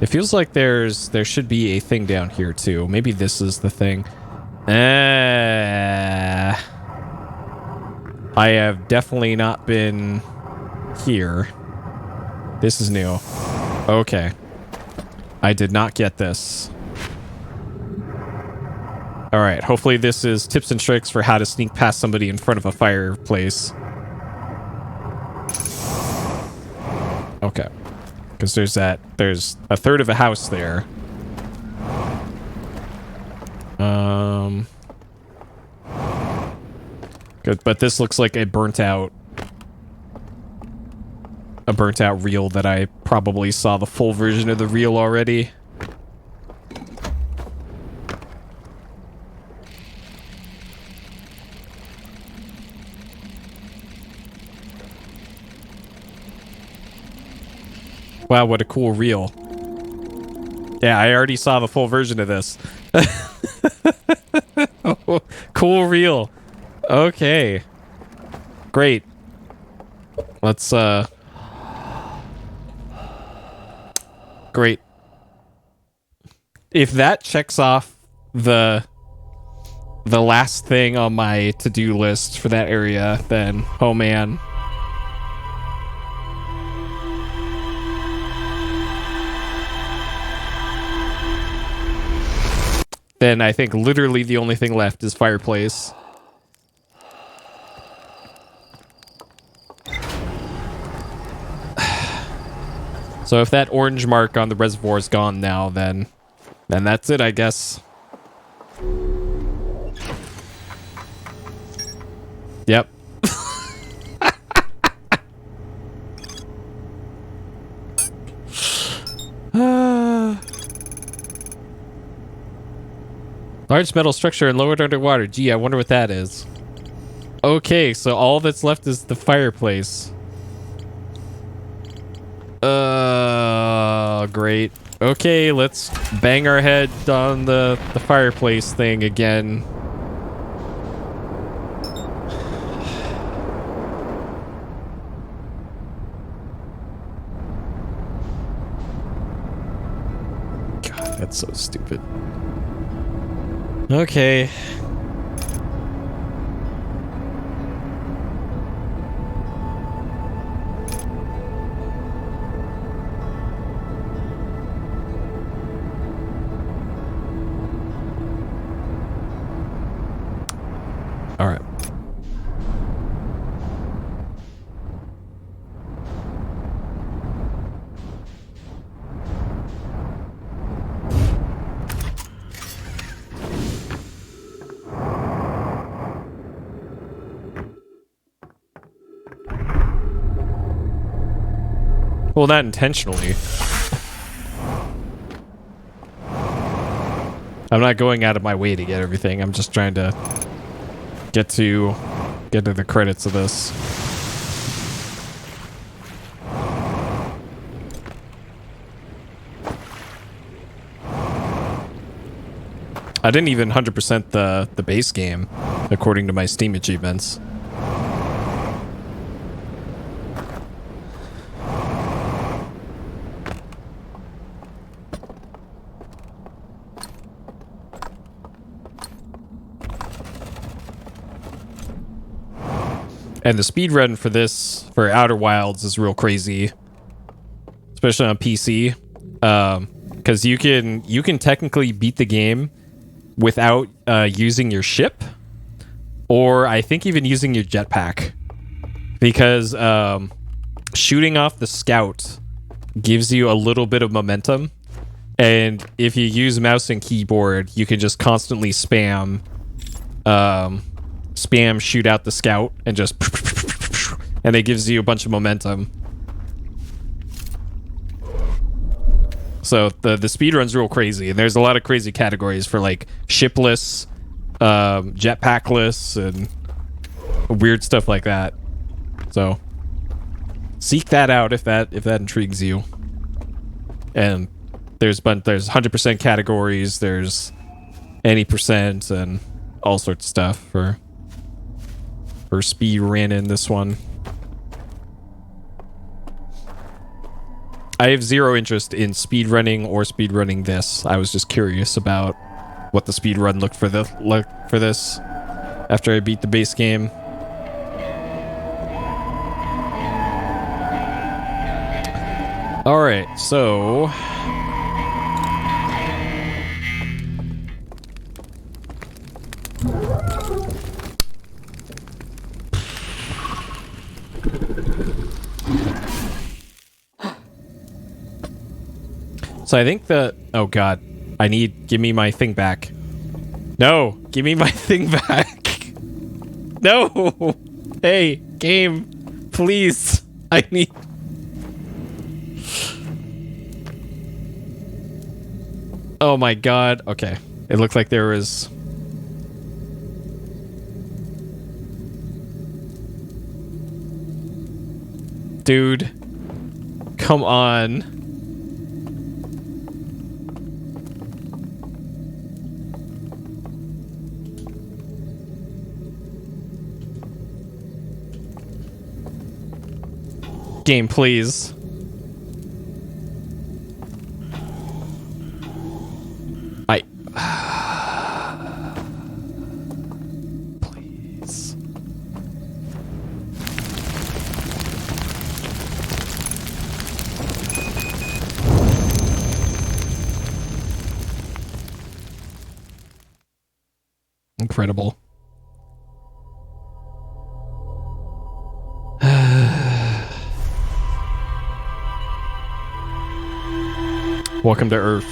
It feels like there should be a thing down here too. Maybe this is the thing. I have definitely not been here. This is new. Okay. I did not get this. All right. Hopefully this is tips and tricks for how to sneak past somebody in front of a fireplace. Okay. Because there's a third of a house there. Good, but this looks like a burnt out reel that I probably saw the full version of the reel already. Wow, what a cool reel. Yeah, I already saw the full version of this. Oh, cool reel. Okay. Great. Let's, Great. If that checks off the last thing on my to-do list for that area, then, oh man. Then I think literally the only thing left is fireplace. So if that orange mark on the reservoir is gone now, then that's it, I guess. Yep. Large metal structure and lowered underwater. Gee, I wonder what that is. Okay, so all that's left is the fireplace. Great. Okay, let's bang our head on the fireplace thing again. God, that's so stupid. Okay. All right. Well, not intentionally. I'm not going out of my way to get everything. I'm just trying to get to the credits of this. I didn't even 100% the base game, according to my Steam achievements. And the speed run for this, for Outer Wilds, is real crazy, especially on PC, because you can technically beat the game without using your ship, or I think even using your jetpack, because shooting off the scout gives you a little bit of momentum, and if you use mouse and keyboard, you can just constantly spam shoot out the scout and just and it gives you a bunch of momentum. So the speedrun's real crazy, and there's a lot of crazy categories for like shipless, jetpackless, and weird stuff like that. So seek that out if that intrigues you. And there's 100% categories, there's any percent, and all sorts of stuff for speed ran in this one. I have zero interest in speedrunning or speedrunning this. I was just curious about what the speedrun looked for this after I beat the base game. All right, so I think that, oh god, give me my thing back. No, give me my thing back. No, hey, game, please, I need. Oh my god, okay. It looked like there was... Dude, come on. Game, please. Please. Incredible. Welcome to Earth.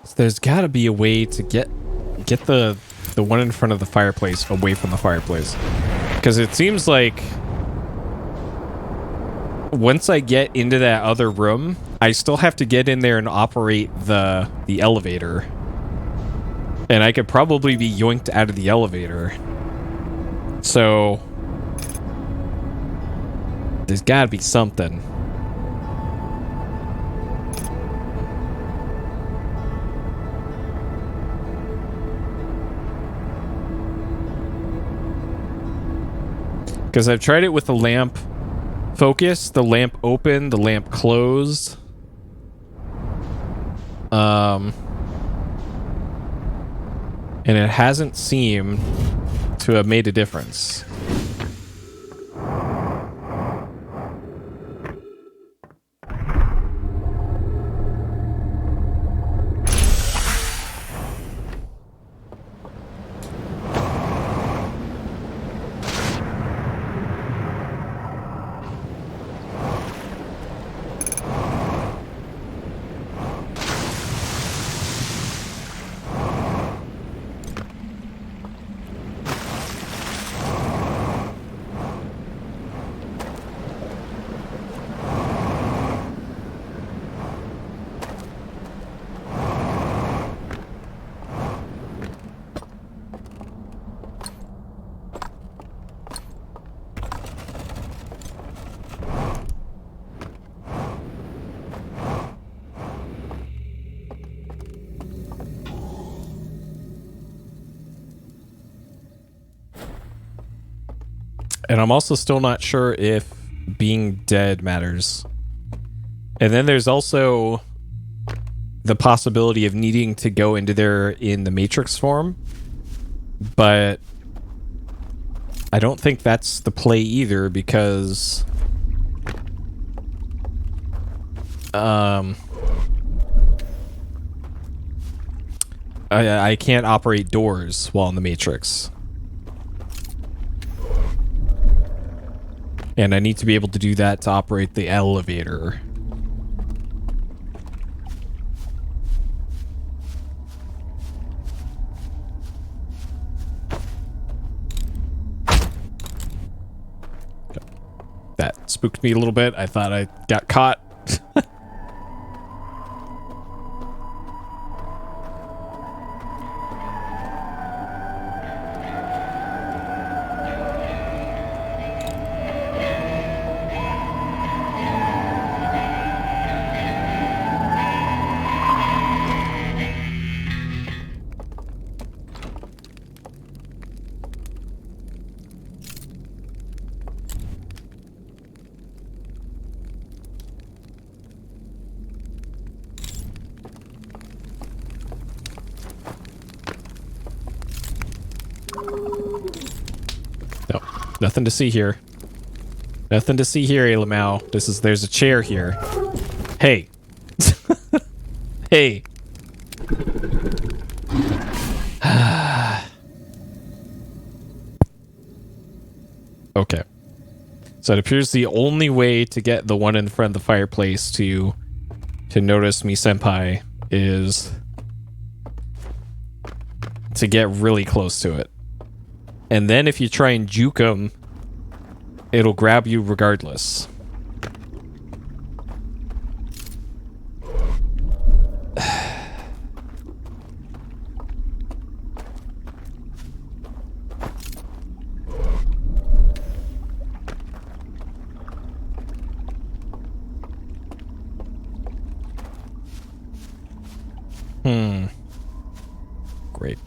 So there's got to be a way to get the one in front of the fireplace away from the fireplace, because it seems like once I get into that other room, I still have to get in there and operate the elevator. And I could probably be yoinked out of the elevator. So there's gotta be something. Because I've tried it with the lamp focus, the lamp open, the lamp closed. And it hasn't seemed to have made a difference. And I'm also still not sure if being dead matters. And then there's also the possibility of needing to go into there in the Matrix form. But I don't think that's the play either, because I can't operate doors while in the Matrix. And I need to be able to do that to operate the elevator. That spooked me a little bit. I thought I got caught. Nothing to see here. Nothing to see here, Alamau. There's a chair here. Hey. Hey. Okay. So it appears the only way to get the one in front of the fireplace to notice me, senpai, is to get really close to it. And then if you try and juke him, it'll grab you regardless. Great.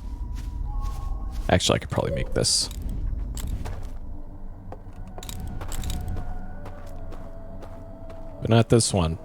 Actually, I could probably make this. But not this one.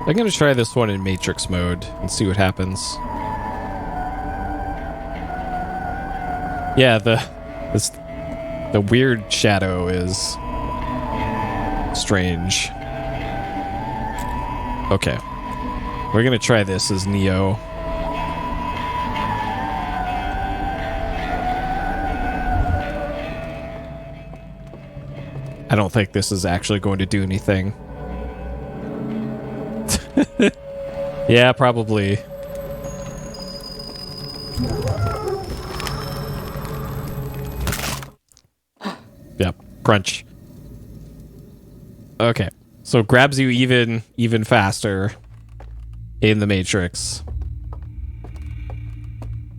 I'm going to try this one in Matrix mode and see what happens. Yeah, the weird shadow is strange. Okay. We're going to try this as Neo. I don't think this is actually going to do anything. Yeah, probably. Yep, crunch. Okay, so it grabs you even faster in the Matrix.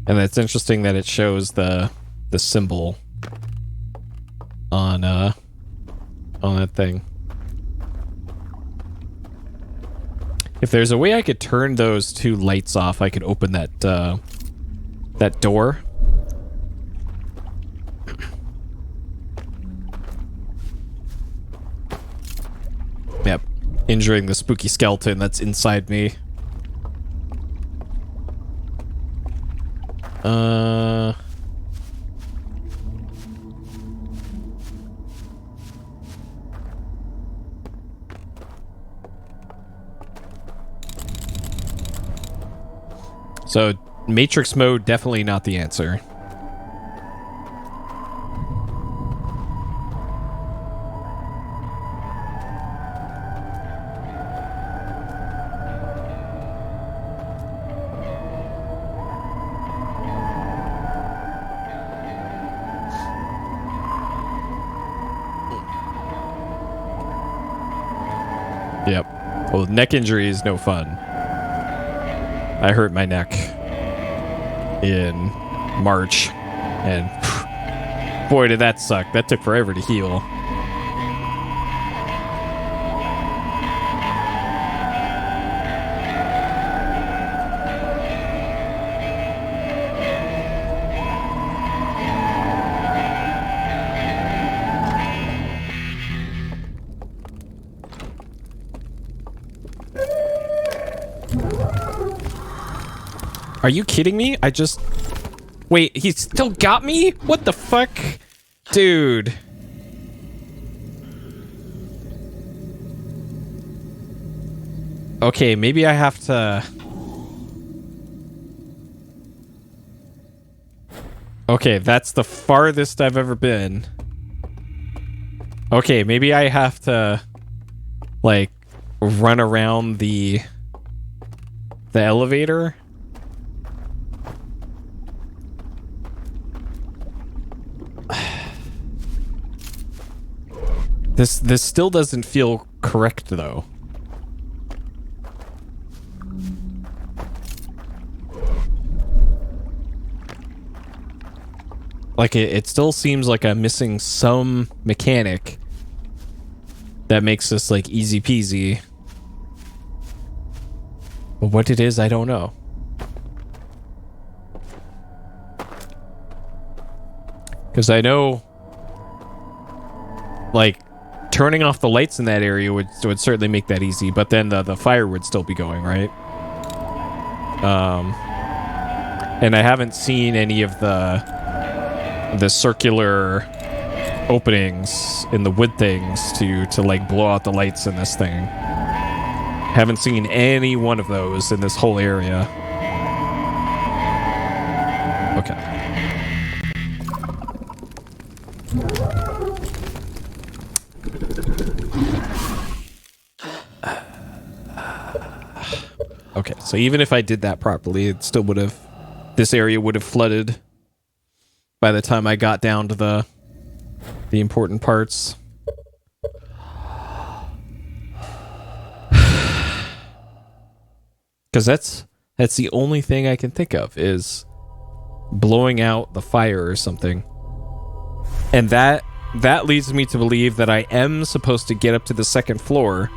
And it's interesting that it shows the symbol on that thing. If there's a way I could turn those two lights off, I could open that that door. Yep, injuring the spooky skeleton that's inside me. So, Matrix mode, definitely not the answer. Yep. Well, neck injury is no fun. I hurt my neck in March, and boy, did that suck. That took forever to heal. Are you kidding me? I just... Wait, he still got me? What the fuck? Dude. Okay, maybe I have to... Okay, that's the farthest I've ever been. Okay, maybe I have to... like, run around the elevator? This still doesn't feel correct, though. Like, it still seems like I'm missing some mechanic that makes this, like, easy peasy. But what it is, I don't know. Because I know, like, turning off the lights in that area would certainly make that easy, but then the fire would still be going, right? And I haven't seen any of the circular openings in the wood things to like blow out the lights in this thing. Haven't seen any one of those in this whole area. Okay. Okay, so even if I did that properly, it still would have... This area would have flooded by the time I got down to the important parts. Because that's the only thing I can think of, is blowing out the fire or something. And that leads me to believe that I am supposed to get up to the second floor.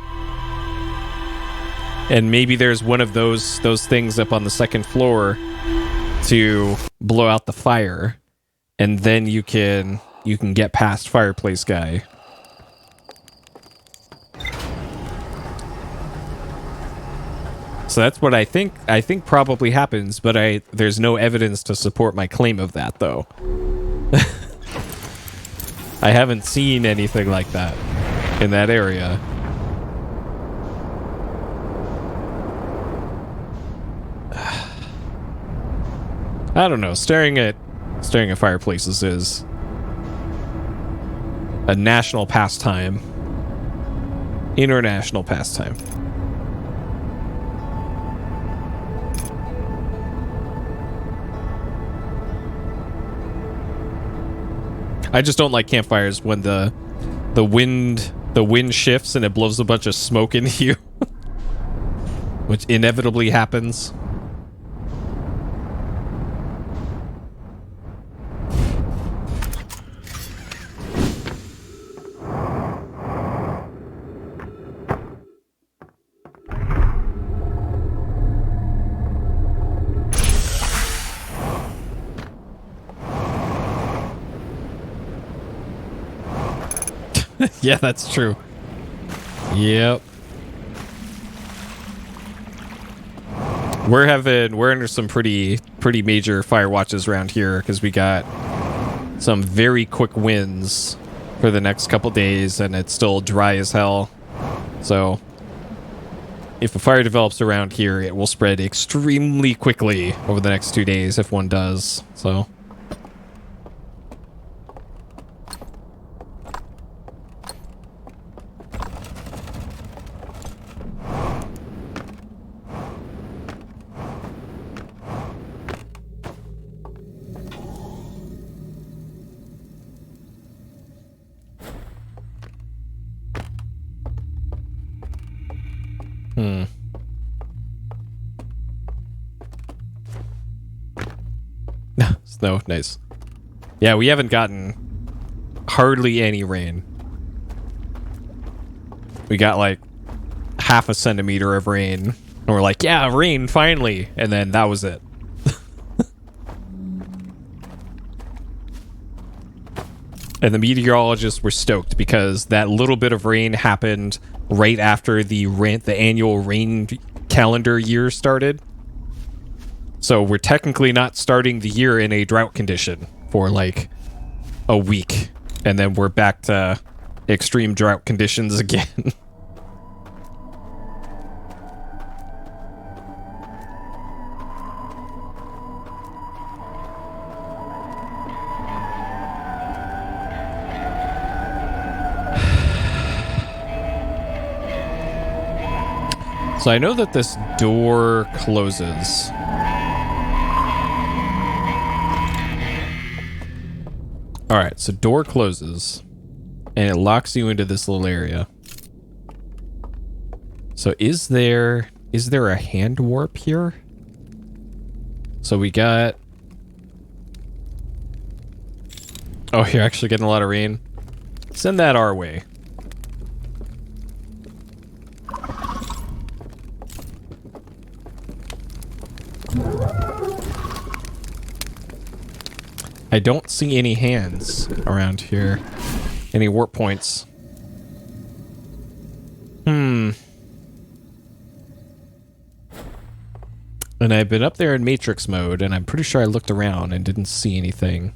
And maybe there's one of those things up on the second floor to blow out the fire, and then you can get past fireplace guy. So that's what I think probably happens, but there's no evidence to support my claim of that, though. I haven't seen anything like that in that area. I don't know. Staring at fireplaces is a national pastime. International pastime. I just don't like campfires when the wind shifts and it blows a bunch of smoke into you, which inevitably happens. Yeah, that's true. Yep. We're under some pretty major fire watches around here because we got some very quick winds for the next couple days, and it's still dry as hell. So if a fire develops around here, it will spread extremely quickly over the next 2 days if one does. So Snow, nice. Yeah, we haven't gotten hardly any rain. We got like half a centimeter of rain. And we're like, yeah, rain, finally. And then that was it. And the meteorologists were stoked because that little bit of rain happened right after the annual rain calendar year started. So we're technically not starting the year in a drought condition for like a week. And then we're back to extreme drought conditions again. So I know that this door closes. Alright, so door closes. And it locks you into this little area. So is there a hand warp here? So we got... Oh, you're actually getting a lot of rain. Send that our way. I don't see any hands around here. Any warp points. And I've been up there in Matrix mode, and I'm pretty sure I looked around and didn't see anything.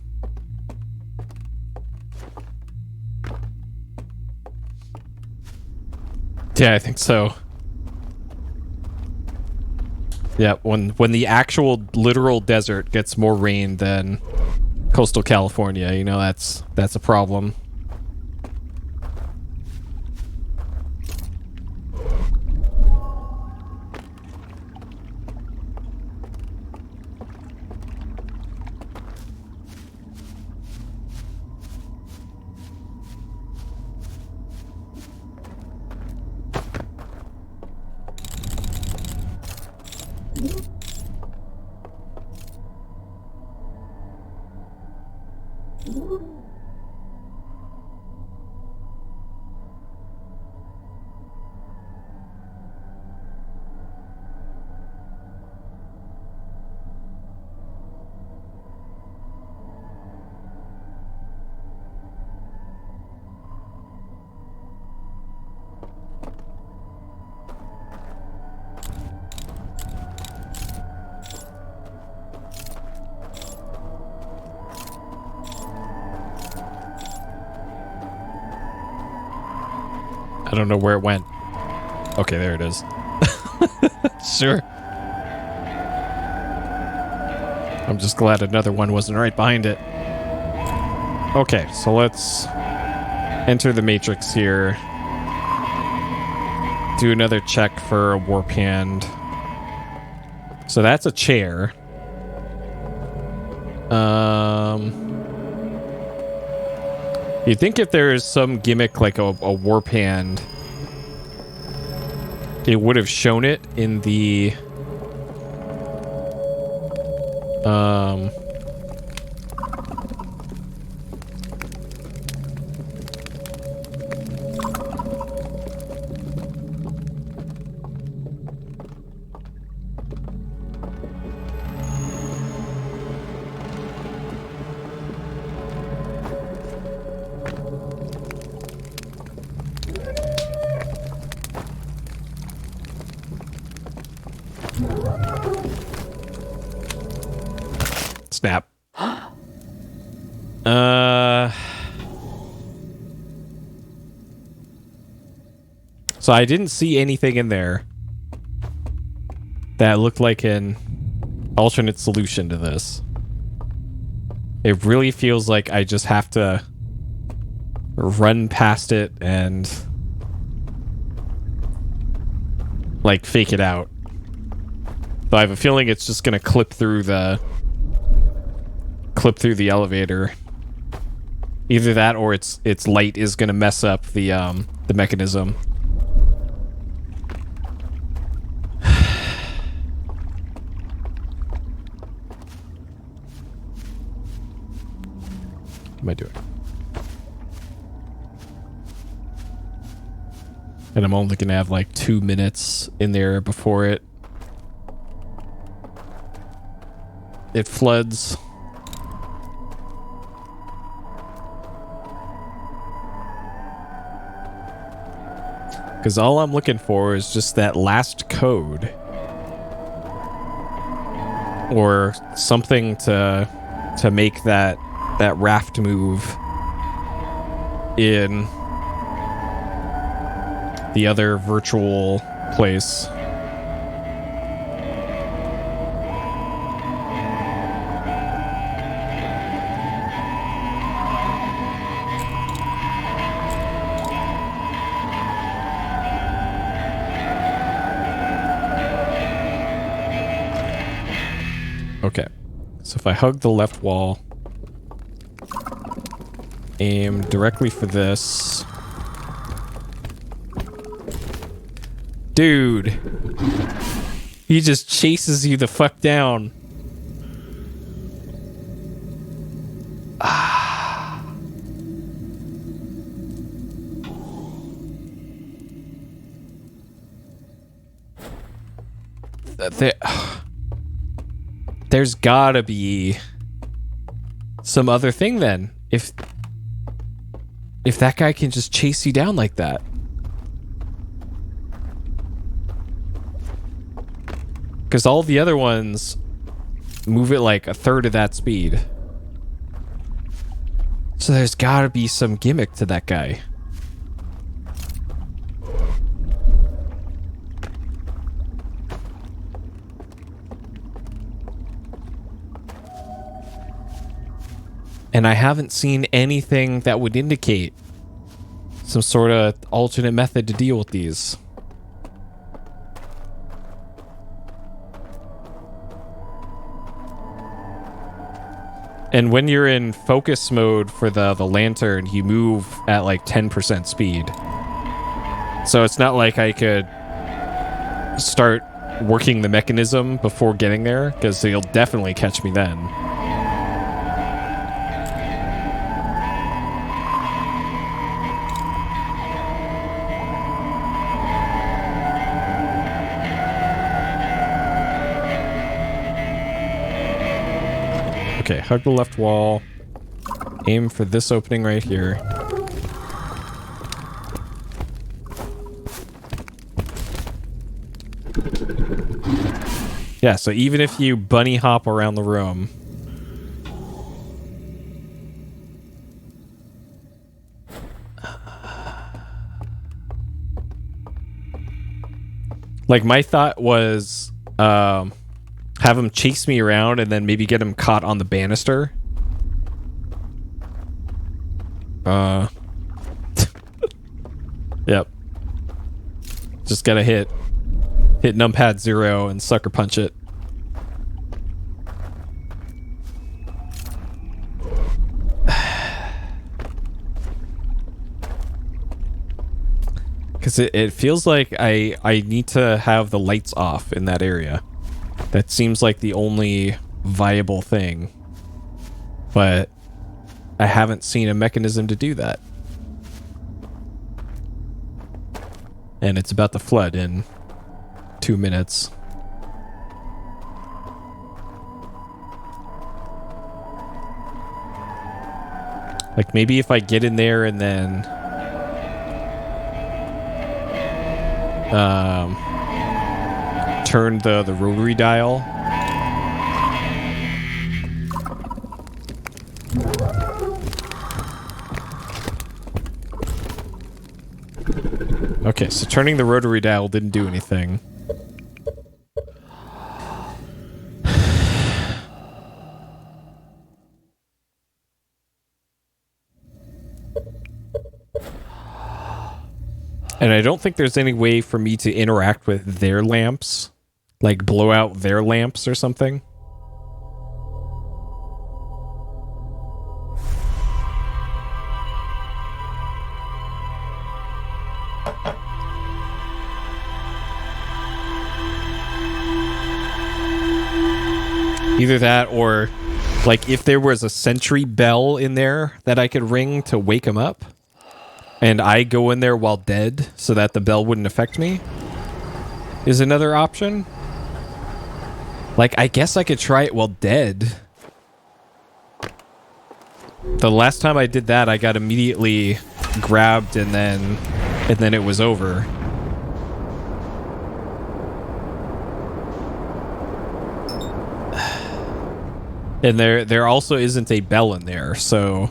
Yeah, I think so. Yeah, when the actual literal desert gets more rain than coastal California, you know, that's a problem. I don't know where it went. Okay, there it is. Sure. I'm just glad another one wasn't right behind it. Okay, so let's enter the matrix here. Do another check for a warp hand. So that's a chair. You'd think if there is some gimmick like a warp hand, it would have shown it in the snap. So I didn't see anything in there that looked like an alternate solution to this. It really feels like I just have to run past it and like fake it out. So I have a feeling it's just gonna clip through the elevator. Either that or its light is gonna mess up the mechanism. am I doing? And I'm only gonna have like 2 minutes in there before it floods. Because all I'm looking for is just that last code. Or something to make that raft move in the other virtual place. Okay, so if I hug the left wall, aim directly for this. Dude, he just chases you the fuck down. There's gotta be some other thing then. If that guy can just chase you down like that. Because all the other ones move at like a third of that speed. So there's gotta be some gimmick to that guy. And I haven't seen anything that would indicate some sort of alternate method to deal with these. And when you're in focus mode for the lantern, you move at like 10% speed. So it's not like I could start working the mechanism before getting there, because he'll definitely catch me then. Okay, hug the left wall. Aim for this opening right here. Yeah, so even if you bunny hop around the room... Like, my thought was... have him chase me around and then maybe get him caught on the banister. Yep. Just gotta hit numpad 0 and sucker punch it. Because it feels like I need to have the lights off in that area. That seems like the only viable thing. But I haven't seen a mechanism to do that. And it's about to flood in 2 minutes. Like, maybe if I get in there and then... turn the rotary dial. Okay, so turning the rotary dial didn't do anything. And I don't think there's any way for me to interact with their lamps. Like, blow out their lamps or something. Either that or Like, if there was a sentry bell in there that I could ring to wake him up, and I go in there while dead so that the bell wouldn't affect me, is another option. Like, I guess I could try it while dead. The last time I did that, I got immediately grabbed and then it was over. And there also isn't a bell in there, so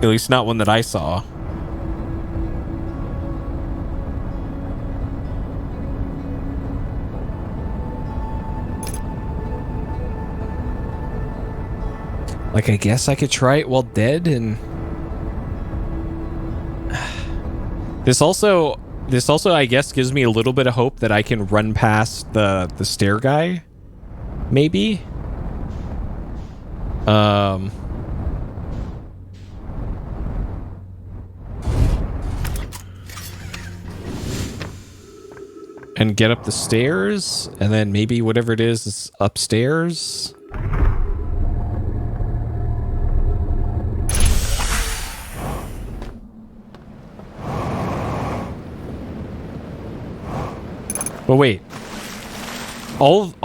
at least not one that I saw. Like, I guess I could try it while dead, and this also I guess gives me a little bit of hope that I can run past the stair guy, maybe. And get up the stairs, and then maybe whatever it is upstairs. But wait, all the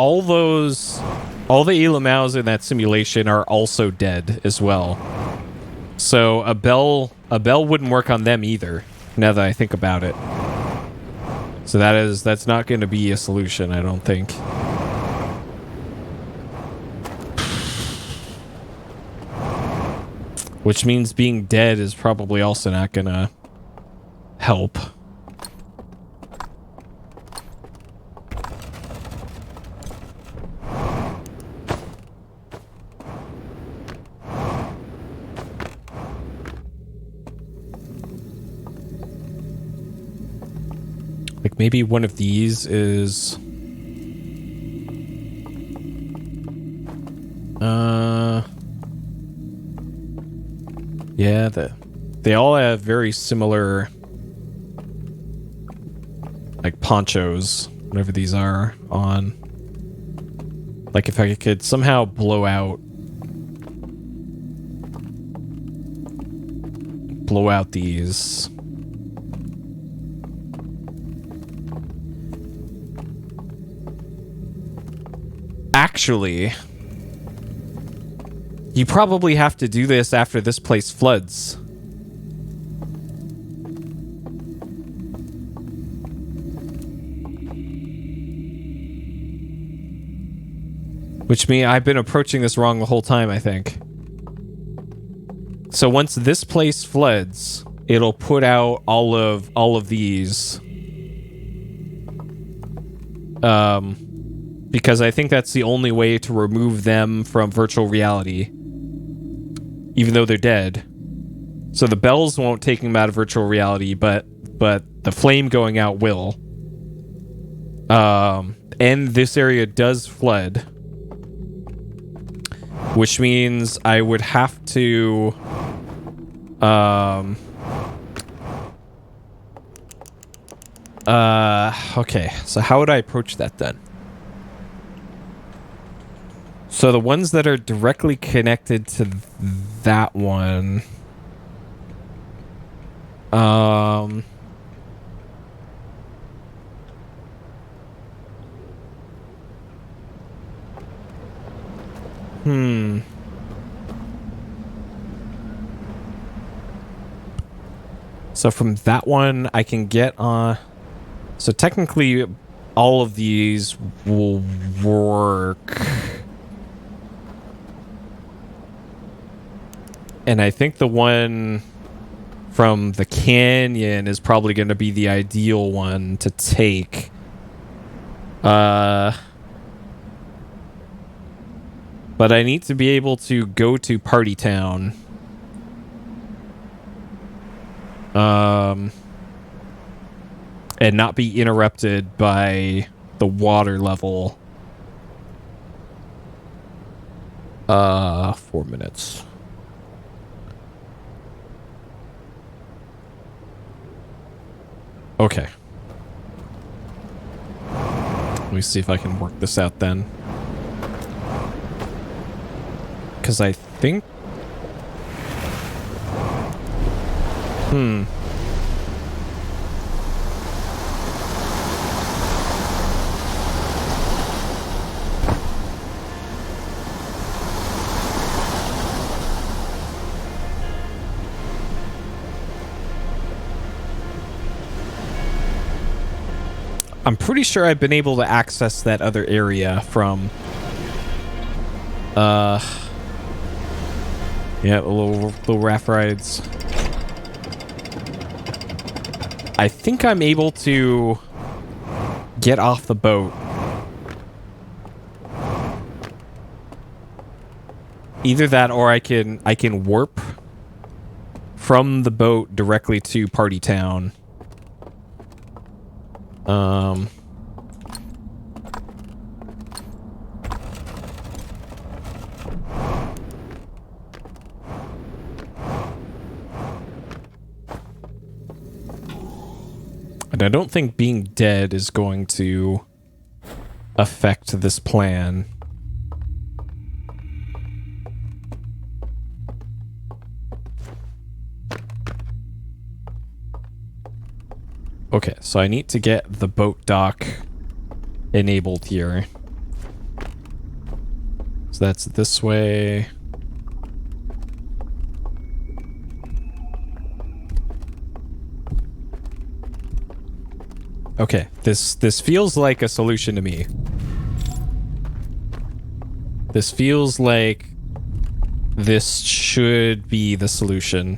Elamaus in that simulation are also dead as well. So a bell wouldn't work on them either, now that I think about it. So that's not going to be a solution, I don't think. Which means being dead is probably also not going to help. Like, maybe one of these is... Yeah, they all have very similar... like, ponchos, whatever these are, on. Like, if I could somehow blow out these... Actually, you probably have to do this after this place floods. Which means I've been approaching this wrong the whole time, I think. So once this place floods, it'll put out all of these. Because I think that's the only way to remove them from virtual reality, even though they're dead. So the bells won't take them out of virtual reality, but the flame going out will. And this area does flood, which means I would have to okay, so how would I approach that then? So the ones that are directly connected to that one, So from that one, I can get on. So technically, all of these will work. And I think the one from the canyon is probably going to be the ideal one to take. But I need to be able to go to Party Town. And not be interrupted by the water level. 4 minutes. Okay. Let me see if I can work this out then. Because I think... I'm pretty sure I've been able to access that other area from... Yeah, the little raft rides. I think I'm able to get off the boat. Either that or I can warp from the boat directly to Party Town. And I don't think being dead is going to affect this plan. Okay, so I need to get the boat dock enabled here. So that's this way. Okay, this feels like a solution to me. This feels like this should be the solution.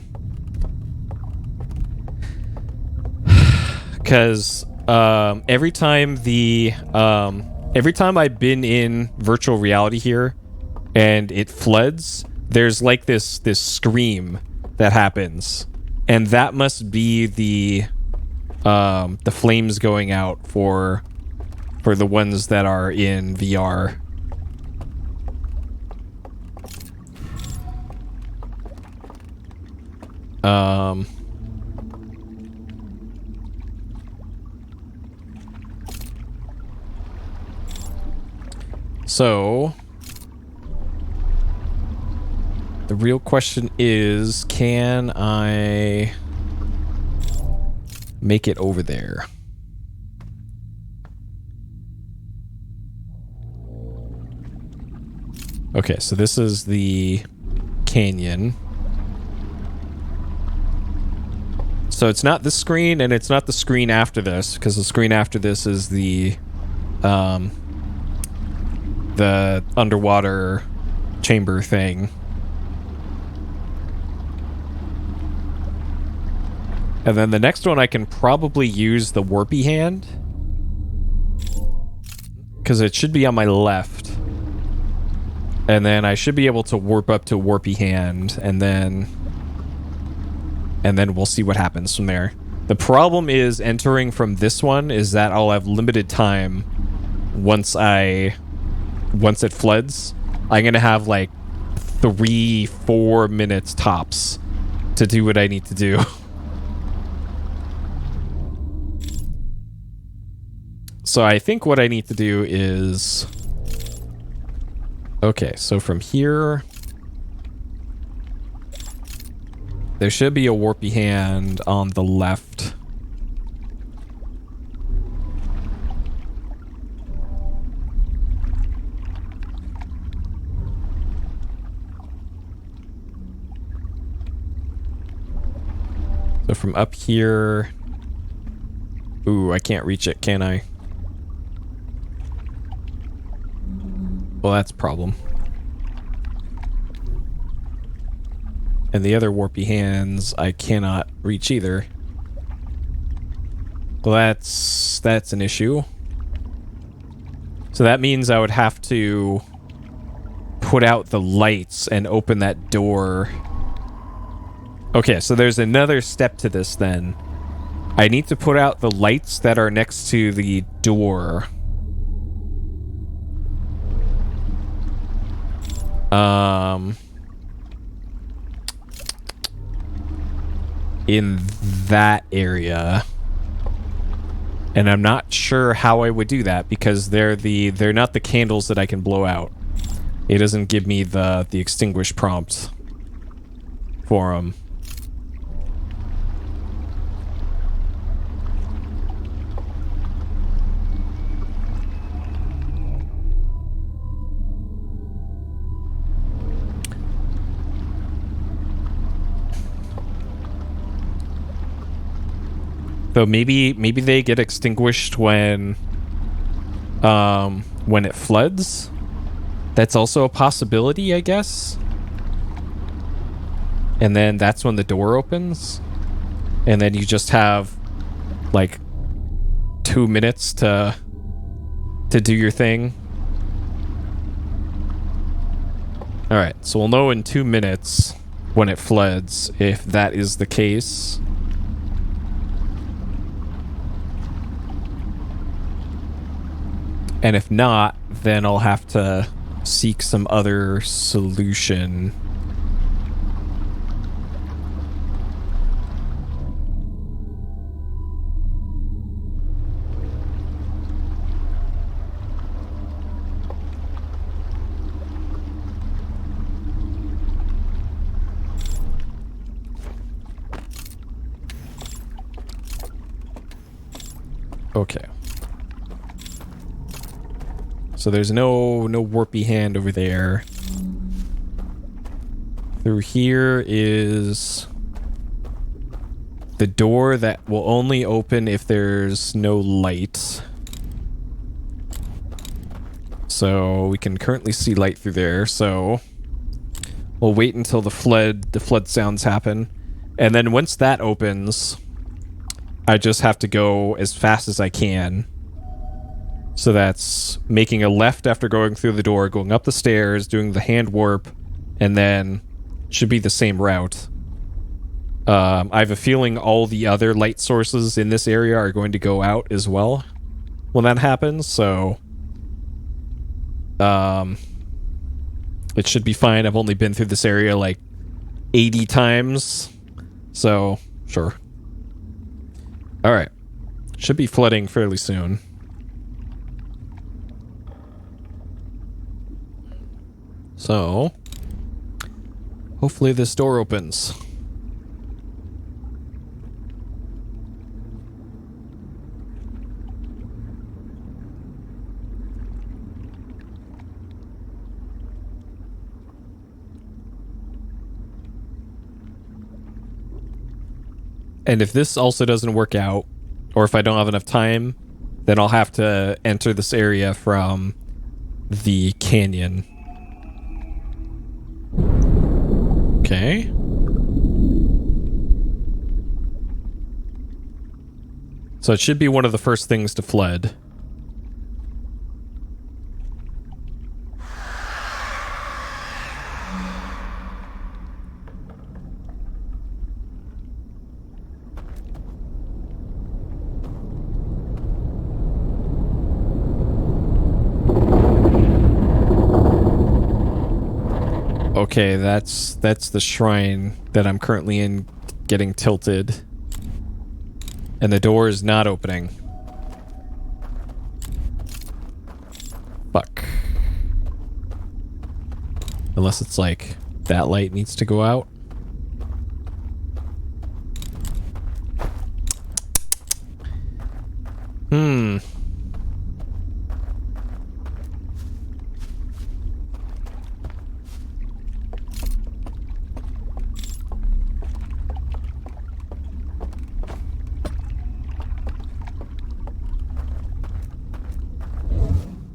Because every time I've been in virtual reality here and it floods, there's like this scream that happens, and that must be the flames going out for the ones that are in VR. So the real question is, can I make it over there? Okay, so this is the canyon. So it's not this screen, and it's not the screen after this, because the screen after this is the underwater chamber thing. And then the next one I can probably use the warpy hand, because it should be on my left. And then I should be able to warp up to warpy hand, and then we'll see what happens from there. The problem is entering from this one is that I'll have limited time once it floods. I'm gonna have like 3-4 minutes tops to do what I need to do. So I think what I need to do is... Okay, so from here... there should be a warpy hand on the left. So from up here... Ooh, I can't reach it, can I? Well, that's a problem. And the other warpy hands I cannot reach either. Well, that's an issue. So that means I would have to put out the lights and open that door. Okay, so there's another step to this then. I need to put out the lights that are next to the door. In that area. And I'm not sure how I would do that because they're not the candles that I can blow out. it doesn't give me the extinguish prompt for him. So maybe they get extinguished when it floods. That's also a possibility, I guess. And then that's when the door opens. And then you just have like 2 minutes to do your thing. All right, so we'll know in 2 minutes when it floods if that is the case. And if not, then I'll have to seek some other solution. Okay. So there's no warpy hand over there. Through here is the door that will only open if there's no light. So we can currently see light through there, so we'll wait until the flood sounds happen. And then once that opens, I just have to go as fast as I can. So that's making a left after going through the door, going up the stairs, doing the hand warp, and then should be the same route. I have a feeling all the other light sources in this area are going to go out as well when that happens, so it should be fine. I've only been through this area like 80 times, so sure. All right. Should be flooding fairly soon. So, hopefully this door opens. And if this also doesn't work out, or if I don't have enough time, then I'll have to enter this area from the canyon. Okay. So it should be one of the first things to flood. Okay, that's the shrine that I'm currently in, getting tilted. And the door is not opening. Fuck. Unless it's like that light needs to go out.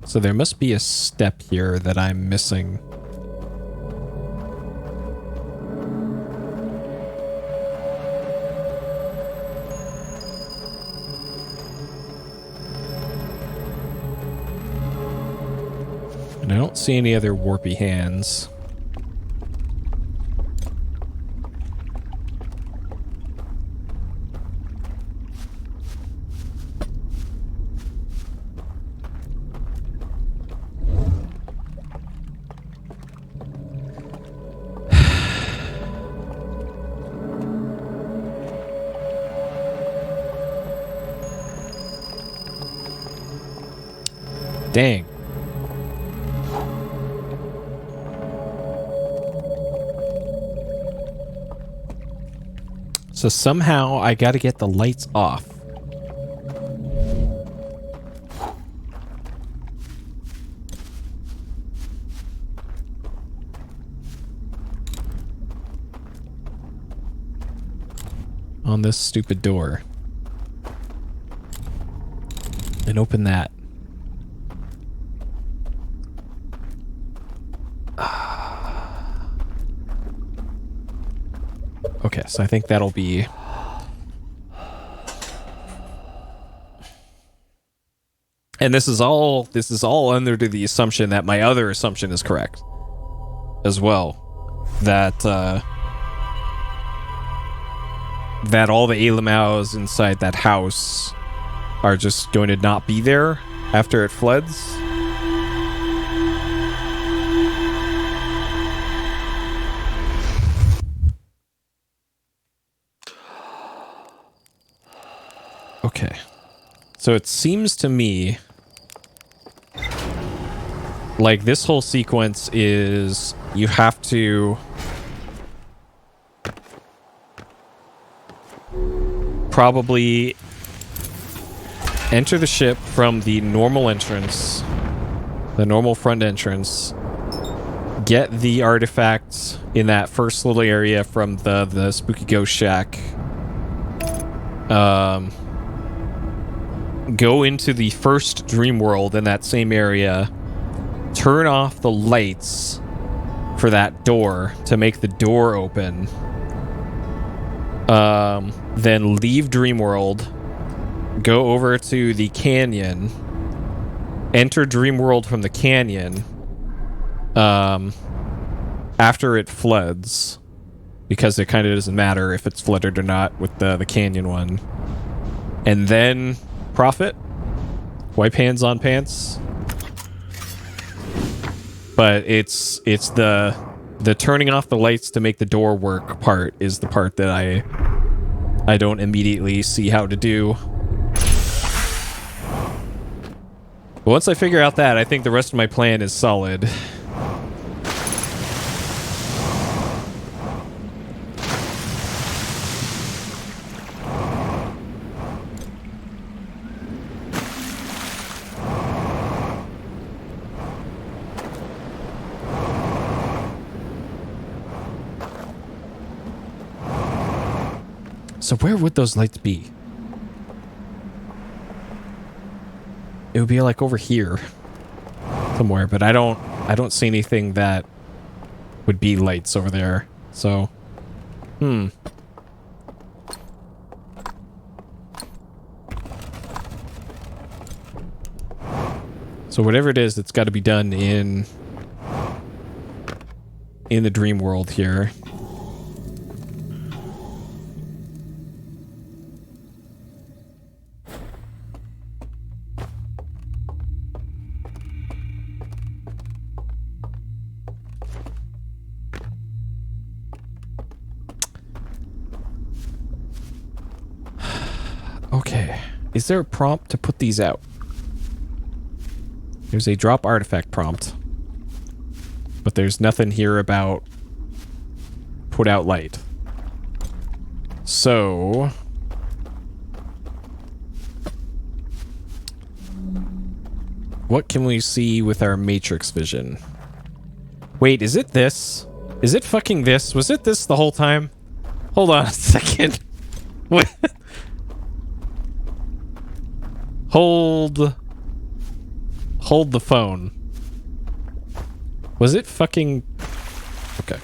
So there must be a step here that I'm missing. And I don't see any other warpy hands. Dang. So somehow I gotta get the lights off. On this stupid door. And open that. Okay, so I think that'll be... And this is all under the assumption that my other assumption is correct as well. That that all the Alamous inside that house are just going to not be there after it floods. Okay. So it seems to me like this whole sequence is you have to probably enter the ship from the normal entrance, the normal front entrance, get the artifacts in that first little area from the spooky ghost shack, go into the first dream world in that same area, turn off the lights for that door to make the door open, then leave dream world, go over to the canyon, enter dream world from the canyon after it floods, because it kind of doesn't matter if it's flooded or not with the canyon one, and then profit, wipe hands on pants. But it's the turning off the lights to make the door work part is the part that I don't immediately see how to do. But once I figure out that, I think the rest of my plan is solid. So where would those lights be? It would be like over here somewhere, but I don't see anything that would be lights over there. So, So whatever it is, it's got to be done in the dream world here. Okay. Is there a prompt to put these out? There's a drop artifact prompt. But there's nothing here about put out light. So... what can we see with our matrix vision? Wait, is it this? Is it fucking this? Was it this the whole time? Hold on a second. What? Hold the phone. Was it fucking... okay.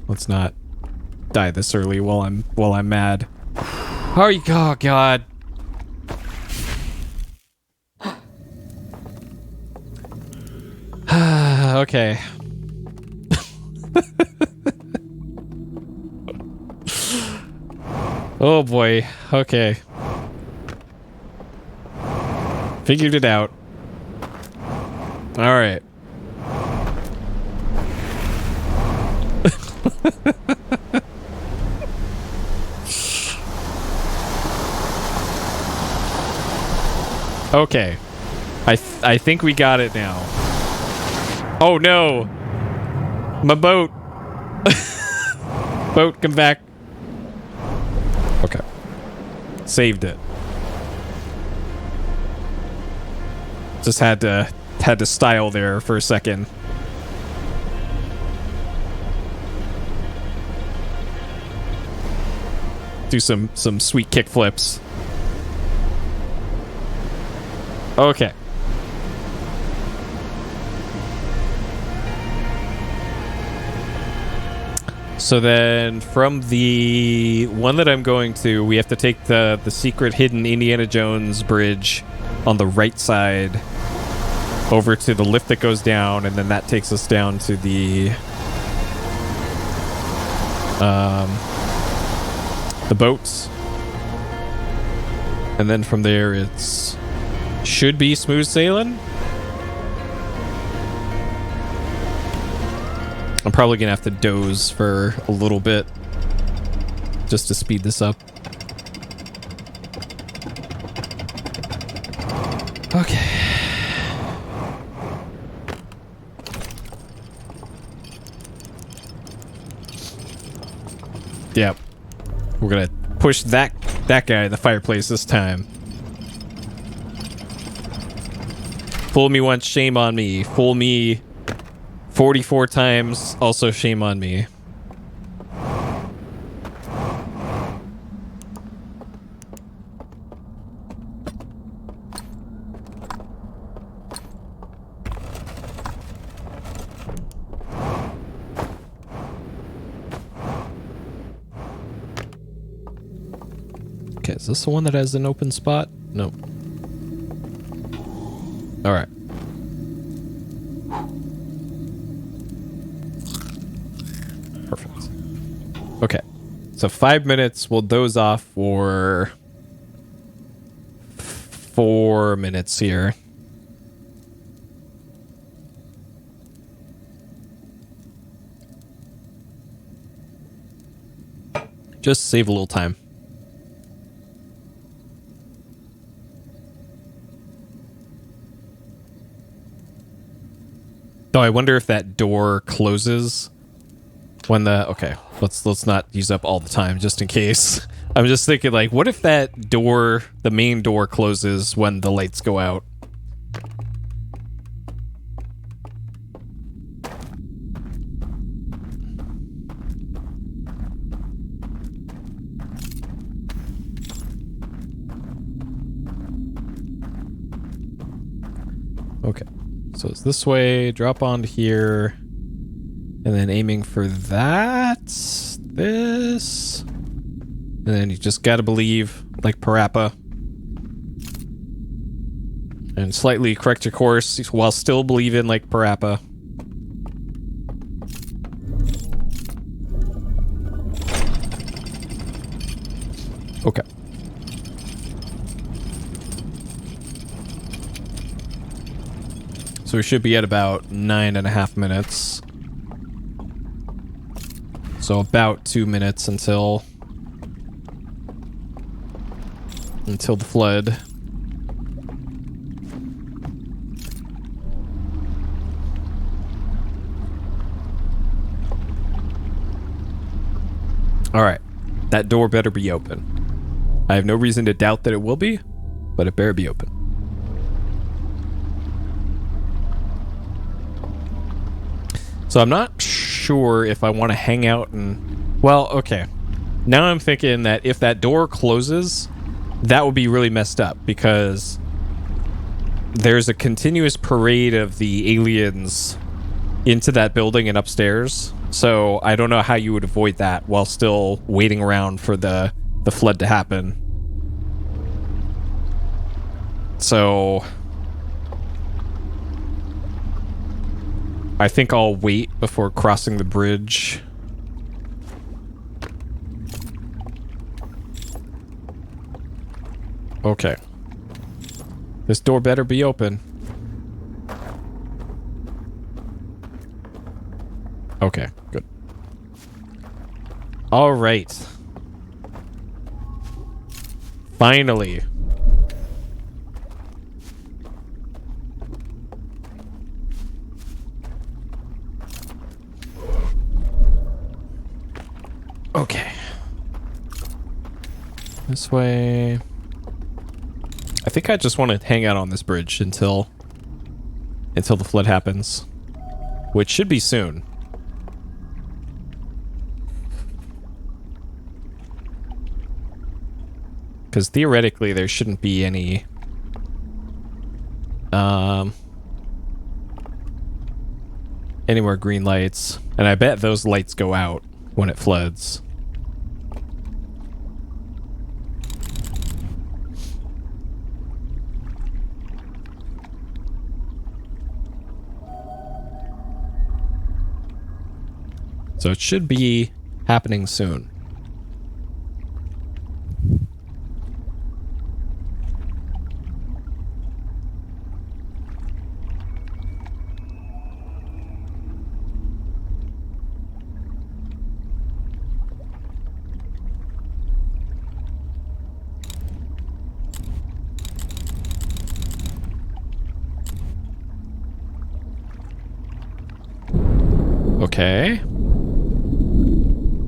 Let's not die this early while I'm mad. Oh god. Okay. Oh boy. Okay. Figured it out. All right. Okay. I think we got it now. Oh no. My boat. Boat, come back. Saved it. Just had to style there for a second. Do some sweet kick flips. Okay. So then from the one that I'm going to, we have to take the secret hidden Indiana Jones bridge on the right side over to the lift that goes down, and then that takes us down to the boats. And then from there it's should be smooth sailing. I'm probably gonna have to doze for a little bit just to speed this up. Okay. Yep. We're gonna push that guy in the fireplace this time. Fool me once, shame on me. Fool me 44 times, also shame on me. Okay, is this the one that has an open spot? No. All right. Perfect. Okay. So 5 minutes. We'll doze off for 4 minutes here. Just save a little time. Oh, I wonder if that door closes when the... Okay, let's not use up all the time just in case. I'm just thinking, like, what if that door, the main door, closes when the lights go out? Okay. So it's this way, drop onto here, and then aiming for that, this, and then you just gotta believe, like Parappa, and slightly correct your course while still believing like Parappa. Okay. So we should be at about 9.5 minutes. So about 2 minutes until the flood. All right. That door better be open. I have no reason to doubt that it will be, but it better be open. So I'm not sure if I want to hang out and... Well, okay. Now I'm thinking that if that door closes, that would be really messed up because there's a continuous parade of the aliens into that building and upstairs. So I don't know how you would avoid that while still waiting around for the flood to happen. So... I think I'll wait before crossing the bridge. Okay. This door better be open. Okay, good. All right. Finally. Okay. This way. I think I just want to hang out on this bridge until the flood happens, which should be soon. Because theoretically, there shouldn't be any more green lights, and I bet those lights go out when it floods. So it should be happening soon. Okay.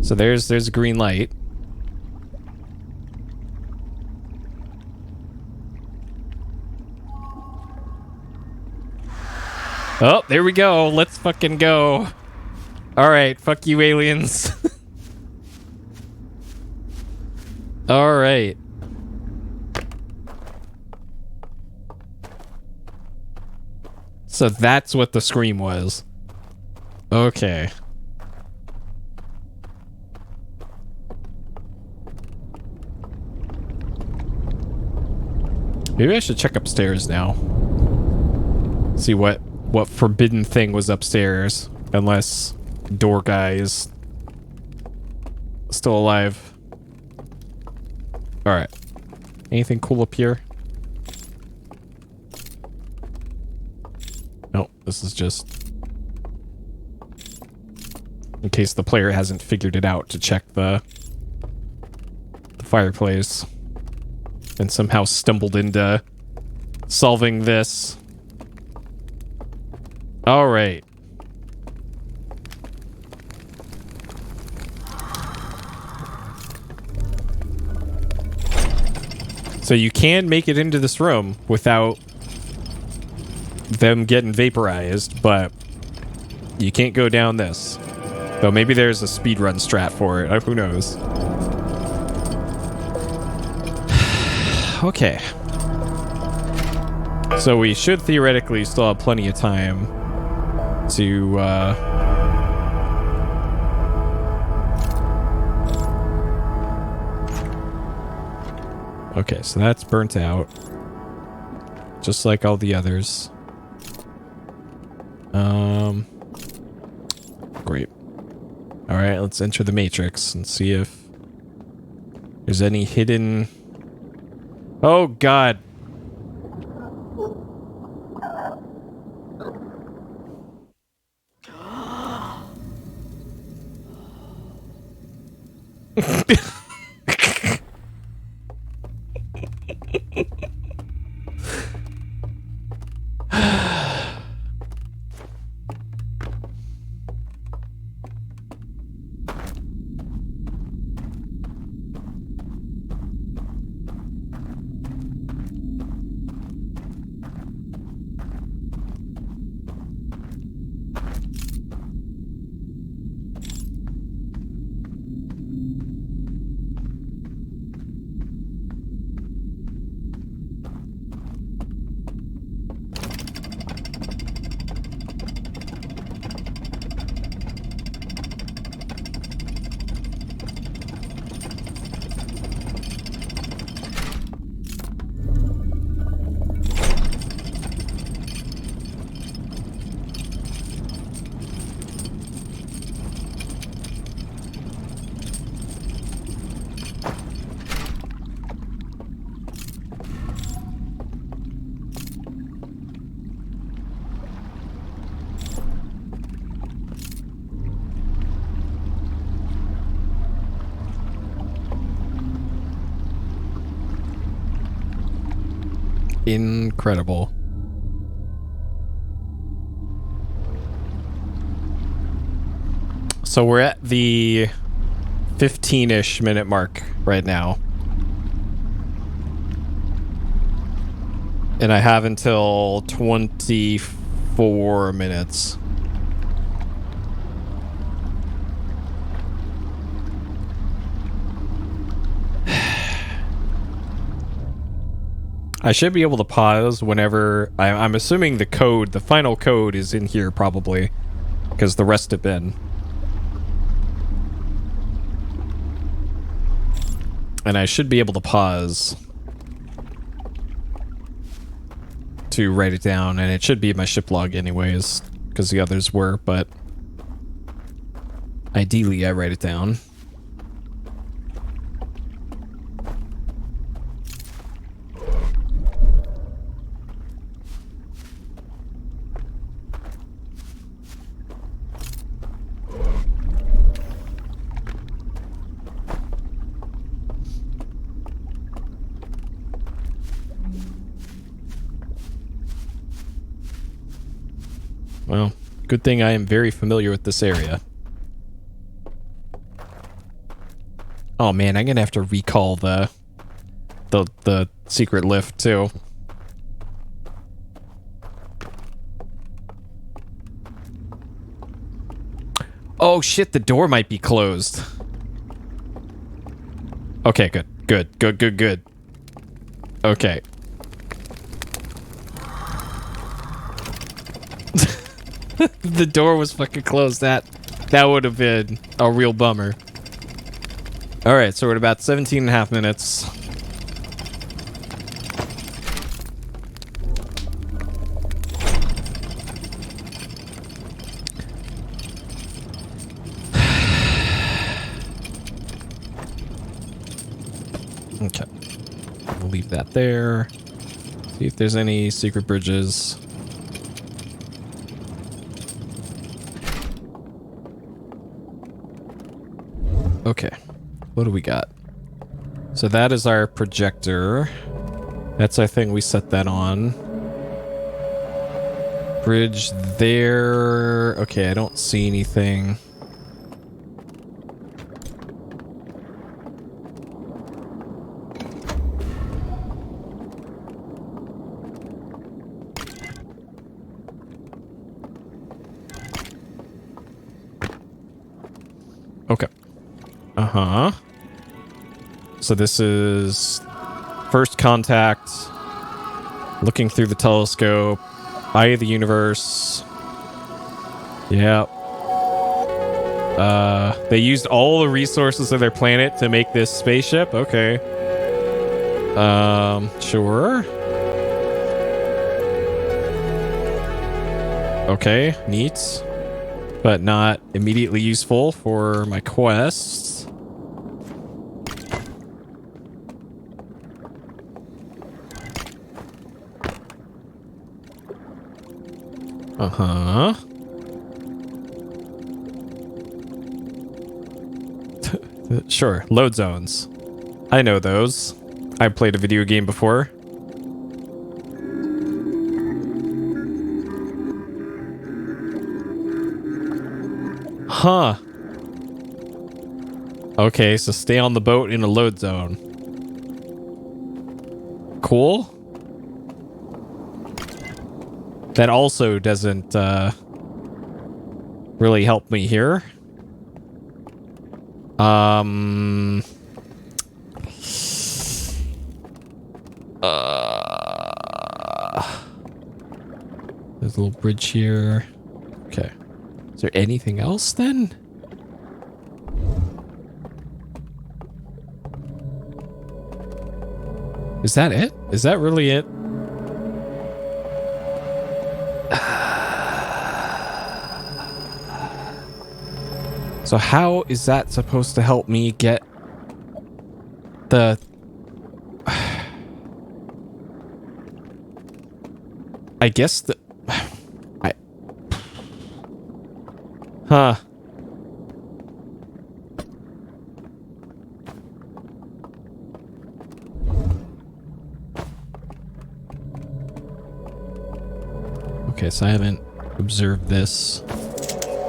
So there's a green light. Oh, there we go. Let's fucking go. All right, fuck you, aliens. All right. So that's what the scream was. Okay. Maybe I should check upstairs now. See what forbidden thing was upstairs. Unless door guy is still alive. Alright. Anything cool up here? No, this is just in case the player hasn't figured it out to check the fireplace and somehow stumbled into solving this. All right. So you can make it into this room without them getting vaporized, but you can't go down this. Though maybe there's a speedrun strat for it. Who knows? Okay. So we should theoretically still have plenty of time to okay, so that's burnt out. Just like all the others. Great. Alright, let's enter the matrix and see if there's any hidden... Oh, God. Incredible. So we're at the 15-ish minute mark right now. And I have until 24 minutes. I should be able to pause whenever... I'm assuming the final code is in here probably. Because the rest have been. And I should be able to pause to write it down, and it should be in my ship log anyways, because the others were, but ideally I write it down. Well, good thing I am very familiar with this area. Oh man, I'm gonna have to recall the secret lift too. Oh shit, the door might be closed. Okay, good. Okay. The door was fucking closed. That would have been a real bummer. All right, so we're at about 17 and a half minutes. Okay. We'll leave that there. See if there's any secret bridges. Okay, what do we got? So that is our projector. That's our thing, we set that on. Bridge there. Okay, I don't see anything. Okay. Uh-huh. So this is first contact, looking through the telescope, eye of the universe. Yeah. They used all the resources of their planet to make this spaceship. Okay. Sure. Okay, neat. But not immediately useful for my quests. Uh-huh. Sure, load zones. I know those. I played a video game before. Huh. Okay, so stay on the boat in a load zone. Cool. That also doesn't really help me here. There's a little bridge here. Okay. Is there anything else then? Is that it? Is that really it? So how is that supposed to help me get the... I guess the... Huh. Okay, so I haven't observed this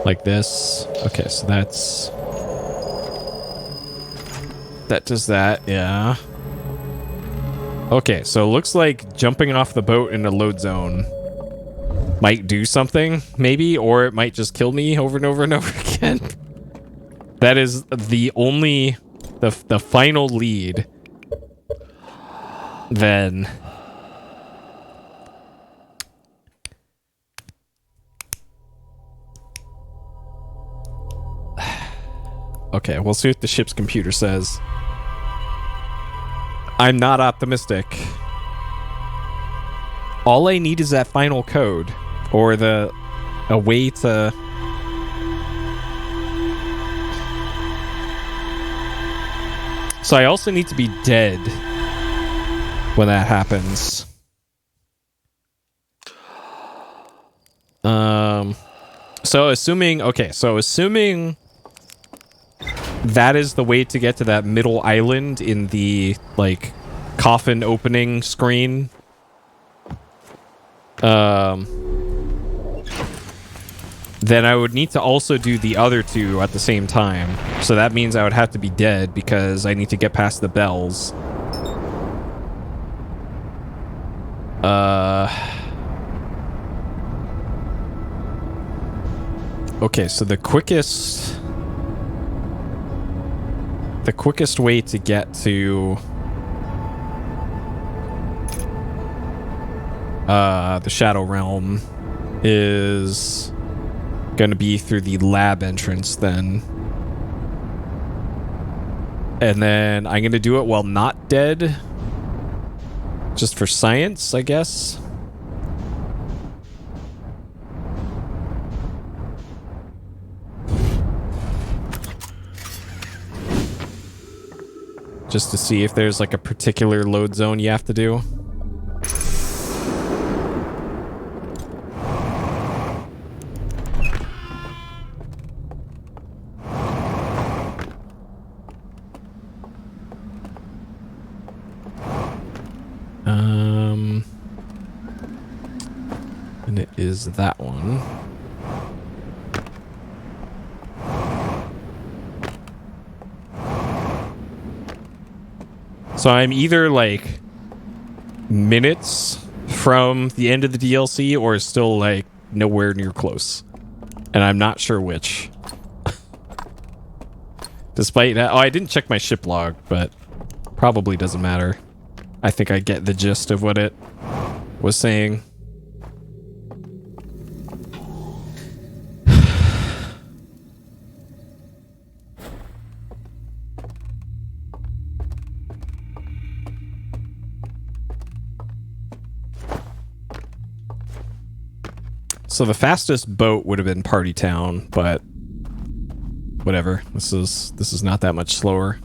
like this. Okay, so that's... That does that, yeah. Okay, so it looks like jumping off the boat in a load zone might do something, maybe, or it might just kill me over and over and over again. That is the only, the final lead. Then... Okay, we'll see what the ship's computer says. I'm not optimistic. All I need is that final code. Or a way to... So I also need to be dead when that happens. So assuming that is the way to get to that middle island in the, like, coffin opening screen. Then I would need to also do the other two at the same time. So that means I would have to be dead because I need to get past the bells. Okay, so the quickest way to get to the Shadow Realm is going to be through the lab entrance then. And then I'm going to do it while not dead. Just for science, I guess. Just to see if there's like a particular load zone you have to do. And it is that one. So I'm either like minutes from the end of the DLC or still like nowhere near close. And I'm not sure which. Despite that, I didn't check my ship log, but probably doesn't matter. I think I get the gist of what it was saying. So the fastest boat would have been Party Town, but whatever. This is not that much slower.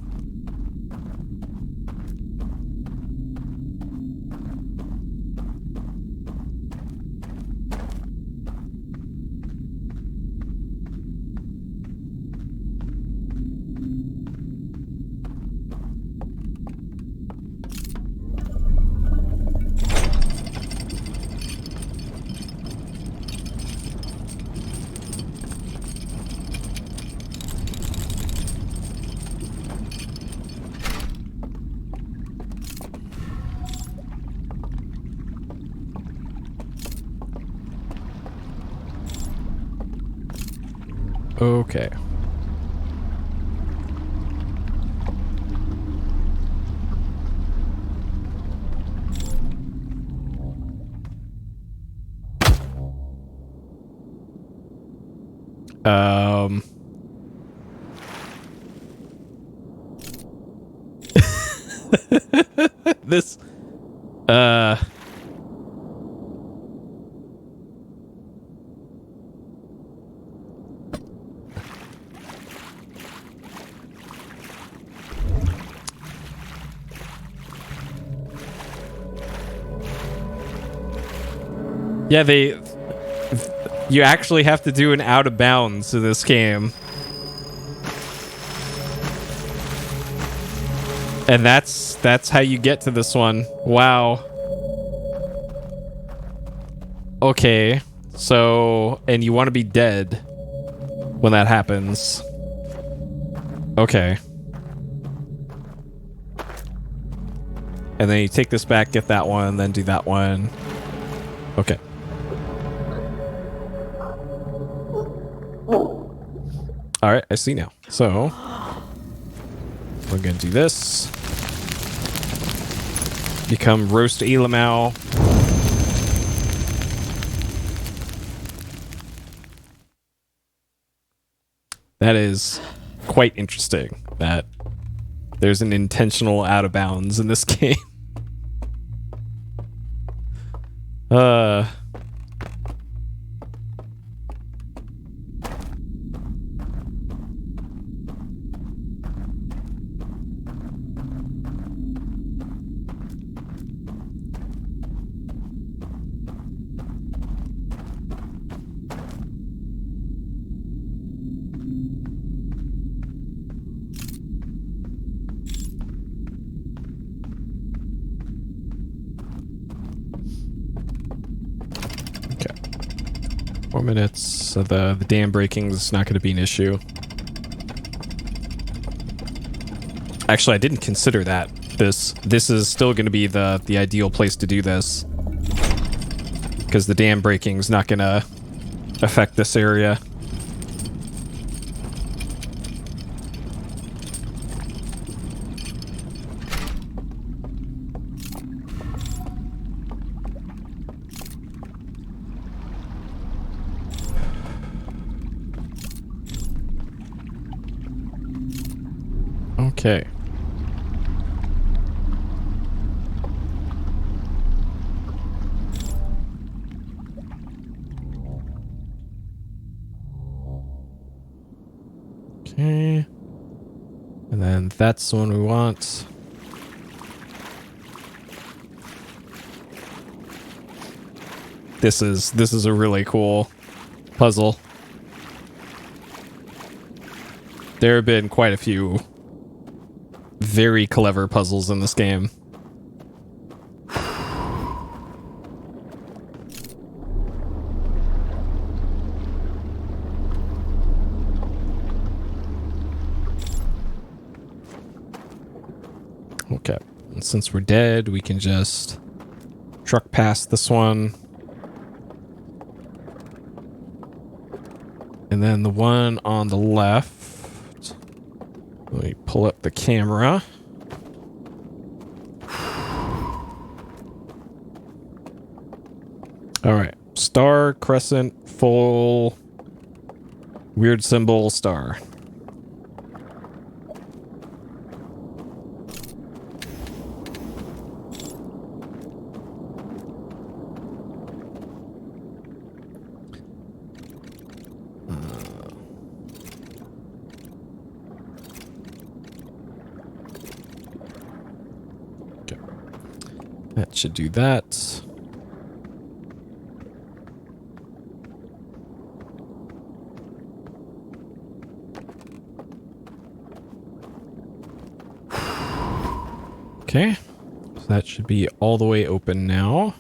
Okay. This yeah, you actually have to do an out of bounds to this game. And that's how you get to this one. Wow. Okay. So, and you want to be dead when that happens. Okay. And then you take this back, get that one, then do that one. Okay. All right, I see now. So we're gonna do this. Become roast Elamau. That is quite interesting that there's an intentional out of bounds in this game. Okay. 4 minutes. So the dam breaking is not going to be an issue. Actually, I didn't consider that. This is still going to be the ideal place to do this, because the dam breaking is not going to affect this area. Okay. Okay. And then that's the one we want. This is a really cool puzzle. There have been quite a few very clever puzzles in this game. Okay, and since we're dead, we can just truck past this one. And then the one on the left, let me pull up the camera. All right, star, crescent, full, weird symbol, star. That should do that. Okay, so that should be all the way open now.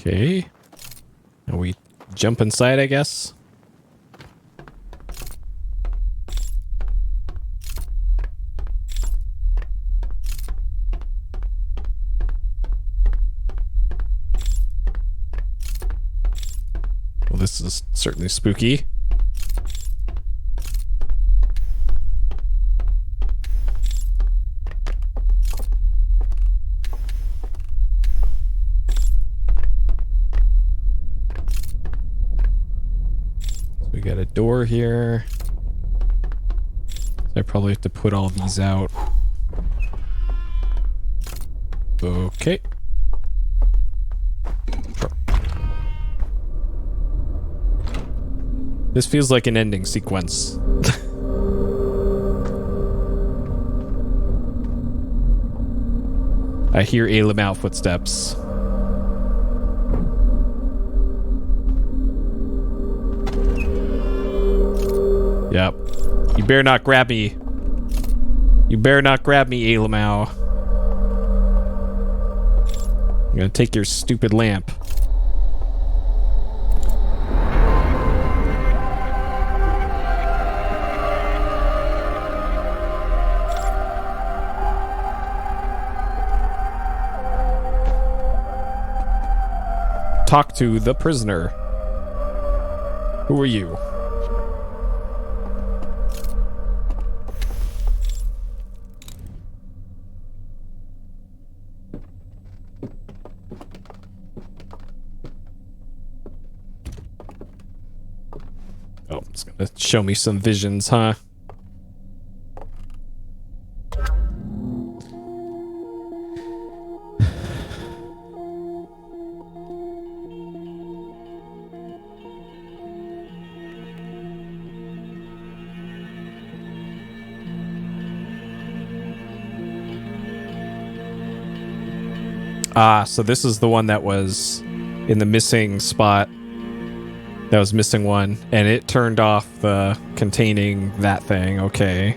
Okay, and we jump inside, I guess. Well, this is certainly spooky. We got a door here. I probably have to put all these out. Okay. Sure. This feels like an ending sequence. I hear Elamau footsteps. Yep. You better not grab me. You better not grab me, Alamau. I'm gonna take your stupid lamp. Talk to the prisoner. Who are you? Oh, it's gonna show me some visions, huh? Ah, so this is the one that was in the missing spot. That was missing one, and it turned off the containing that thing. Okay.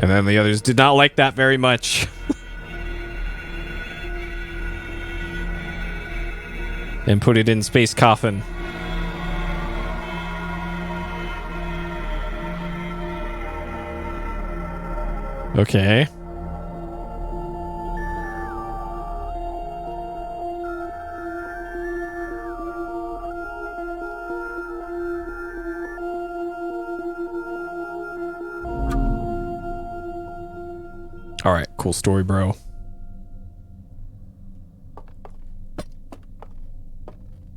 And then the others did not like that very much. And put it in Space Coffin. Okay. All right, cool story, bro.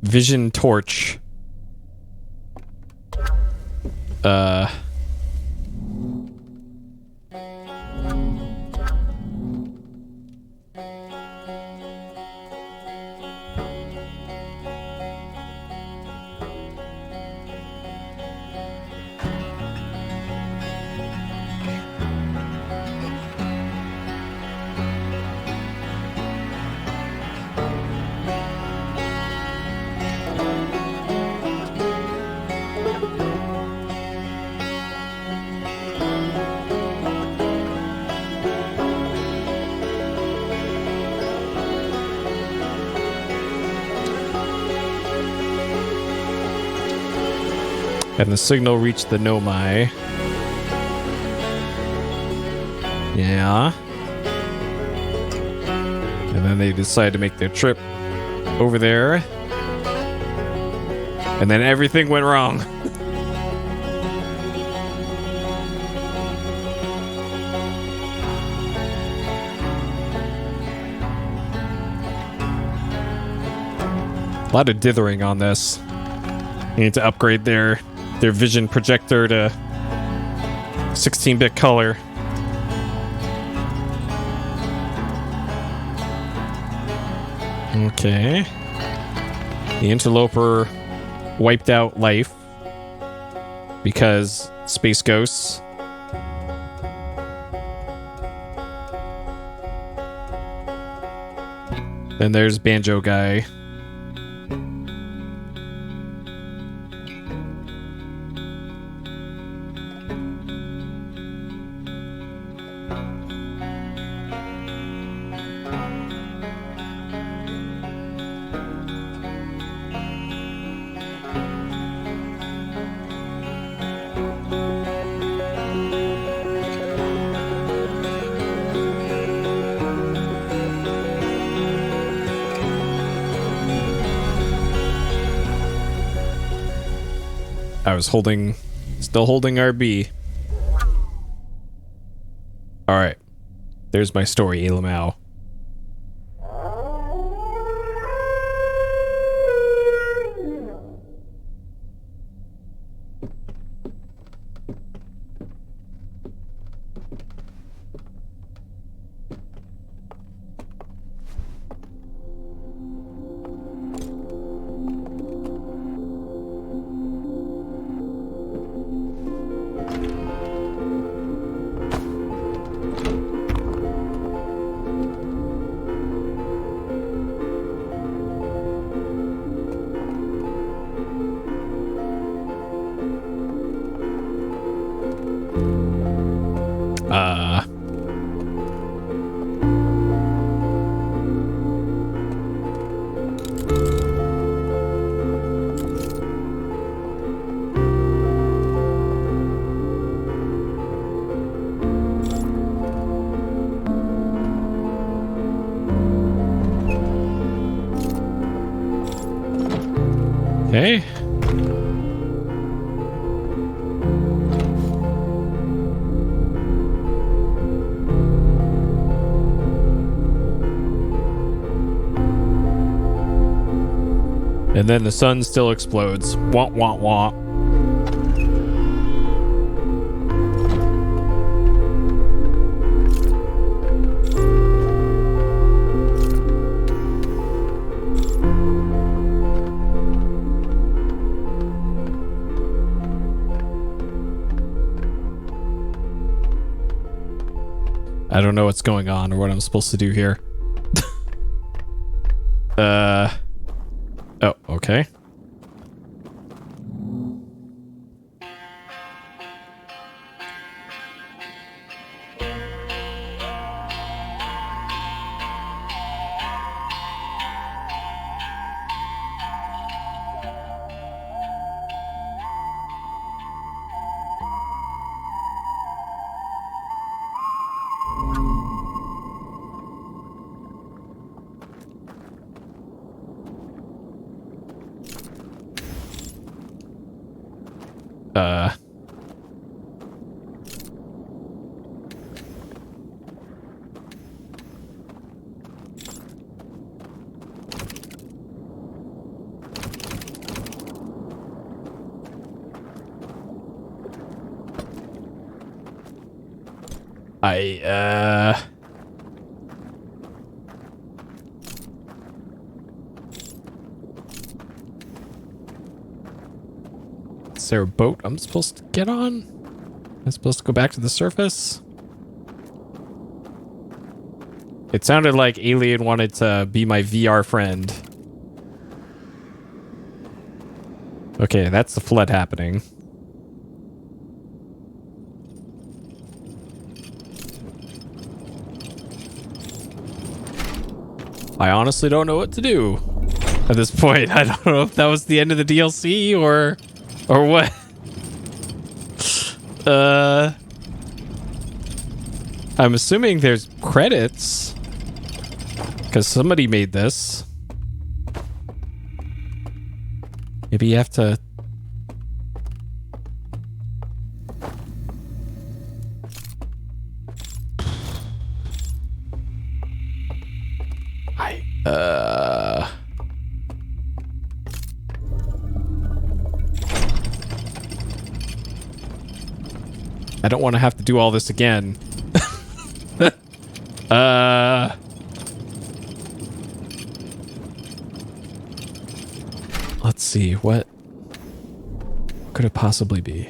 Vision torch. And the signal reached the Nomai. Yeah. And then they decided to make their trip over there. And then everything went wrong. A lot of dithering on this. You need to upgrade their vision projector to 16-bit color. Okay. The interloper wiped out life because space ghosts. Then there's Banjo Guy. I was still holding RB. All right. There's my story, Elamau. Okay. And then the sun still explodes. Wah, wah, wah. I don't know what's going on or what I'm supposed to do here. Oh, okay. Is there a boat I'm supposed to get on? I'm supposed to go back to the surface? It sounded like Alien wanted to be my VR friend. Okay, that's the flood happening. I honestly don't know what to do at this point. I don't know if that was the end of the DLC or what. I'm assuming there's credits because somebody made this. Maybe you have to. I don't want to have to do all this again. Let's see, what could it possibly be?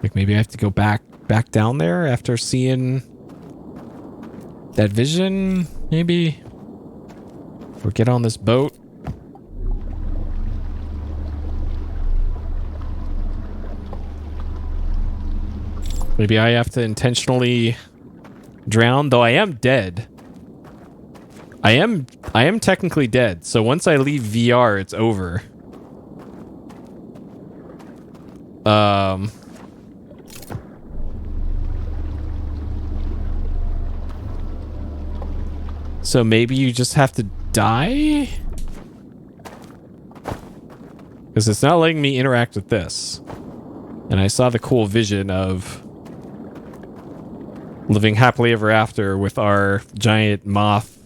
Like maybe I have to go back down there after seeing that vision, maybe? Or get on this boat. Maybe I have to intentionally drown, though I am dead. I am technically dead, so once I leave VR, it's over. So maybe you just have to die? Because it's not letting me interact with this. And I saw the cool vision of living happily ever after with our giant moth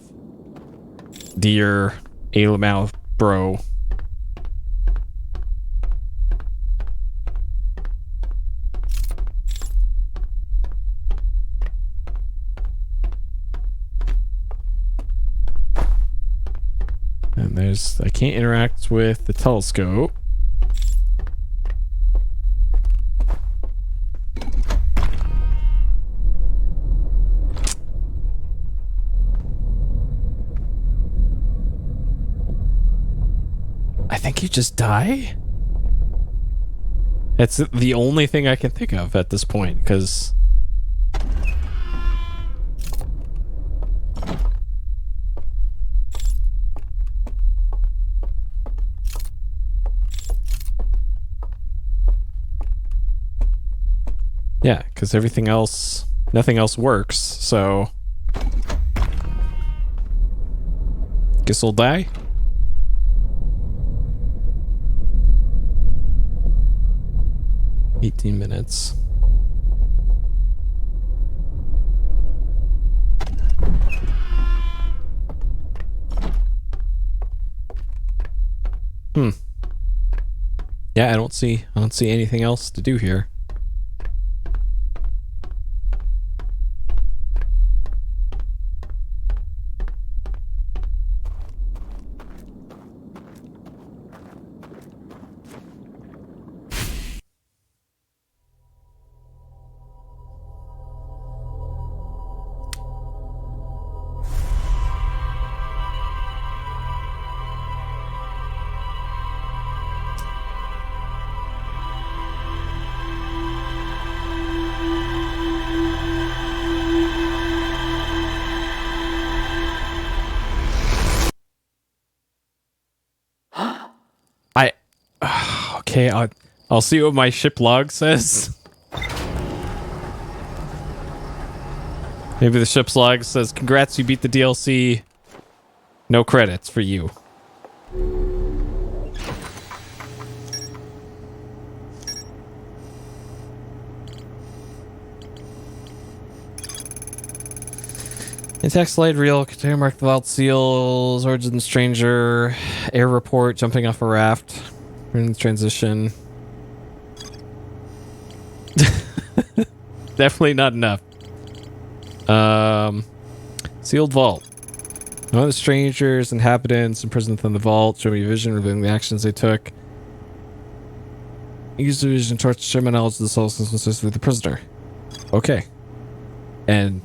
deer alien bro. And I can't interact with the telescope. I think you just die? It's the only thing I can think of at this point, because yeah, because everything else, nothing else works, so Guess I'll die. $18 minutes. Yeah, I don't see anything else to do here. Okay, I'll see what my ship log says. Maybe the ship's log says, "Congrats, you beat the DLC. No credits for you." Intact slide reel, container mark the vault seals, origin stranger, air report, jumping off a raft, in transition. Definitely not enough. Sealed vault. One of the strangers, inhabitants, imprisoned within the vault, show me a vision revealing the actions they took. Use the vision torch to share my knowledge of the soul systems with the prisoner. Okay. And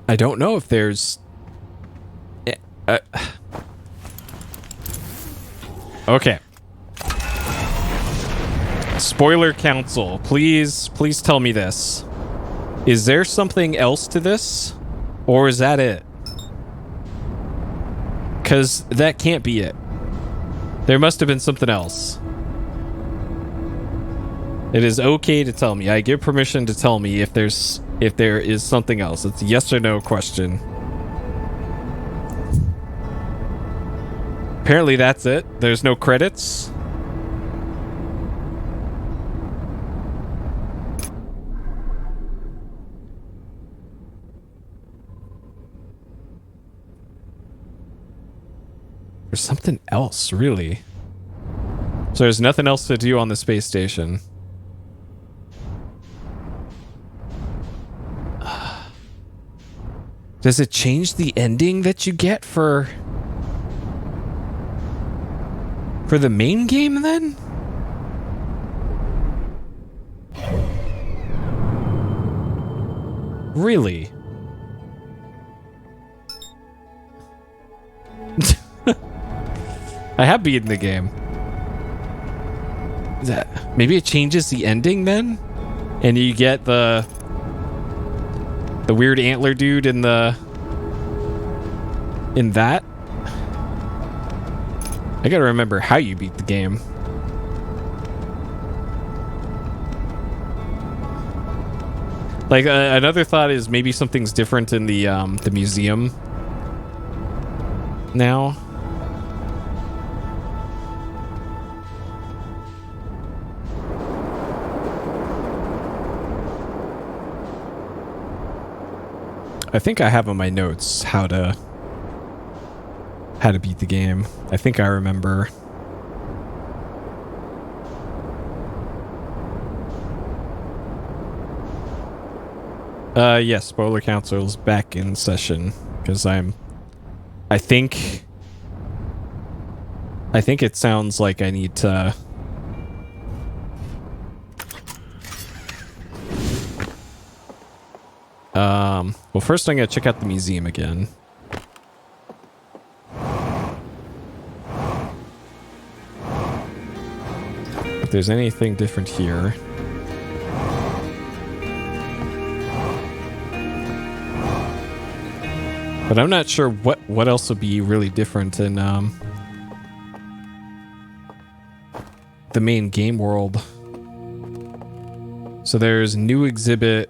I don't know if there's... Okay. Spoiler council, please tell me this. Is there something else to this? Or is that it? Because that can't be it. There must have been something else. It is okay to tell me. I give permission to tell me if there is something else. It's a yes or no question. Apparently that's it. There's no credits. There's something else, really. So there's nothing else to do on the space station. Does it change the ending that you get for the main game then? Really? I have beaten the game. Maybe it changes the ending then? And you get the weird antler dude in that? I gotta remember how you beat the game. Like, another thought is maybe something's different in the museum now. I think I have on my notes how to beat the game. I think I remember. Yes, spoiler council's back in session because I think it sounds like I need to well, first I'm gonna check out the museum again. If there's anything different here. But I'm not sure what else would be really different in the main game world. So there's new exhibit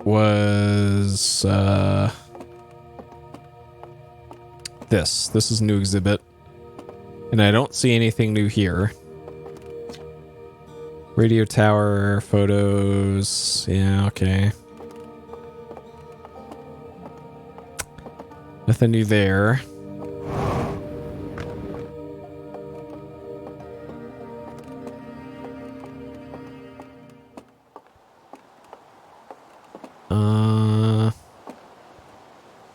was this is new exhibit, and I don't see anything new here. Radio tower, photos, yeah, okay. Nothing new there.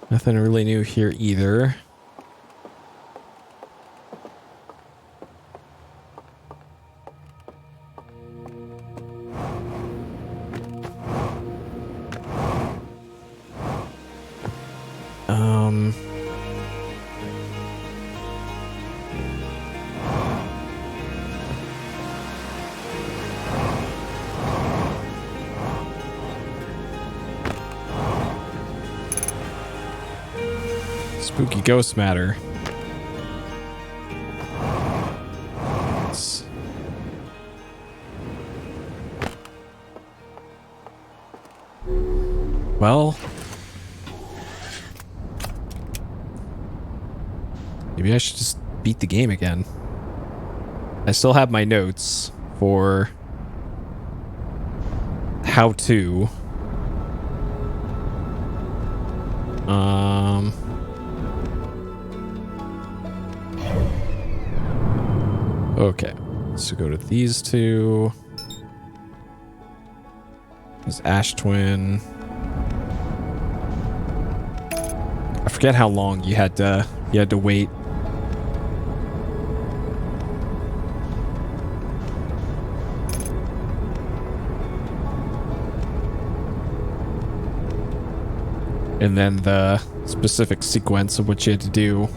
Nothing really new here either. Spooky ghost matter. Well, maybe I should just beat the game again. I still have my notes for how to. Okay, so go to these two. There's Ash Twin. I forget how long you had to wait. And then the specific sequence of what you had to do.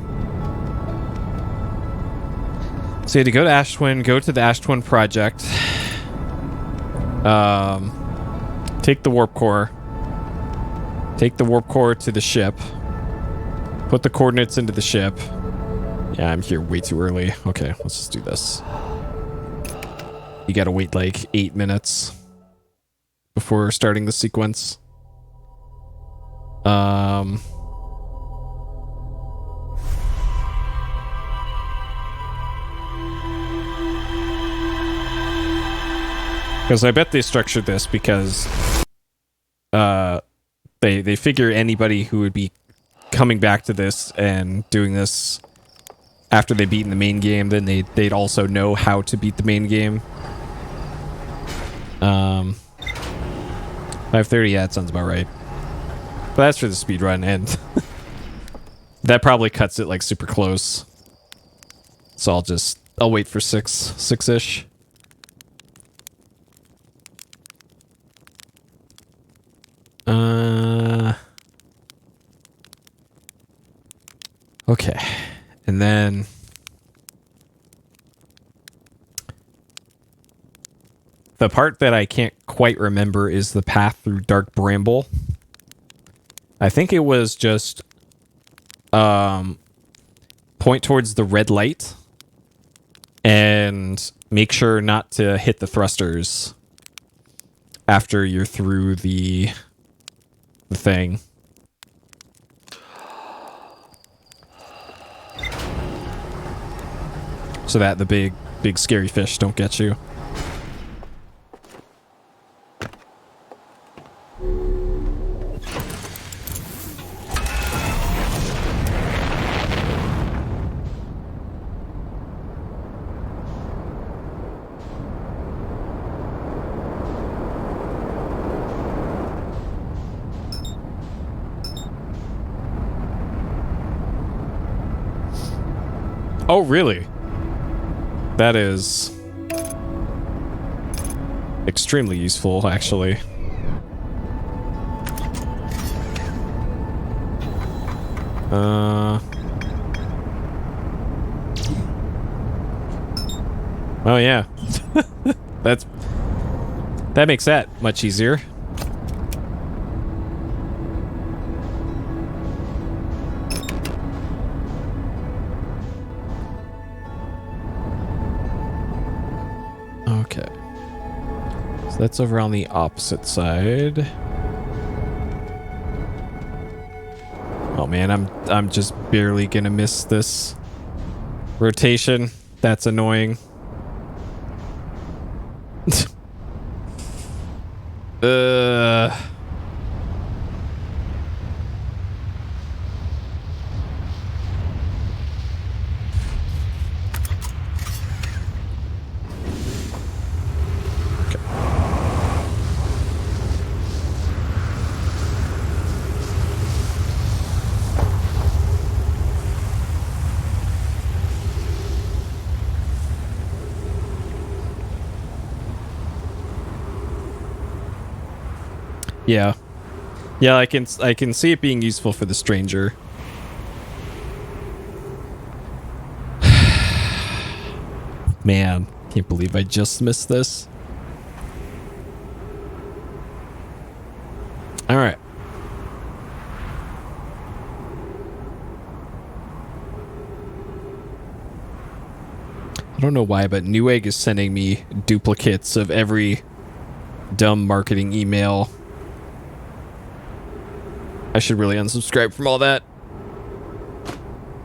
So you had to go to Ash Twin, go to the Ash Twin project, take the warp core, take the warp core to the ship, put the coordinates into the ship. Yeah, I'm here way too early. Okay, let's just do this. You gotta wait like 8 minutes before starting the sequence. Because I bet they structured this because they figure anybody who would be coming back to this and doing this after they've beaten the main game, then they'd also know how to beat the main game. 5:30, yeah, that sounds about right. But that's for the speedrun, and that probably cuts it like super close. So I'll wait for six-ish. Okay, and then the part that I can't quite remember is the path through Dark Bramble. I think it was just point towards the red light and make sure not to hit the thrusters after you're through the thing. So that the big scary fish don't get you. Oh, really? That is extremely useful, actually. Oh yeah. That makes that much easier. So that's over on the opposite side. Oh man, I'm just barely gonna miss this rotation. That's annoying. Yeah. Yeah, I can see it being useful for the stranger. Man, can't believe I just missed this. All right. I don't know why, but Newegg is sending me duplicates of every dumb marketing email. I should really unsubscribe from all that,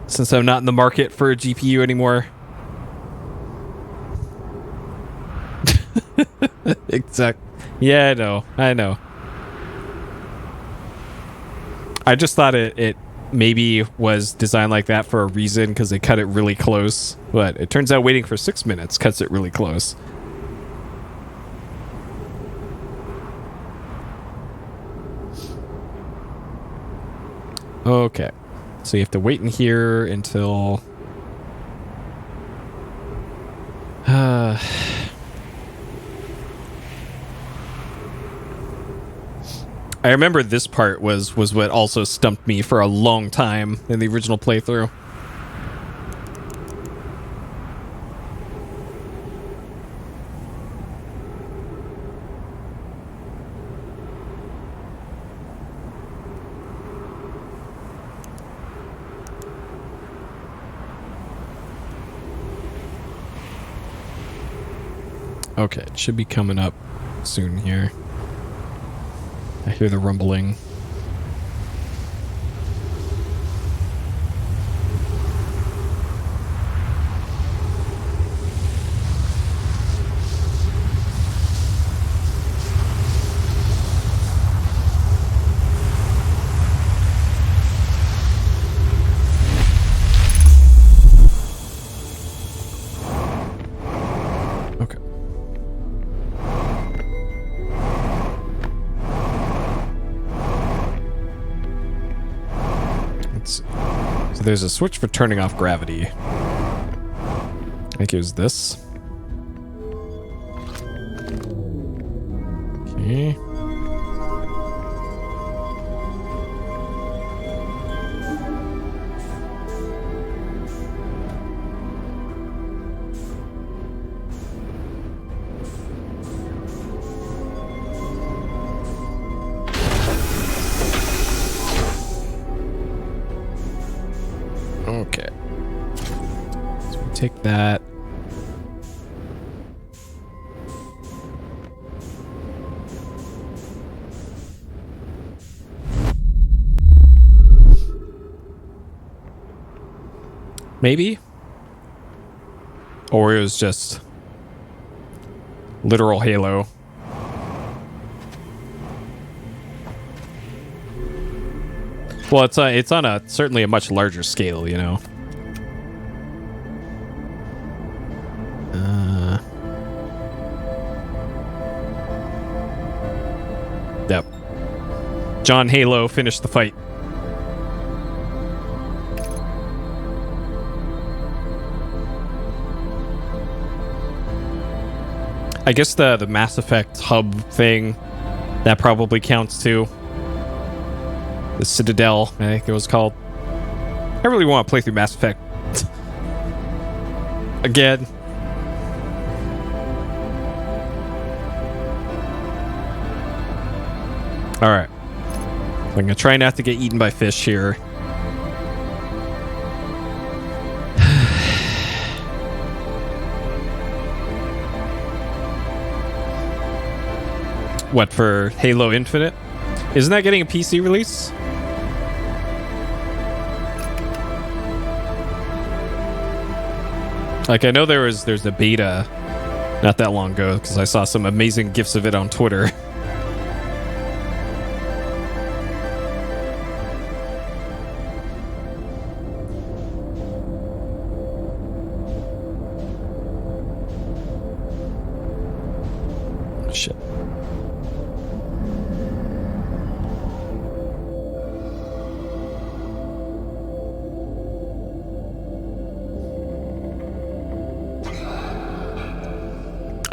since I'm not in the market for a GPU anymore. Exact. Yeah, I know. I just thought it maybe was designed like that for a reason, because they cut it really close. But it turns out waiting for 6 minutes cuts it really close. Okay, so you have to wait in here until... I remember this part was what also stumped me for a long time in the original playthrough. Okay, it should be coming up soon here. I hear the rumbling. So there's a switch for turning off gravity. I think it was this. Okay. Okay. So we take that. Maybe? Or it was just literal Halo. Well, it's on a certainly a much larger scale, you know. Yep. John Halo finished the fight. I guess the Mass Effect hub thing, that probably counts too. The Citadel, I think it was called. I really want to play through Mass Effect again. Alright. I'm going to try not to get eaten by fish here. What, for Halo Infinite? Isn't that getting a PC release? Like, I know there's a beta not that long ago, because I saw some amazing GIFs of it on Twitter. Shit.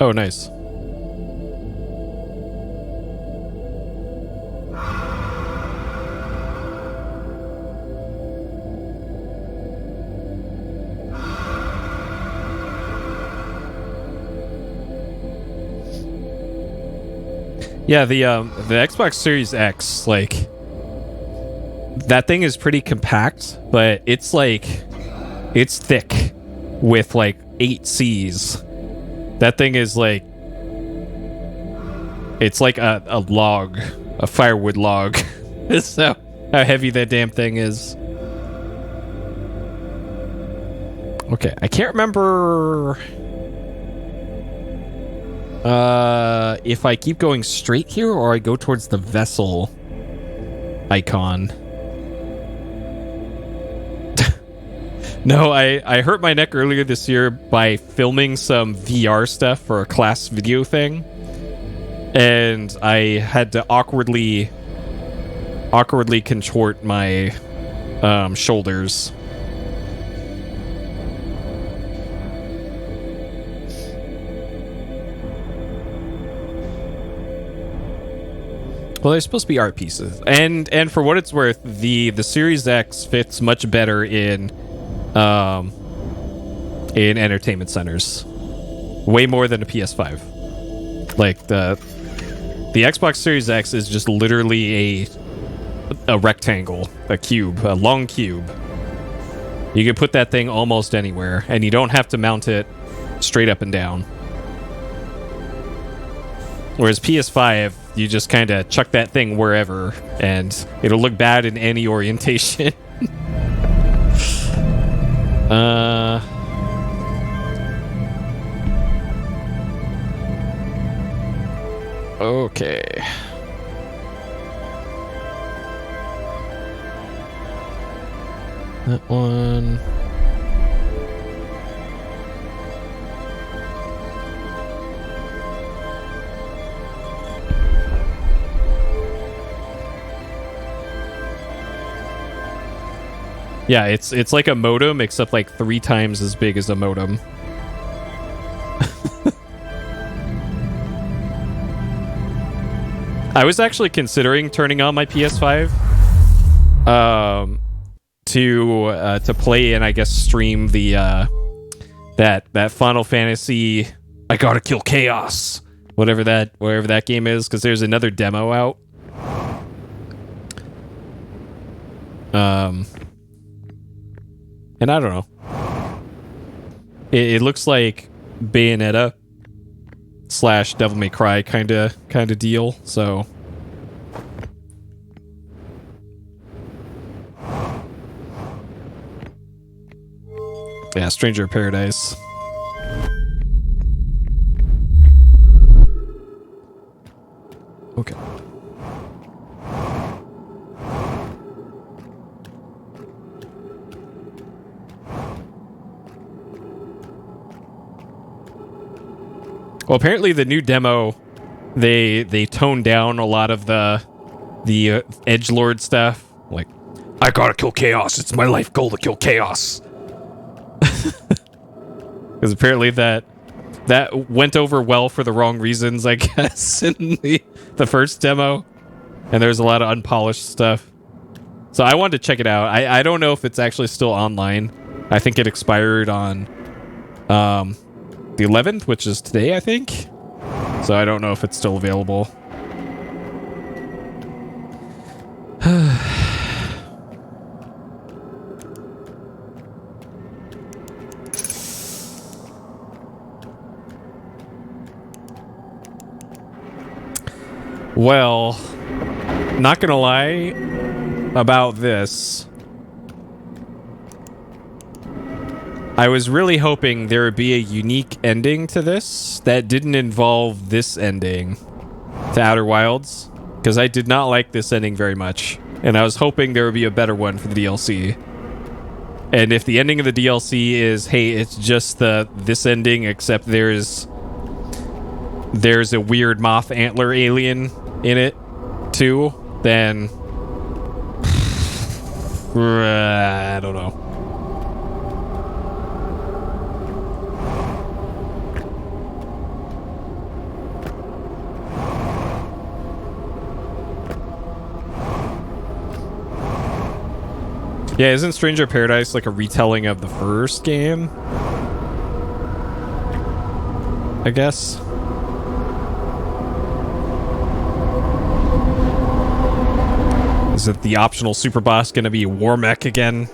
Oh, nice. Yeah, the Xbox Series X, like, that thing is pretty compact, but it's like, it's thick with like 8 C's. That thing is like, it's like a log, a firewood log. So how heavy that damn thing is. Okay, I can't remember if I keep going straight here or I go towards the vessel icon. No, I hurt my neck earlier this year by filming some VR stuff for a class video thing. And I had to awkwardly contort my shoulders. Well, they're supposed to be art pieces, and for what it's worth, the Series X fits much better in entertainment centers, way more than a PS5. Like the Xbox Series X is just literally a rectangle, a cube, a long cube. You can put that thing almost anywhere, and you don't have to mount it straight up and down. Whereas PS5, you just kind of chuck that thing wherever, and it'll look bad in any orientation. Okay. That one. Yeah, it's like a modem, except like 3 times as big as a modem. I was actually considering turning on my PS5 to play and I guess stream the that Final Fantasy I Gotta Kill Chaos, whatever that game is, because there's another demo out. And I don't know. It looks like Bayonetta / Devil May Cry kind of deal. So yeah, Stranger of Paradise. Okay. Well, apparently the new demo, they toned down a lot of the edgelord stuff. Like, I gotta kill chaos. It's my life goal to kill chaos. Because apparently that went over well for the wrong reasons, I guess, in the first demo. And there's a lot of unpolished stuff. So I wanted to check it out. I don't know if it's actually still online. I think it expired on the 11th, which is today, I think. So I don't know if it's still available. Well, not gonna lie about this. I was really hoping there would be a unique ending to this that didn't involve this ending to Outer Wilds, because I did not like this ending very much, and I was hoping there would be a better one for the DLC. And if the ending of the DLC is, hey, it's just this ending, except there's a weird moth antler alien in it too, then I don't know. Yeah, isn't Stranger Paradise like a retelling of the first game? I guess. Is it the optional super boss gonna be Warmech again?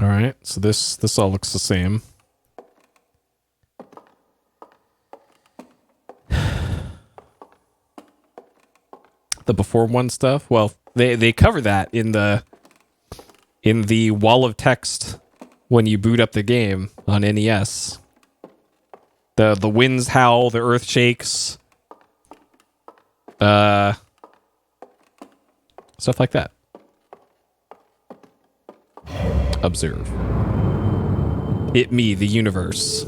All right, so this all looks the same. The before one stuff, well, they cover that in the wall of text when you boot up the game on NES. The winds howl, the earth shakes, stuff like that. Observe. It me, the universe.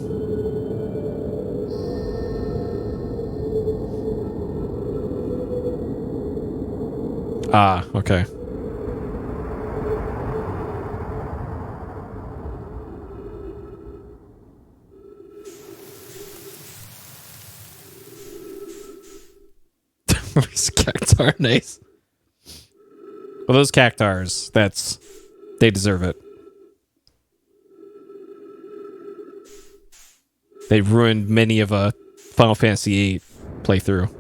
Ah, okay. These cactar, nice. Well, those cactars, they deserve it. They've ruined many of a Final Fantasy VIII playthrough.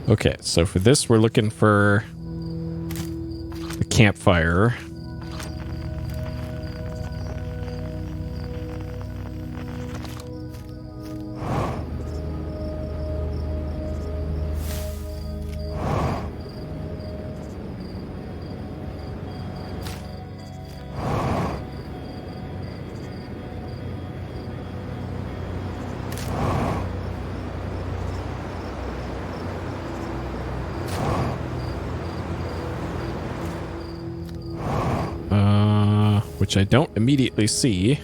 Okay, so for this, we're looking for the campfire. Which I don't immediately see.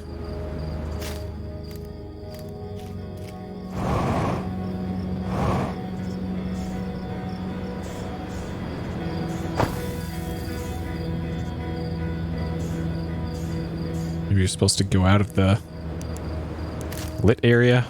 Maybe you're supposed to go out of the lit area.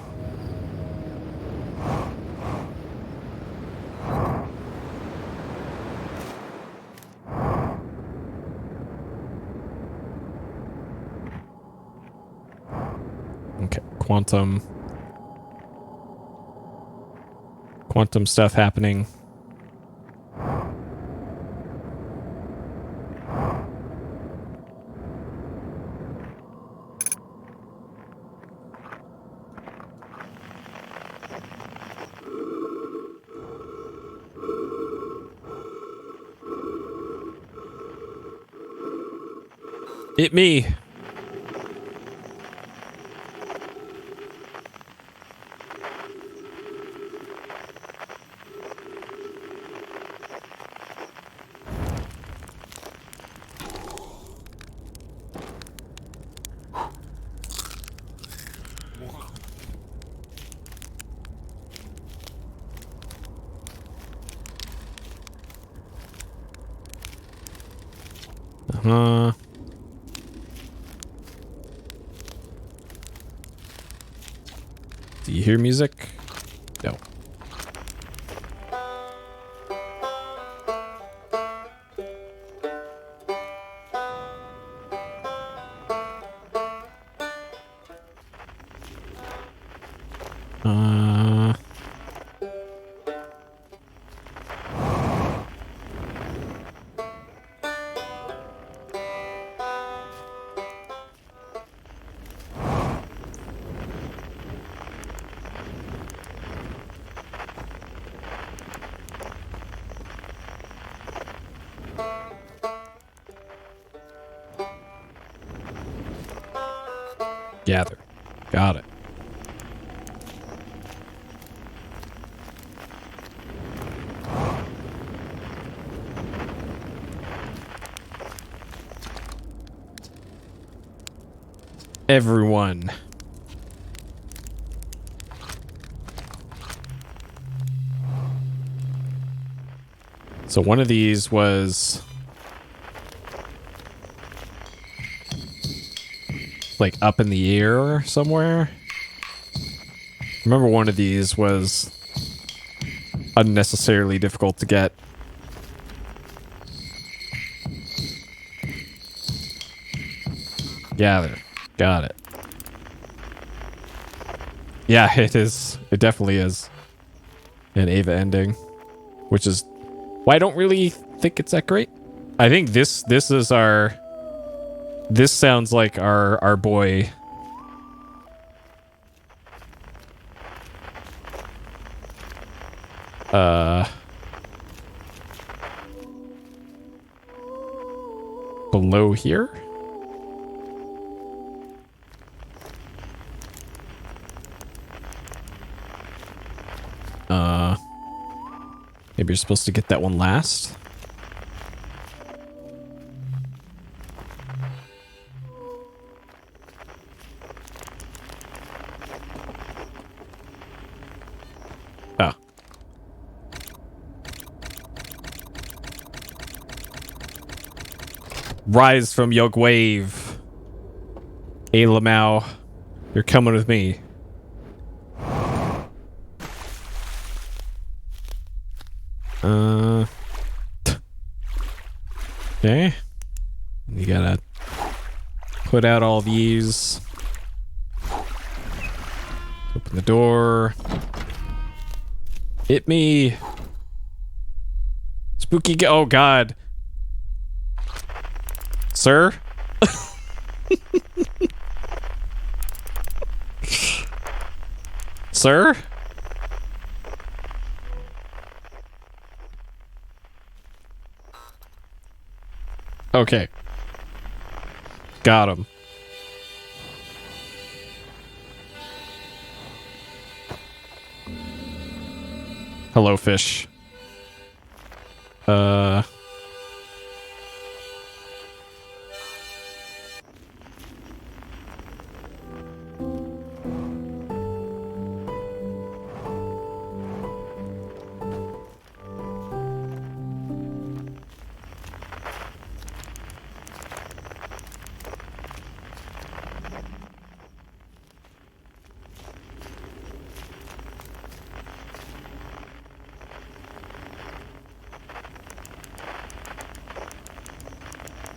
Quantum stuff happening. It me. Do you hear music? No. Gather. Got it. Everyone. So one of these was like up in the air somewhere. Remember one of these was unnecessarily difficult to get. Gather. Got it. Yeah, it is. It definitely is an Ava ending, which is why I don't really think it's that great. I think this is our. This sounds like our boy. Below here. Maybe you're supposed to get that one last. Ah. Rise from your grave. Alamau, you're coming with me. Okay. You gotta put out all these. Open the door. Hit me. Spooky. Oh, God. Sir? Sir? Okay. Got him. Hello, fish.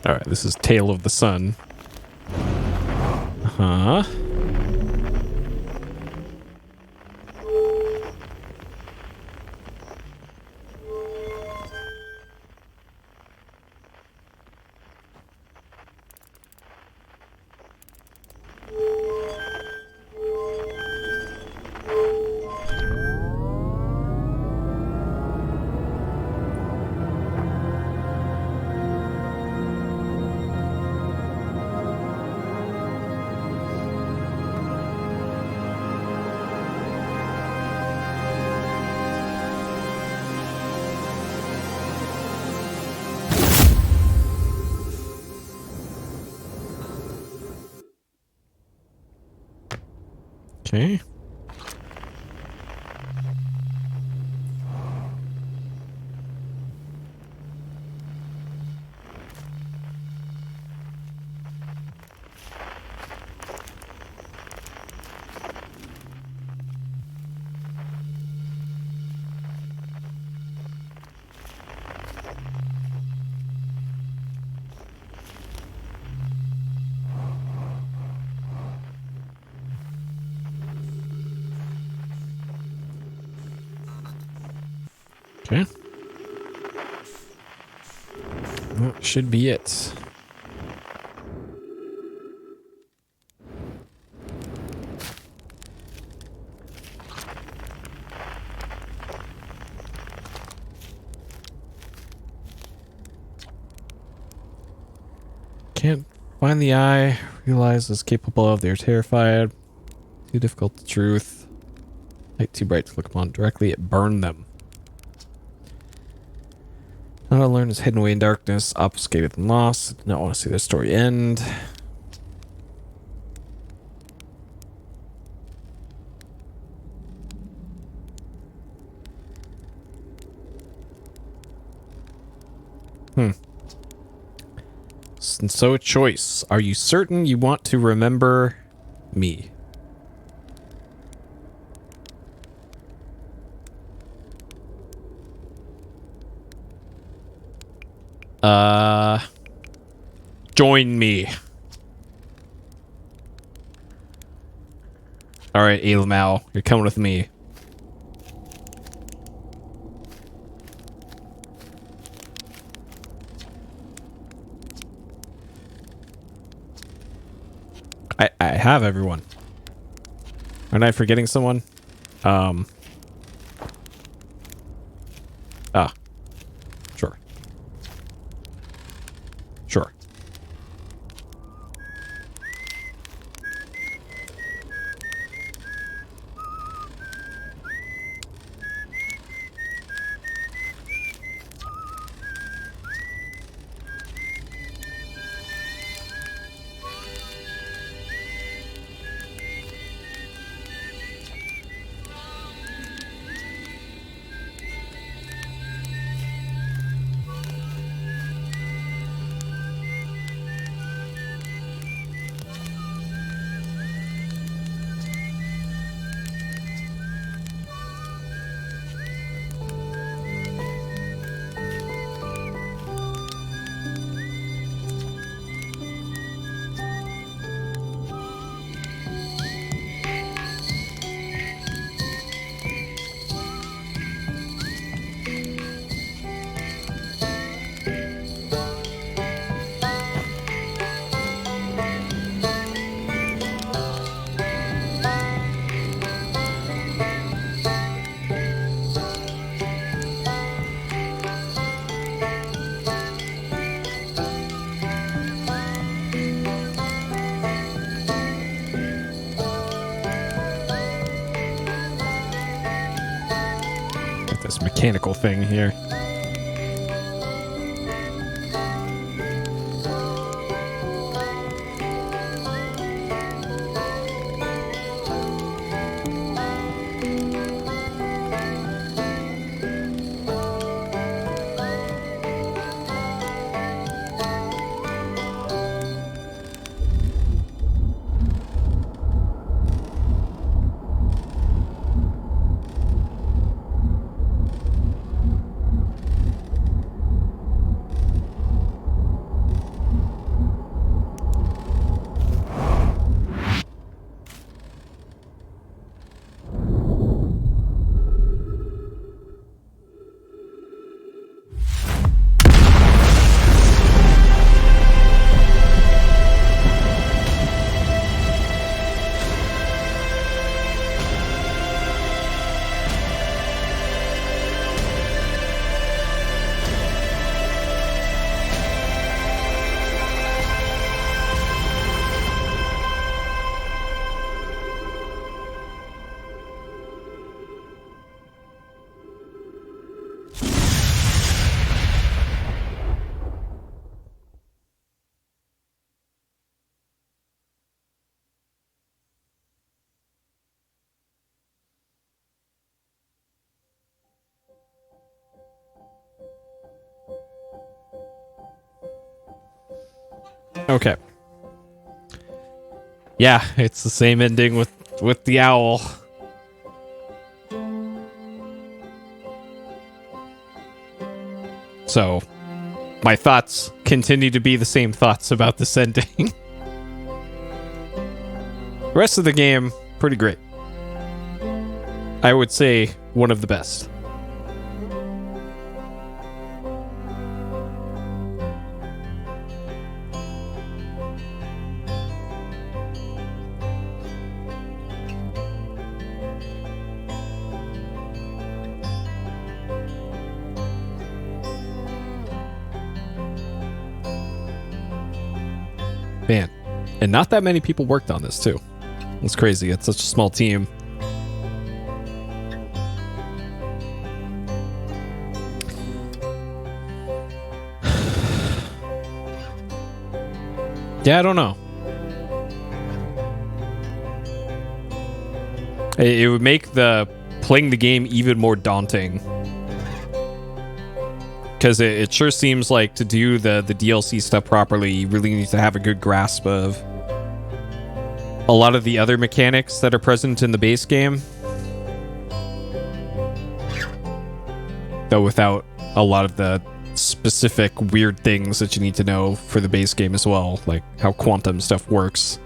Alright, this is Tale of the Sun. Uh-huh. Okay. Okay. That should be it. Can't find the eye. realize is capable of. They're terrified. Too difficult the truth. Light too bright to look upon directly. It burned them. Not to learn is hidden away in darkness, obfuscated and lost. Did not want to see their story end. So a choice. Are you certain you want to remember me? Join me. Alright, Elamau, you're coming with me. I have everyone. Aren't I forgetting someone? Ah. Sure. Sure. This mechanical thing here. Okay. Yeah, it's the same ending with the owl. So, my thoughts continue to be the same thoughts about this ending. The rest of the game, pretty great. I would say one of the best. Man, And not that many people worked on this, too. It's crazy. It's such a small team. Yeah, I don't know. It would make playing the game even more daunting. Because it sure seems like to do the DLC stuff properly, you really need to have a good grasp of a lot of the other mechanics that are present in the base game. Though without a lot of the specific weird things that you need to know for the base game as well, like how quantum stuff works.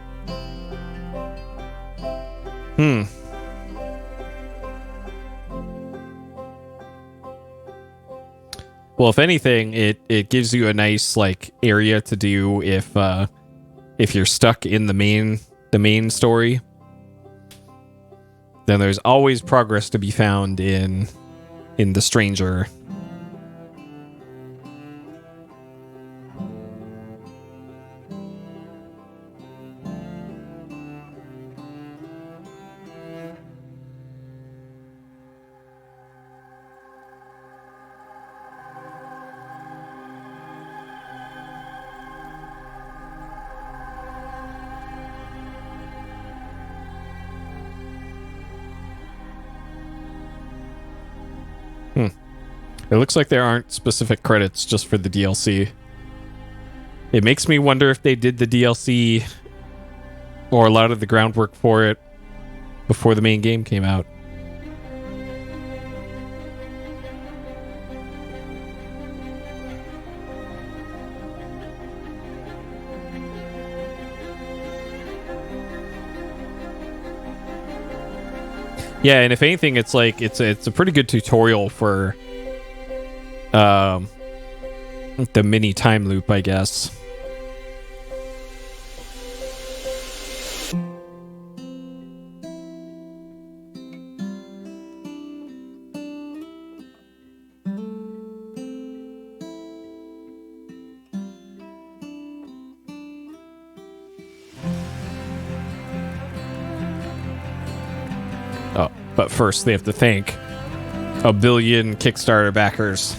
Well, if anything, it gives you a nice like area to do if you're stuck in the main story. Then there's always progress to be found in the Stranger. It looks like there aren't specific credits just for the DLC. It makes me wonder if they did the DLC or a lot of the groundwork for it before the main game came out. Yeah, and if anything, it's like it's a pretty good tutorial for the mini time loop, I guess. Oh, but first they have to thank a billion Kickstarter backers.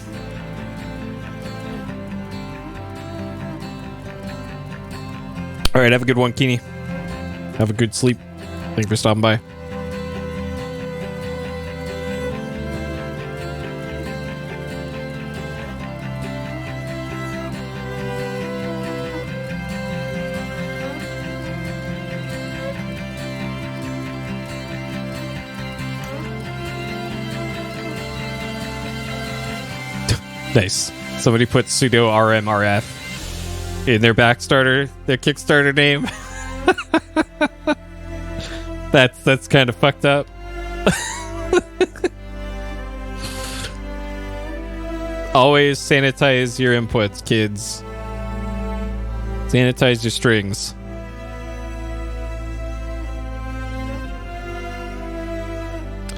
All right, have a good one, Keeney. Have a good sleep. Thank you for stopping by. Nice. Somebody put sudo rmrf in their their Kickstarter name. That's kind of fucked up. Always sanitize your inputs, kids. Sanitize your strings.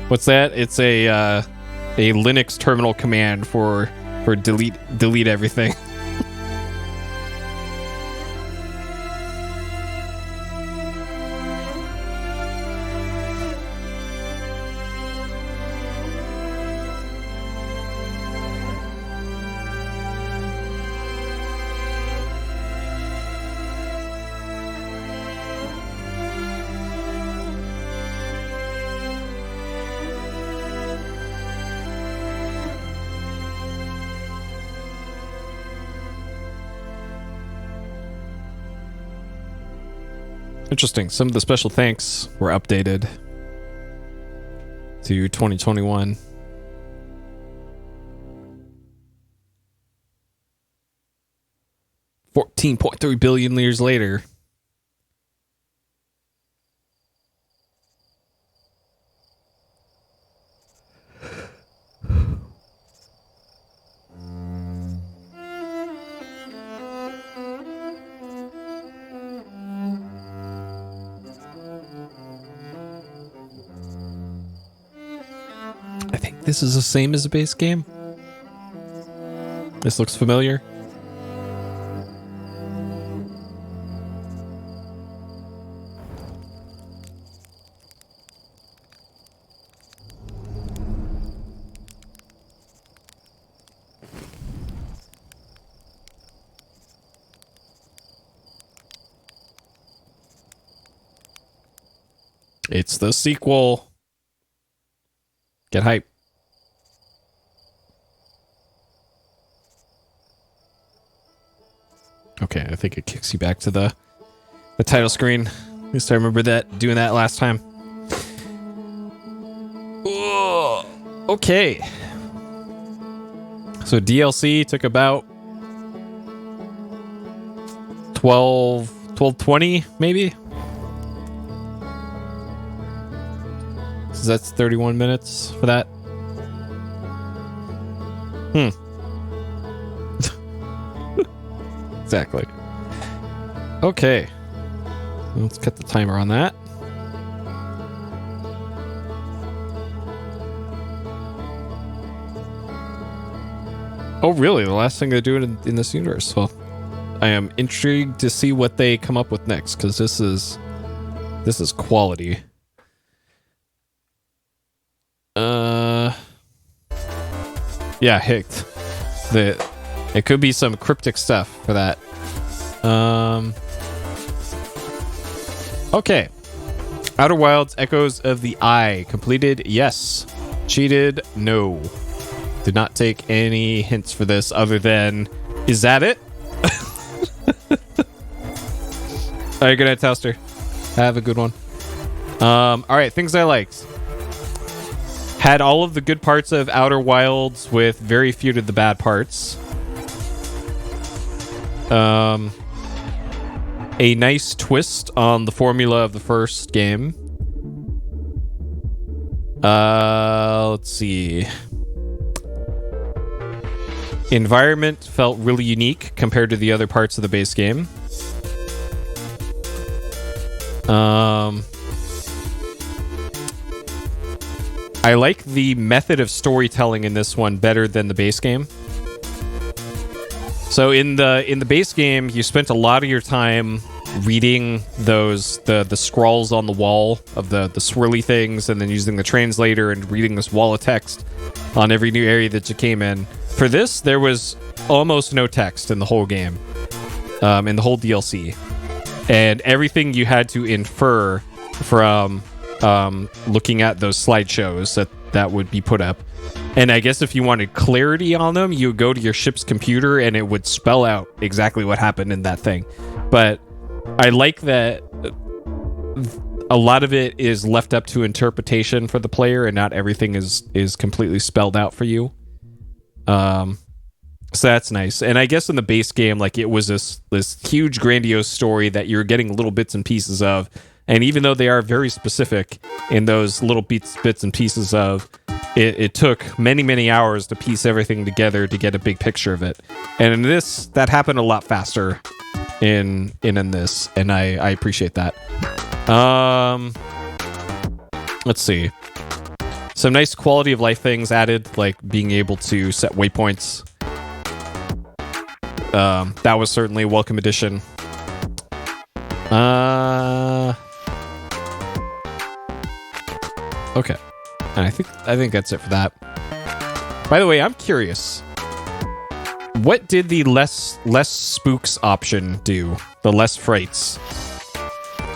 What's that? It's a Linux terminal command for delete everything. Interesting. Some of the special thanks were updated to 2021. $14.3 billion years later. I think this is the same as the base game. This looks familiar. It's the sequel. Get hype. Okay, I think it kicks you back to the title screen. At least I remember doing that last time. Whoa. Okay. So DLC took about 12:20 maybe. So that's 31 minutes for that. Exactly. Okay. Let's cut the timer on that. Oh, really? The last thing they're doing in this universe? Well, I am intrigued to see what they come up with next, because this is quality. Yeah, hicked. It could be some cryptic stuff for that. Okay. Outer Wilds Echoes of the Eye. Completed? Yes. Cheated? No. Did not take any hints for this other than, is that it? Alright, good night, Towster. Have a good one. Alright, things I liked. Had all of the good parts of Outer Wilds with very few of the bad parts. A nice twist on the formula of the first game. Let's see. Environment felt really unique compared to the other parts of the base game. I like the method of storytelling in this one better than the base game. So in the base game, you spent a lot of your time reading the scrawls on the wall of the swirly things, and then using the translator and reading this wall of text on every new area that you came in. For this, there was almost no text in the whole game, in the whole DLC, and everything you had to infer from looking at those slideshows that would be put up. And I guess if you wanted clarity on them, you would go to your ship's computer and it would spell out exactly what happened in that thing. But I like that a lot of it is left up to interpretation for the player, and not everything is completely spelled out for you. So that's nice. And I guess in the base game, like, it was this huge grandiose story that you're getting little bits and pieces of. And even though they are very specific in those little bits and pieces of, it took many, many hours to piece everything together to get a big picture of it. And in this, that happened a lot faster in this, and I appreciate that. Let's see. Some nice quality of life things added, like being able to set waypoints. That was certainly a welcome addition. Okay. And I think that's it for that. By the way, I'm curious. What did the less spooks option do? The less frights.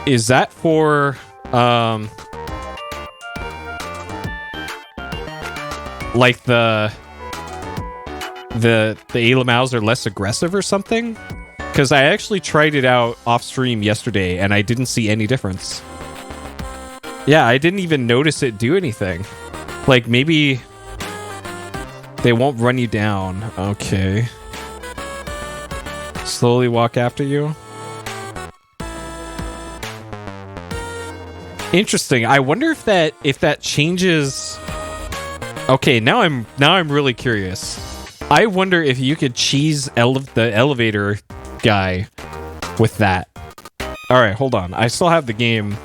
Is that for like the Alamals are less aggressive or something? Because I actually tried it out off stream yesterday and I didn't see any difference. Yeah, I didn't even notice it do anything. Like, maybe they won't run you down. Okay. Slowly walk after you. Interesting. I wonder if that changes. Okay, now I'm really curious. I wonder if you could cheese the elevator guy with that. All right, hold on. I still have the game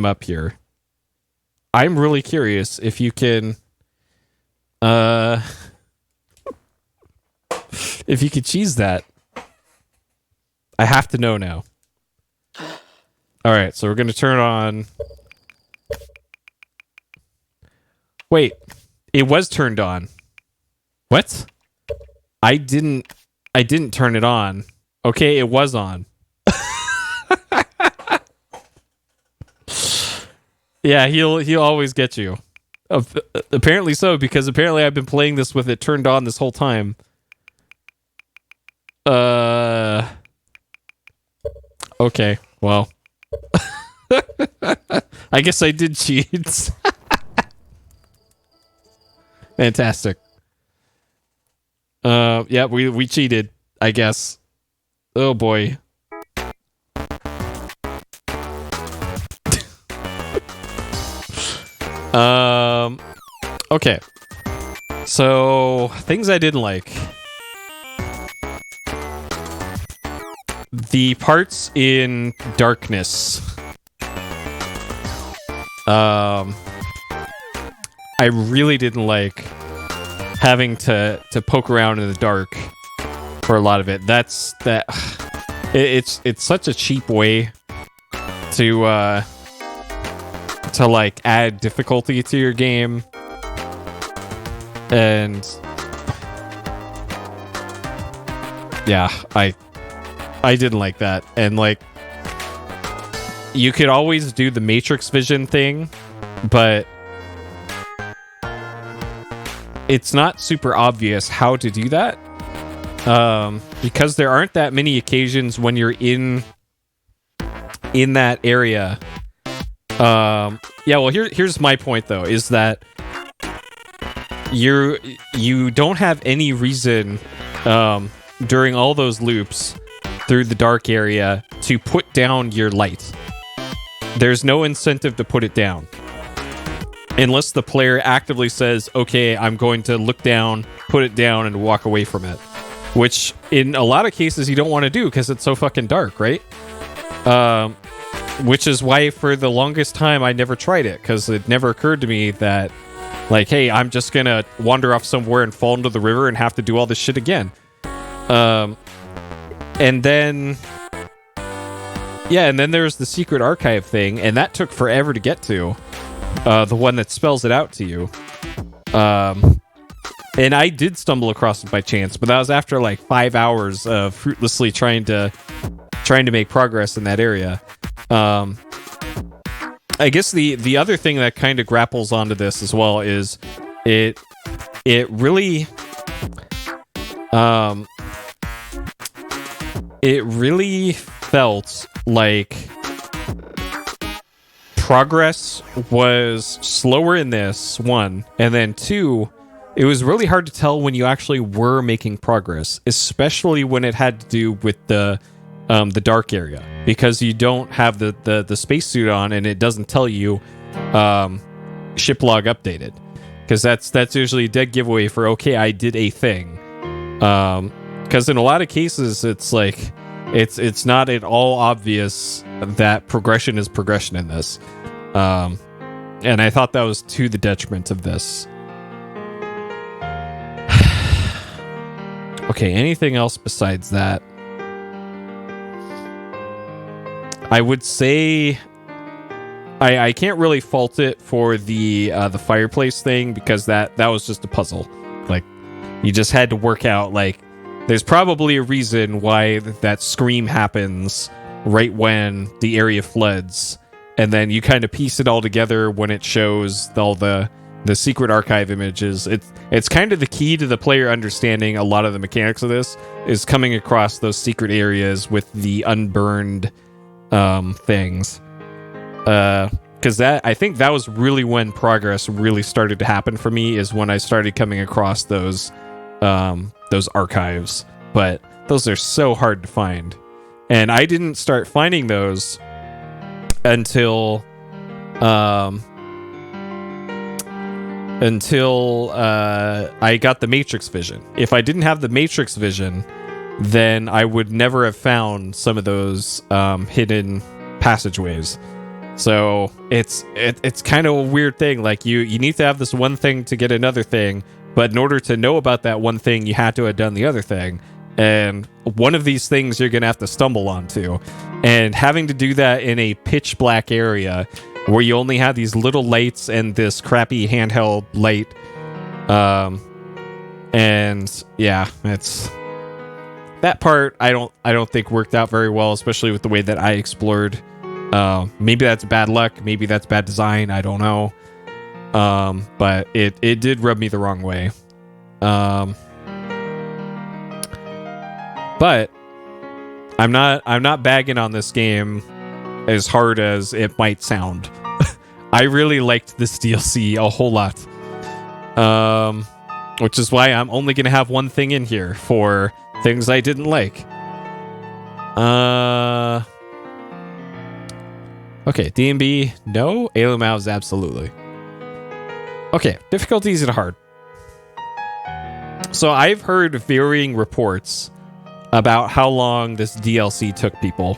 up here. I'm really curious if you can if you could cheese that. I have to know now. All right, so we're going to turn on. Wait, it was turned on. What? I didn't turn it on. Okay, it was on. Yeah, he'll always get you. Apparently so, because apparently I've been playing this with it turned on this whole time. Okay, well. I guess I did cheat. Fantastic. Yeah, we cheated, I guess. Oh boy. Okay. So, things I didn't like. The parts in darkness. I really didn't like having to poke around in the dark for a lot of it. It's such a cheap way to like add difficulty to your game. And yeah, I didn't like that. And like, you could always do the matrix vision thing, but it's not super obvious how to do that. Because there aren't that many occasions when you're in that area. Yeah, well here's my point though, is that you don't have any reason during all those loops through the dark area to put down your light. There's no incentive to put it down. Unless the player actively says, okay, I'm going to look down, put it down, and walk away from it. Which, in a lot of cases, you don't want to do because it's so fucking dark, right? Which is why, for the longest time, I never tried it. Because it never occurred to me that, like, hey, I'm just going to wander off somewhere and fall into the river and have to do all this shit again. And then... yeah, and then there's the secret archive thing, and that took forever to get to. The one that spells it out to you. And I did stumble across it by chance, but that was after like 5 hours of fruitlessly trying to make progress in that area. I guess the other thing that kind of grapples onto this as well is it really felt like progress was slower in this, one, and then two, it was really hard to tell when you actually were making progress, especially when it had to do with the dark area, because you don't have the spacesuit on and it doesn't tell you ship log updated, because that's usually a dead giveaway for, okay, I did a thing, because in a lot of cases it's like it's not at all obvious that progression is progression in this. And I thought that was to the detriment of this. Okay, anything else besides that? I would say I can't really fault it for the fireplace thing, because that was just a puzzle. Like, you just had to work out, like, there's probably a reason why that scream happens right when the area floods, and then you kind of piece it all together when it shows all the secret archive images. It's kind of the key to the player understanding a lot of the mechanics of this, is coming across those secret areas with the unburned things. Because I think that was really when progress really started to happen for me, is when I started coming across those archives. But those are so hard to find, and I didn't start finding those until I got the Matrix Vision. If I didn't have the Matrix Vision, then I would never have found some of those hidden passageways. So it's kind of a weird thing. Like, you need to have this one thing to get another thing, but in order to know about that one thing, you had to have done the other thing. And one of these things you're going to have to stumble onto. And having to do that in a pitch black area where you only have these little lights and this crappy handheld light. And yeah, it's that part I don't think worked out very well, especially with the way that I explored Maybe that's bad luck. Maybe that's bad design. I don't know. But it did rub me the wrong way. But I'm not bagging on this game as hard as it might sound. I really liked this DLC a whole lot. Which is why I'm only going to have one thing in here for things I didn't like. Okay, D&B, no. Alien Mouths, absolutely. Okay, difficulty is hard. So I've heard varying reports about how long this DLC took people.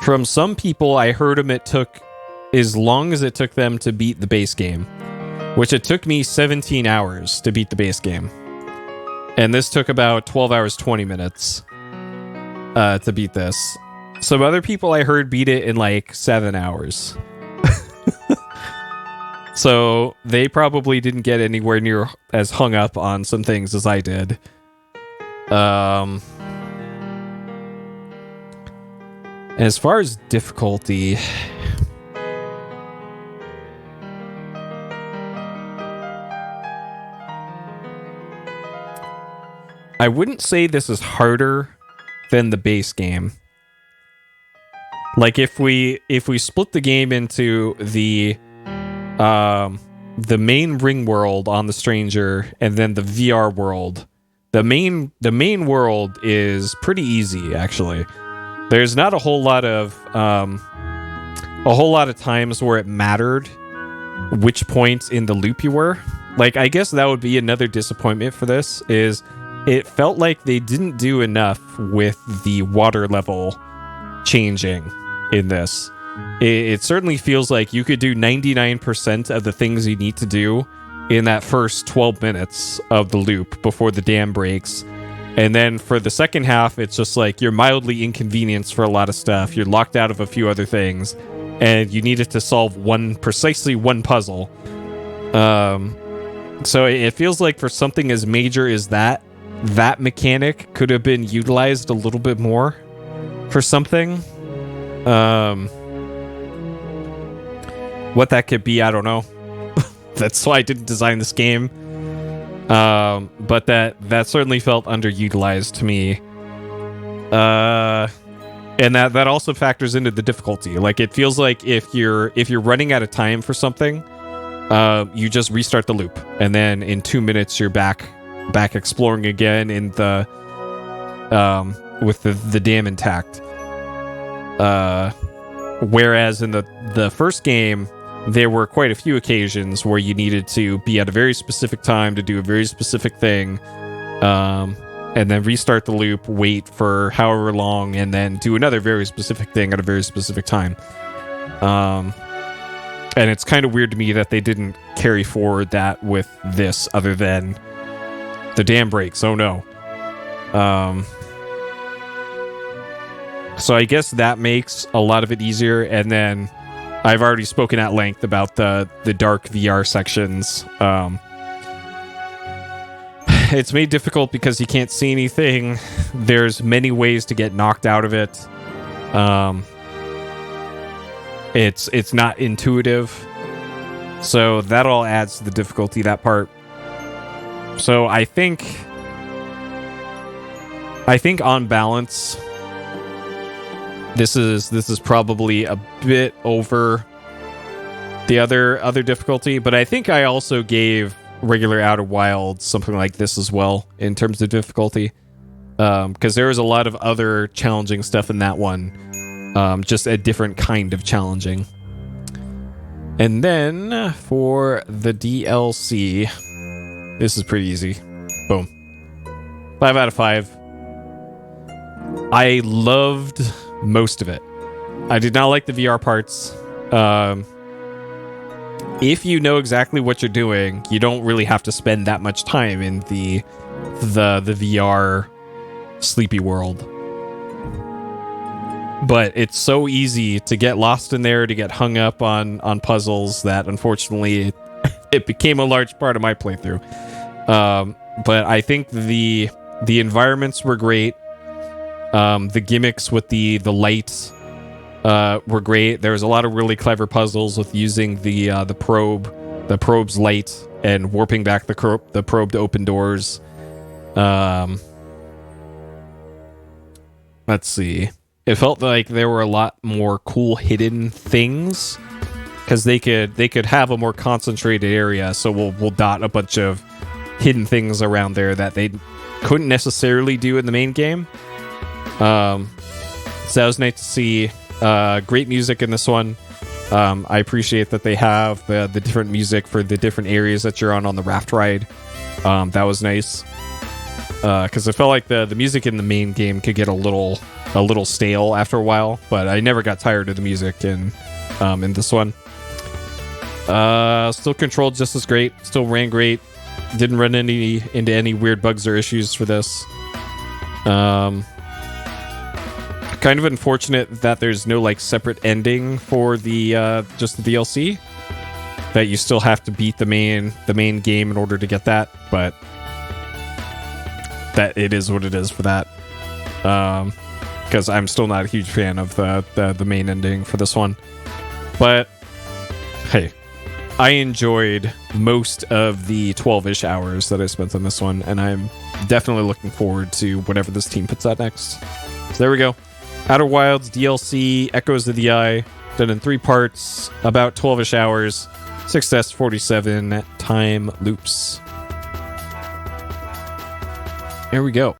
From some people, I heard it took as long as it took them to beat the base game, which it took me 17 hours to beat the base game. And this took about 12 hours, 20 minutes to beat this. Some other people I heard beat it in like 7 hours. So they probably didn't get anywhere near as hung up on some things as I did. As far as difficulty, I wouldn't say this is harder than the base game. Like if we split the game into the main ring world on the Stranger and then the VR world, the main world is pretty easy actually. There's not a whole lot of times where it mattered which point in the loop you were. Like I guess that would be another disappointment for this is it felt like they didn't do enough with the water level changing in this. It certainly feels like you could do 99% of the things you need to do in that first 12 minutes of the loop before the dam breaks. And then for the second half, it's just like you're mildly inconvenienced for a lot of stuff. You're locked out of a few other things, and you needed to solve precisely one puzzle. So it feels like for something as major as that mechanic could have been utilized a little bit more for something. What that could be, I don't know. That's why I didn't design this game. But that certainly felt underutilized to me. And that also factors into the difficulty. Like it feels like if you're running out of time for something, you just restart the loop, and then in 2 minutes you're back exploring again in the with the dam intact. Whereas in the first game, there were quite a few occasions where you needed to be at a very specific time to do a very specific thing, and then restart the loop, wait for however long, and then do another very specific thing at a very specific time. And it's kind of weird to me that they didn't carry forward that with this, other than the dam breaks. Oh no. So I guess that makes a lot of it easier. And then I've already spoken at length about the dark VR sections. It's made difficult because you can't see anything. There's many ways to get knocked out of it. It's not intuitive. So that all adds to the difficulty, that part. So I think on balance, this is probably a bit over the other difficulty, but I think I also gave regular Outer Wilds something like this as well in terms of difficulty, because there was a lot of other challenging stuff in that one, just a different kind of challenging. And then for the DLC, this is pretty easy. Boom. 5 out of 5. I loved most of it. I did not like the VR parts. If you know exactly what you're doing, you don't really have to spend that much time in the VR sleepy world. But it's so easy to get lost in there, to get hung up on puzzles, that unfortunately it became a large part of my playthrough. But I think the environments were great. The gimmicks with the light were great. There was a lot of really clever puzzles with using the probe's light and warping back the probe to open doors. Let's see. It felt like there were a lot more cool hidden things because they could have a more concentrated area. So we'll dot a bunch of hidden things around there that they couldn't necessarily do in the main game. So that was nice to see. Great music in this one. I appreciate that they have the different music for the different areas that you're on the raft ride. That was nice. Because I felt like the music in the main game could get a little stale after a while, but I never got tired of the music in this one. Still controlled just as great. Still ran great. Didn't run into any weird bugs or issues for this. Kind of unfortunate that there's no like separate ending for the just the DLC. That you still have to beat the main game in order to get that, but that it is what it is for that. Because I'm still not a huge fan of the main ending for this one. But hey, I enjoyed most of the 12-ish hours that I spent on this one, and I'm definitely looking forward to whatever this team puts out next. So there we go. Outer Wilds DLC, Echoes of the Eye, done in 3 parts, about 12-ish hours, success 47 time loops. There we go.